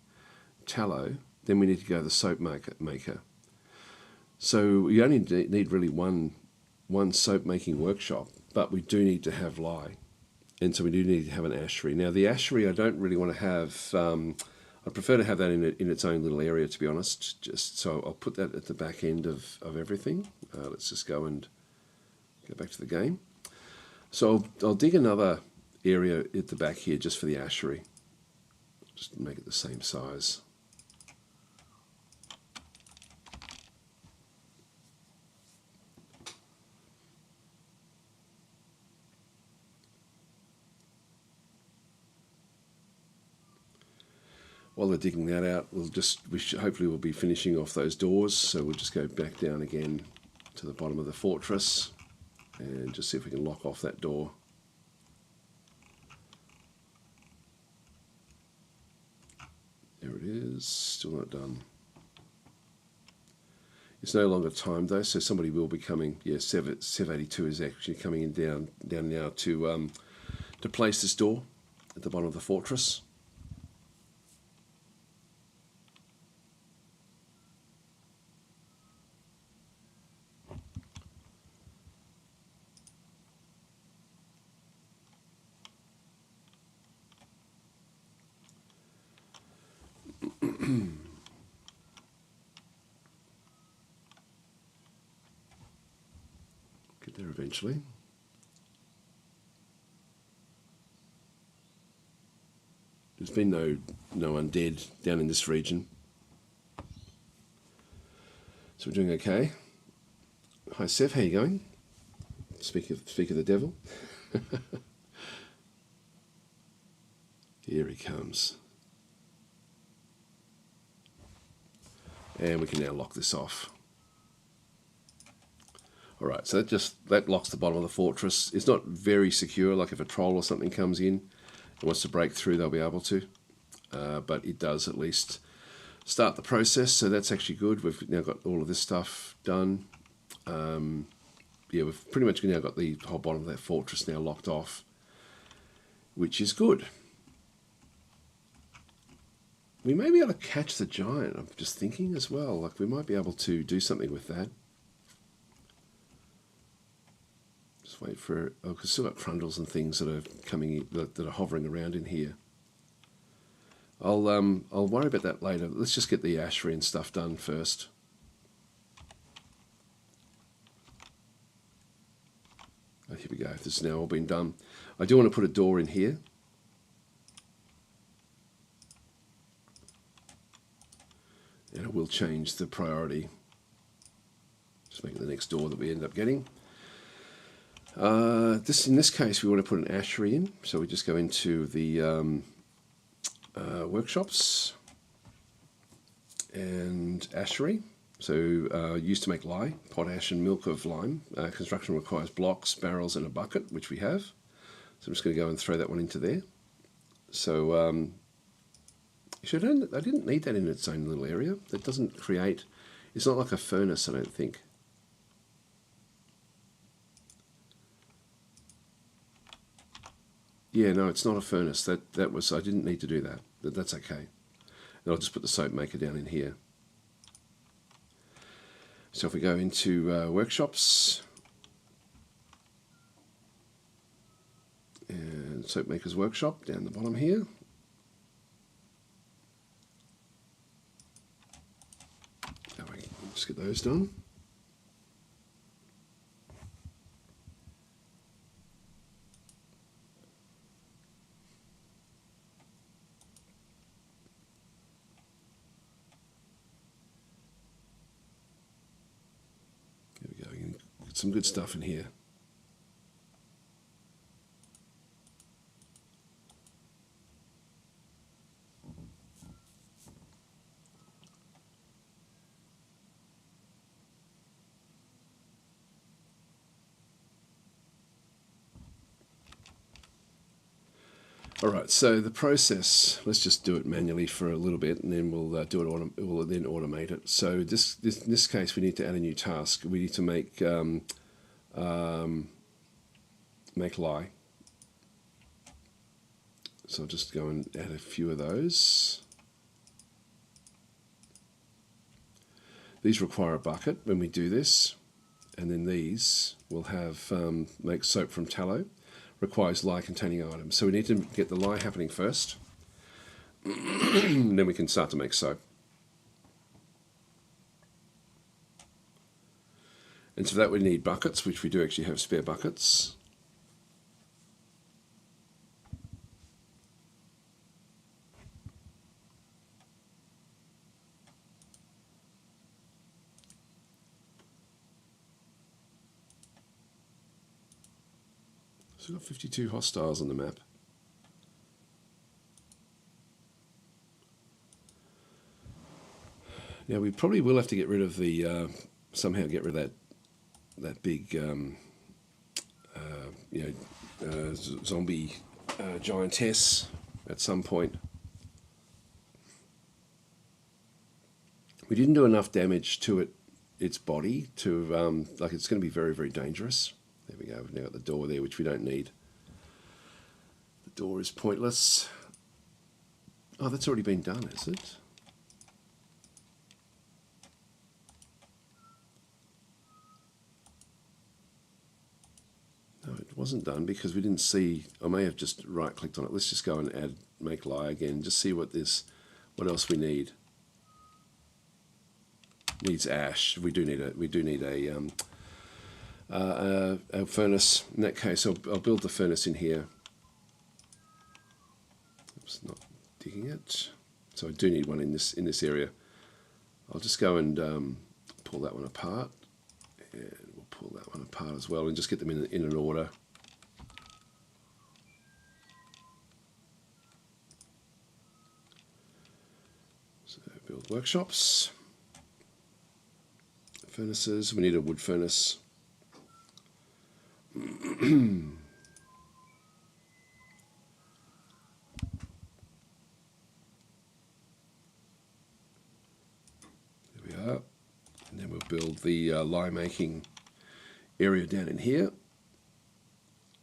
tallow. Then we need to go to the soap maker. So we only need really one soap making workshop, but we do need to have lye, and so we do need to have an ashery. Now the ashery I don't really want to have. I prefer to have that in its own little area, to be honest. Just so I'll put that at the back end of everything. Let's just go and go back to the game. So I'll dig another area at the back here just for the ashery. Just make it the same size. While they're digging that out, hopefully we'll be finishing off those doors. So we'll just go back down again to the bottom of the fortress and just see if we can lock off that door. There it is, still not done. It's no longer timed though, so somebody will be coming. Yeah, Sev82 is actually coming in down now to place this door at the bottom of the fortress. Get there eventually. There's been no undead down in this region, so we're doing okay. Hi Sev, how you going? Speak of the devil. Here he comes. And we can now lock this off. Alright, so that locks the bottom of the fortress. It's not very secure, like if a troll or something comes in and wants to break through, they'll be able to. But it does at least start the process, so that's actually good. We've now got all of this stuff done. Yeah, we've pretty much now got the whole bottom of that fortress now locked off, which is good. We may be able to catch the giant, I'm just thinking as well. Like we might be able to do something with that. Just wait for it. Oh, because still got trundles and things that are coming in, that are hovering around in here. I'll worry about that later. Let's just get the ashery and stuff done first. Oh, here we go. This has now all been done. I do want to put a door in here. And it will change the priority. Just make it the next door that we end up getting. In this case, we want to put an ashery in. So we just go into the workshops and ashery. So used to make lye, potash and milk of lime. Construction requires blocks, barrels and a bucket, which we have. So I'm just going to go and throw that one into there. So actually, I didn't need that in its own little area. That doesn't create, it's not like a furnace, I don't think. Yeah, no, it's not a furnace. That was, I didn't need to do that. That's okay. And I'll just put the soap maker down in here. So if we go into workshops and soap maker's workshop down the bottom here. Just get those done. There we go. We can get some good stuff in here. Alright, so the process, let's just do it manually for a little bit and then we'll we'll then automate it. So in this case we need to add a new task. We need to make lye. So I'll just go and add a few of those. These require a bucket when we do this, and then these will have make soap from tallow. Requires lye containing items. So we need to get the lye happening first, and then we can start to make soap. And so for that we need buckets, which we do actually have spare buckets. So we've got 52 hostiles on the map. Now we probably will have to get rid of the somehow get rid of that big zombie giantess at some point. We didn't do enough damage to its body to like it's going to be very, very dangerous. There we go. We've now got the door there, which we don't need. The door is pointless. Oh, that's already been done, is it? No, it wasn't done because we didn't see. I may have just right-clicked on it. Let's just go and add, make lye again. Just see what else we need. Needs ash. We do need a furnace. In that case, I'll build the furnace in here. Oops, not digging it. So I do need one in this area. I'll just go and pull that one apart, and we'll pull that one apart as well, and just get them in an order. So build workshops, furnaces. We need a wood furnace. There we are. And then we'll build the lye making area down in here.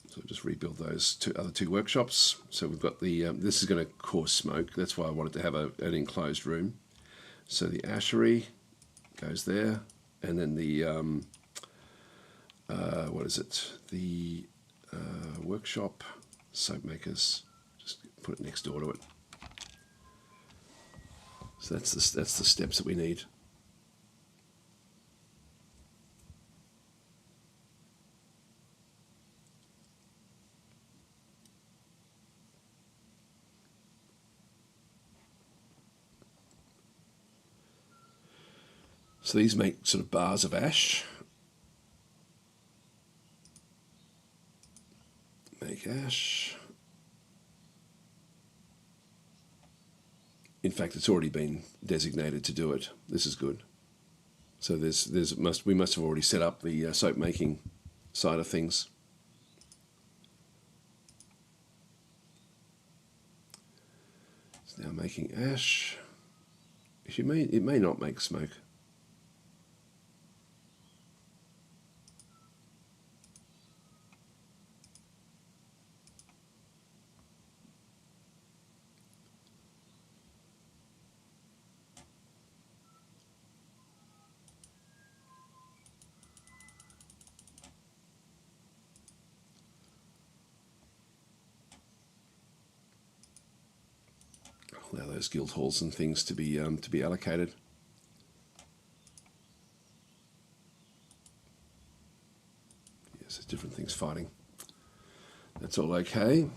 So just rebuild those other two workshops. So we've got the, this is going to cause smoke. That's why I wanted to have an enclosed room. So the ashery goes there. And then the, what is it? The workshop, soap makers, just put it next door to it. So that's the steps that we need. So these make sort of bars of ash. Make ash. In fact, it's already been designated to do it. This is good. So we must have already set up the soap making side of things. It's now making ash. It may not make smoke. Allow those guild halls and things to be allocated. Yes, there's different things fighting. That's all okay.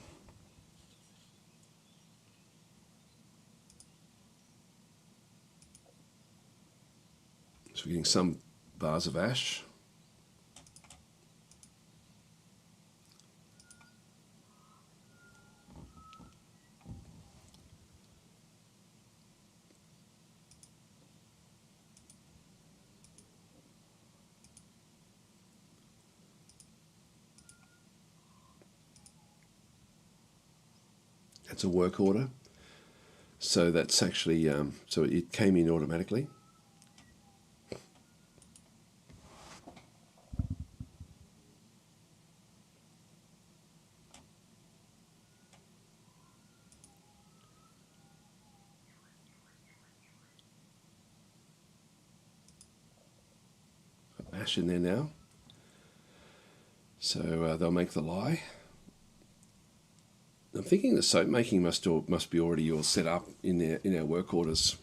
So we're getting some bars of ash. That's a work order. So that's actually, so it came in automatically. ash in there now. So they'll make the lye. I'm thinking the soap making must be already all set up in our work orders.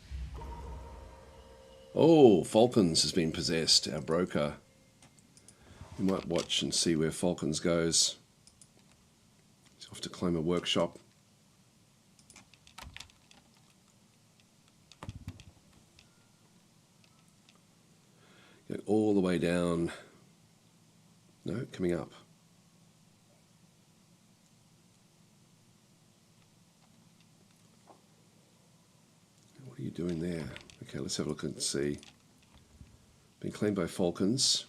Oh, Falcons has been possessed, our broker. We might watch and see where Falcons goes. He's off to claim a workshop. Go all the way down. No, coming up. What are you doing there? Okay, let's have a look and see. Been claimed by Falcons.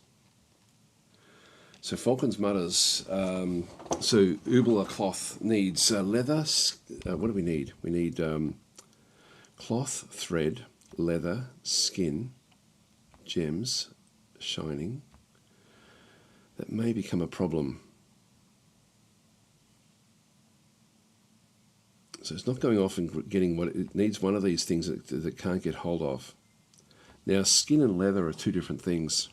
So Falcons mutters. So Ubala cloth needs leather. What do we need? We need cloth, thread, leather, skin, gems, shining. That may become a problem. So it's not going off and getting what it needs. One of these things that it can't get hold of. Now, skin and leather are two different things.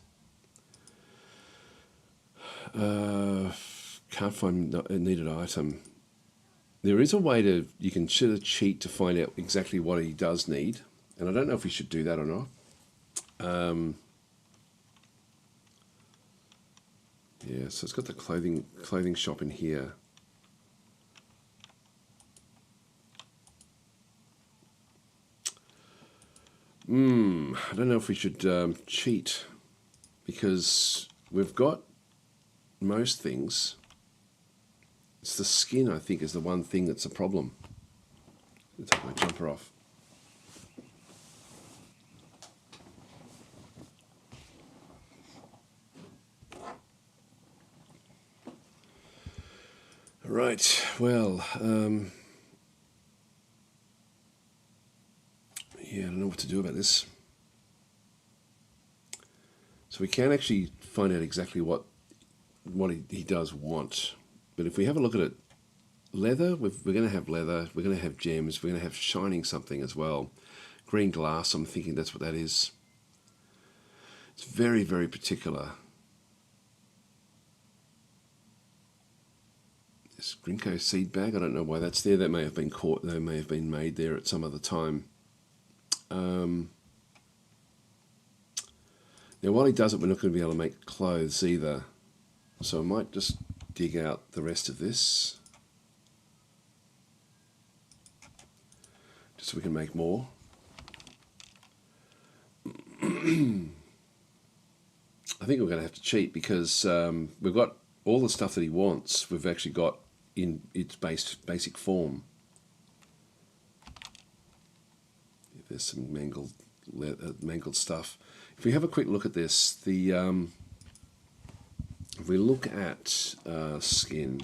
Can't find a needed item. There is a way you can sort of cheat to find out exactly what he does need, and I don't know if we should do that or not. Yeah, so it's got the clothing shop in here. I don't know if we should cheat, because we've got most things. It's the skin, I think, is the one thing that's a problem. I'll take my jumper off. Right, well, yeah, I don't know what to do about this. So we can actually find out exactly what he does want. But if we have a look at it, leather, we're going to have leather, we're going to have gems, we're going to have shining something as well. Green glass, I'm thinking that's what that is. It's very, very particular. This Grinko seed bag, I don't know why that's there. That may have been caught, they may have been made there at some other time. Now while he does it, we're not going to be able to make clothes either. So I might just dig out the rest of this, just so we can make more. I think we're going to have to cheat, because we've got all the stuff that he wants, we've actually got in its basic form. There's some mangled stuff. If we have a quick look at this, if we look at skin,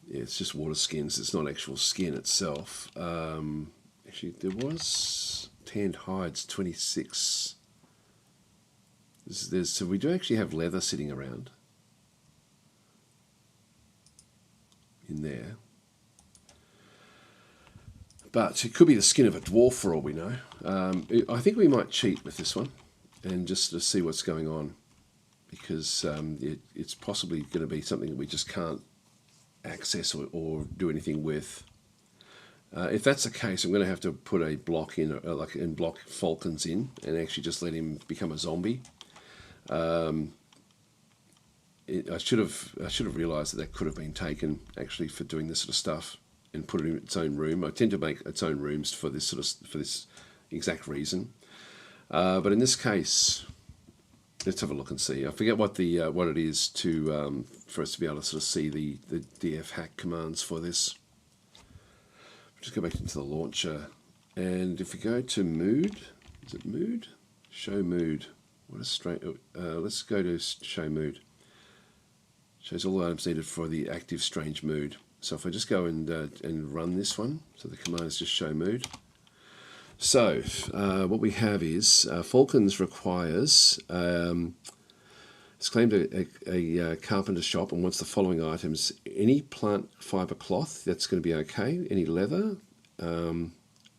yeah, it's just water skins. It's not actual skin itself. Actually, there was tanned hides, 26. So we do actually have leather sitting around in there. But it could be the skin of a dwarf for all we know. I think we might cheat with this one and just to see what's going on, because it's possibly going to be something that we just can't access or do anything with. If that's the case, I'm going to have to put a block in, and block Falcons in, and actually just let him become a zombie. I should have realised that could have been taken actually for doing this sort of stuff, and put it in its own room. I tend to make its own rooms for this exact reason. But in this case, let's have a look and see. I forget what it is to for us to be able to sort of see the df hack commands for this. Just go back into the launcher, and if we go to mood, is it mood? Show mood. What a strange. Let's go to show mood. Shows all the items needed for the active strange mood. So if I just go and run this one, so the command is just show mood. So what we have is Falcons requires, it's claimed a carpenter shop and wants the following items: any plant fibre cloth, that's going to be okay, any leather,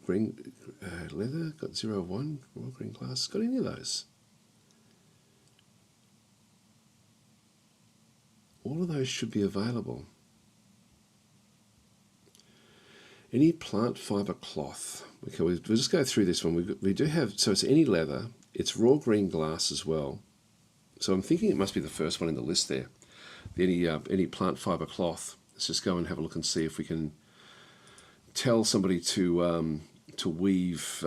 green Leather, got 0 of 1. Raw green glass, got any of those? All of those should be available. Any plant fibre cloth. Okay, we'll just go through this one. We do have, so it's any leather, it's raw green glass as well. So I'm thinking it must be the first one in the list there. Any plant fibre cloth. Let's just go and have a look and see if we can tell somebody to weave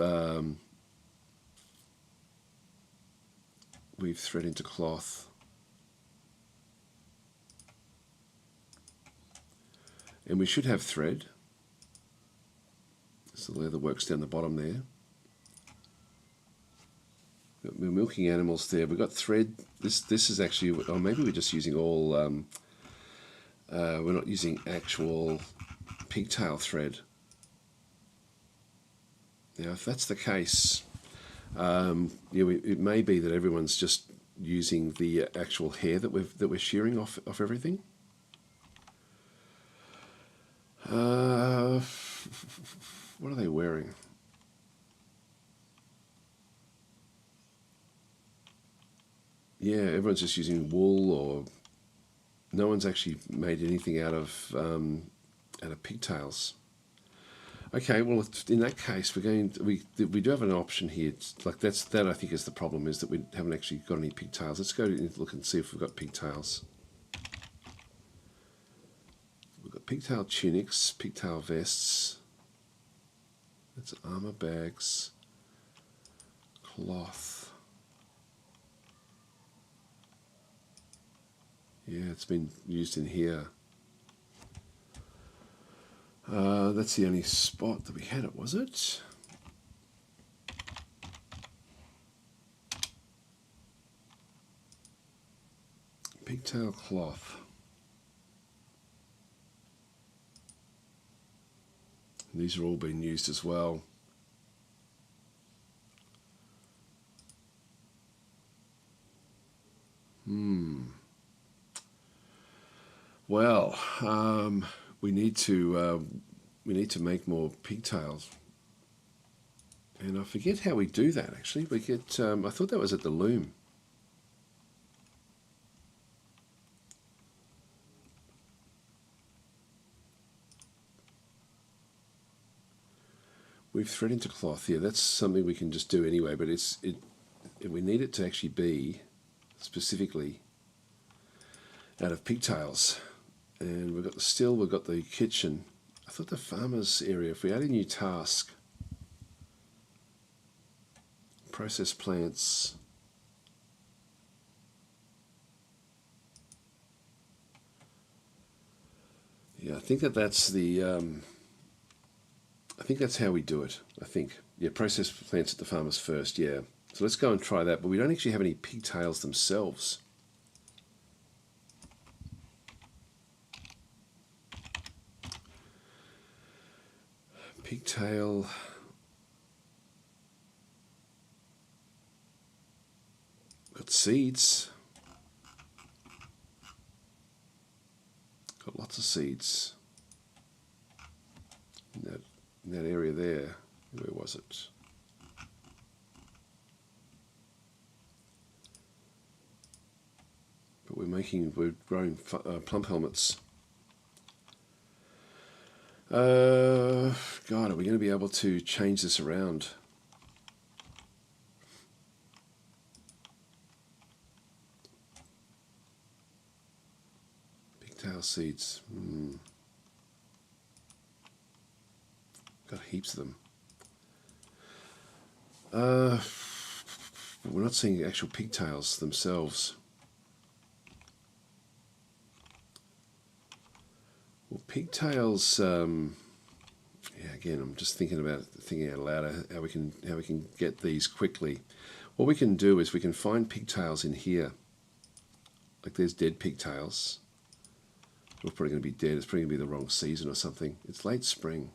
weave thread into cloth. And we should have thread. So the leather works down the bottom there. We're milking animals there. We've got thread. This is actually, or maybe we're just using all, we're not using actual pigtail thread. Now, if that's the case, it may be that everyone's just using the actual hair that we're shearing off everything. What are they wearing? Yeah, everyone's just using wool, or no one's actually made anything out of pigtails. Okay, well, in that case, we do have an option here. It's like that I think is the problem, is that we haven't actually got any pigtails. Let's go look and see if we've got pigtails. We've got pigtail tunics, pigtail vests. That's armor bags, cloth. Yeah, it's been used in here. That's the only spot that we had it, was it? Pigtail cloth. And these are all being used as well. Well, we need to make more pigtails, and I forget how we do that. Actually, we get. I thought that was at the loom. We've thread into cloth. Yeah, that's something we can just do anyway. But we need it to actually be specifically out of pigtails. And we've got the still. We've got the kitchen. I thought the farmer's area. If we add a new task, process plants. Yeah, I think that's the. I think that's how we do it. I think. Yeah, process plants at the farmer's first. Yeah. So let's go and try that. But we don't actually have any pigtails themselves. Pigtail. Got seeds. Got lots of seeds. In that area there. Where was it? But we're growing plump helmets. God, are we going to be able to change this around? Pigtail seeds. Got heaps of them. But we're not seeing actual pigtails themselves. Well, pigtails. Yeah, again, I'm just thinking out loud how we can get these quickly. What we can do is we can find pigtails in here. Like there's dead pigtails. We're probably going to be dead. It's probably going to be the wrong season or something. It's late spring.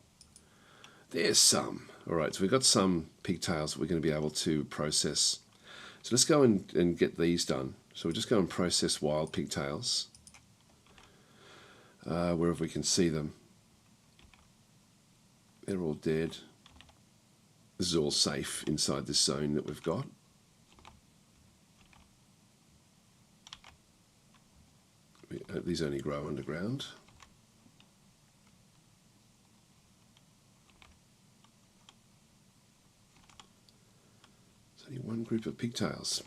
There's some. All right, so we've got some pigtails that we're going to be able to process. So let's go and get these done. So we'll just go and process wild pigtails. Wherever we can see them. They're all dead. This is all safe inside this zone that we've got. These only grow underground. There's only one group of pigtails.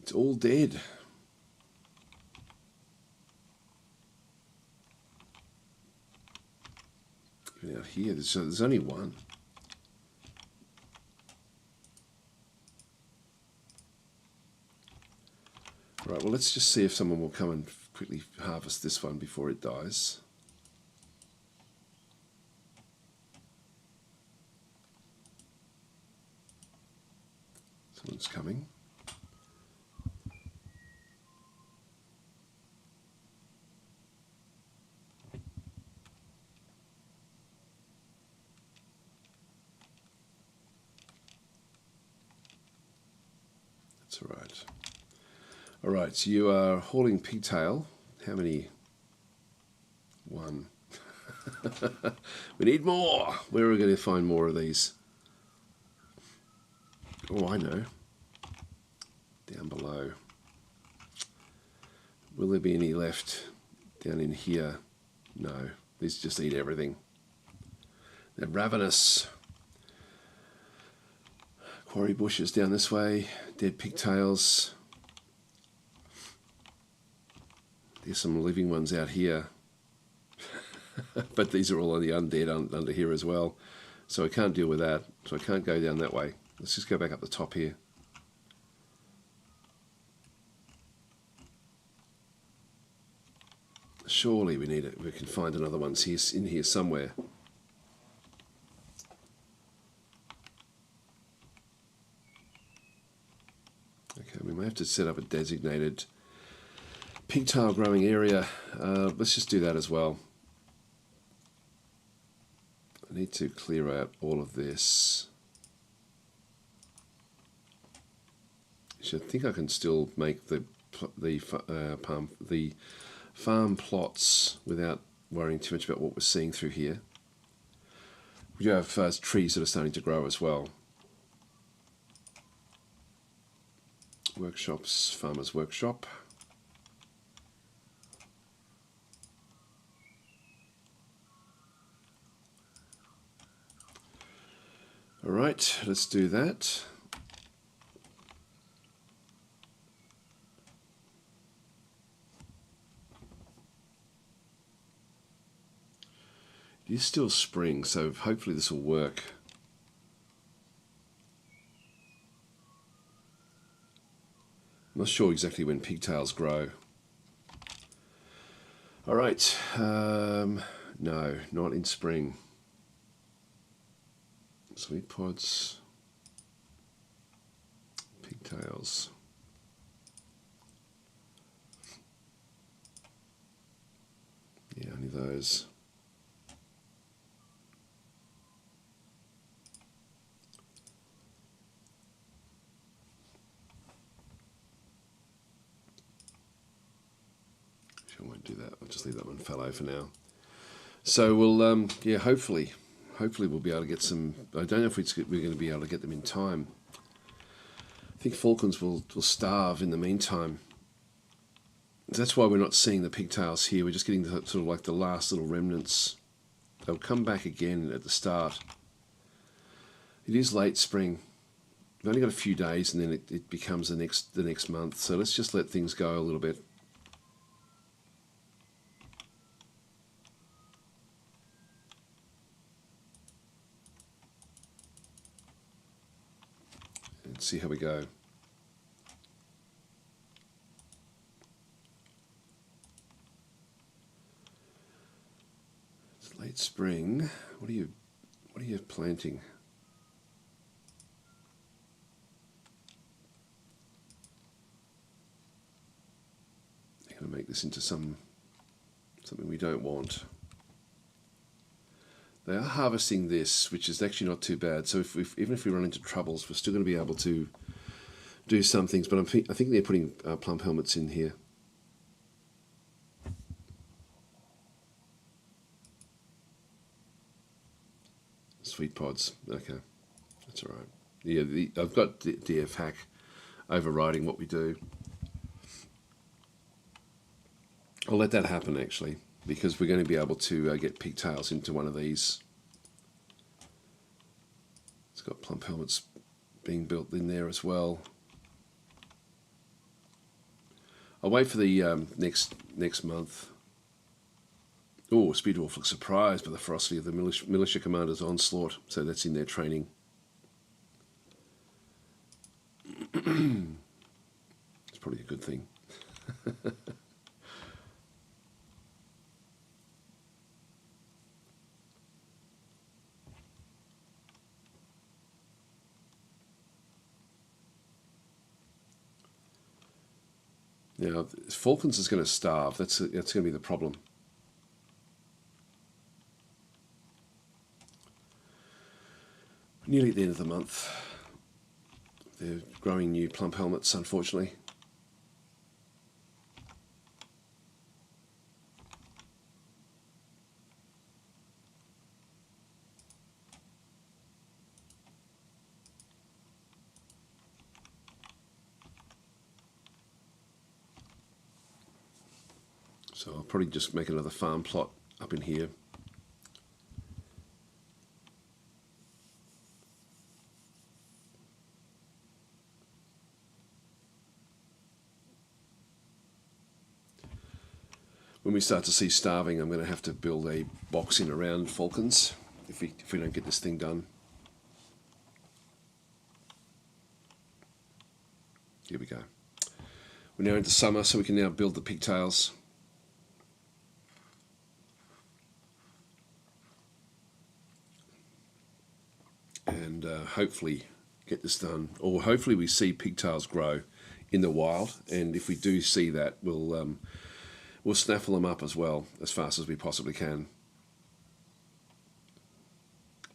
It's all dead. Even out here, there's only one. Right, well, let's just see if someone will come and quickly harvest this one before it dies. Someone's coming. That's all right. All right, so you are hauling pigtail. How many? One. We need more. Where are we going to find more of these? Oh, I know. Down below. Will there be any left down in here? No. These just eat everything. They're ravenous. Quarry bushes down this way. Dead pigtails. There's some living ones out here. But these are all on the undead under here as well. So I can't deal with that. So I can't go down that way. Let's just go back up the top here. Surely we need it. We can find another one in here somewhere. Okay, we may have to set up a designated pigtail growing area. Let's just do that as well. I need to clear out all of this. So I think I can still make the farm plots without worrying too much about what we're seeing through here. We do have trees that are starting to grow as well. Workshops, farmer's workshop. All right, let's do that. It is still spring, so hopefully this will work. I'm not sure exactly when pigtails grow. All right, no, not in spring. Sweet pods, pigtails. Yeah, only those. I won't do that. I'll just leave that one fallow for now. So we'll, yeah, hopefully we'll be able to get some. I don't know if we're going to be able to get them in time. I think falcons will starve in the meantime. That's why we're not seeing the pigtails here. We're just getting the, sort of like the last little remnants. They'll come back again at the start. It is late spring. We've only got a few days, and then it becomes the next month. So let's just let things go a little bit. And see how we go. It's late spring. What are you planting? You're going to make this into something we don't want. They are harvesting this, which is actually not too bad. So even if we run into troubles, we're still going to be able to do some things, but I think they're putting plump helmets in here. Sweet pods. Okay, that's all right. Yeah, I've got DF hack overriding what we do. I'll let that happen actually, because we're going to be able to get pigtails into one of these. It's got plump helmets being built in there as well. I'll wait for the next month. Oh, Speed Dwarf looks surprised by the ferocity of the militia commander's onslaught, so that's in their training. It's probably a good thing. Now, Falcons is going to starve. That's going to be the problem. Nearly at the end of the month. They're growing new plump helmets, unfortunately. So I'll probably just make another farm plot up in here. When we start to see starving, I'm going to have to build a box in around falcons if we don't get this thing done. Here we go. We're now into summer, so we can now build the pigtails. And hopefully get this done, or hopefully we see pigtails grow in the wild, and if we do see that, we'll snaffle them up as well as fast as we possibly can.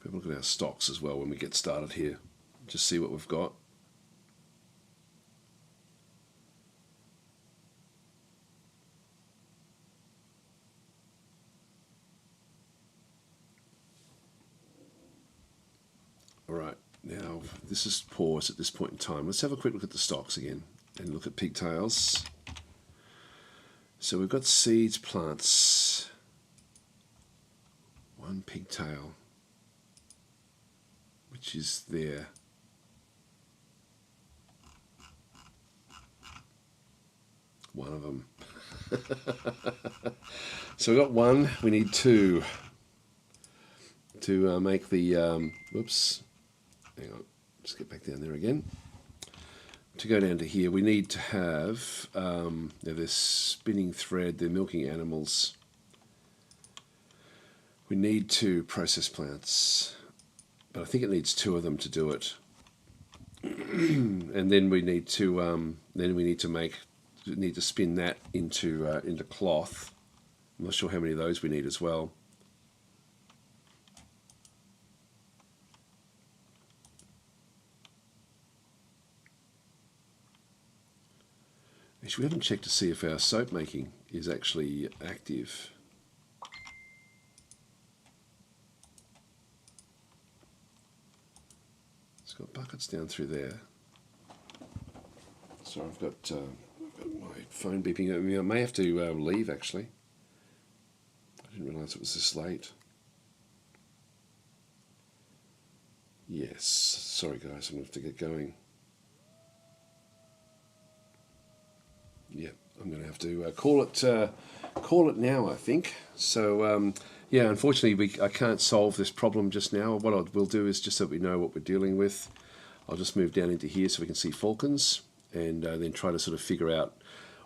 Have a look at our stocks as well when we get started here, just see what we've got. Alright, now this is pause at this point in time. Let's have a quick look at the stocks again and look at pigtails. So we've got seeds, plants, one pigtail, which is there. One of them. So we've got one, we need two to make the, whoops, hang on, just get back down there again. To go down to here, we need to have this spinning thread, they're milking animals. We need to process plants, but I think it needs two of them to do it. And then we need to spin that into cloth. I'm not sure how many of those we need as well. Actually, we haven't checked to see if our soap making is actually active. It's got buckets down through there. Sorry, I've got my phone beeping at me. I may have to leave actually. I didn't realise it was this late. Yes, sorry guys, I'm going to have to get going. Yeah, I'm going to have to call it now, I think. So yeah, unfortunately I can't solve this problem just now. What I will do is, just so we know what we're dealing with, I'll just move down into here so we can see falcons, and then try to sort of figure out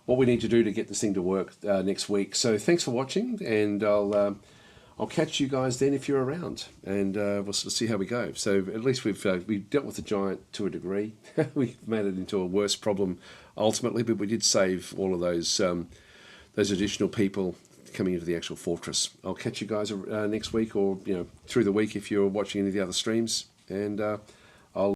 what we need to do to get this thing to work next week. So thanks for watching, and I'll catch you guys then if you're around, and we'll sort of see how we go. So at least we've dealt with the giant to a degree. We've made it into a worse problem ultimately, but we did save all of those additional people coming into the actual fortress. I'll catch you guys next week, or through the week if you're watching any of the other streams, and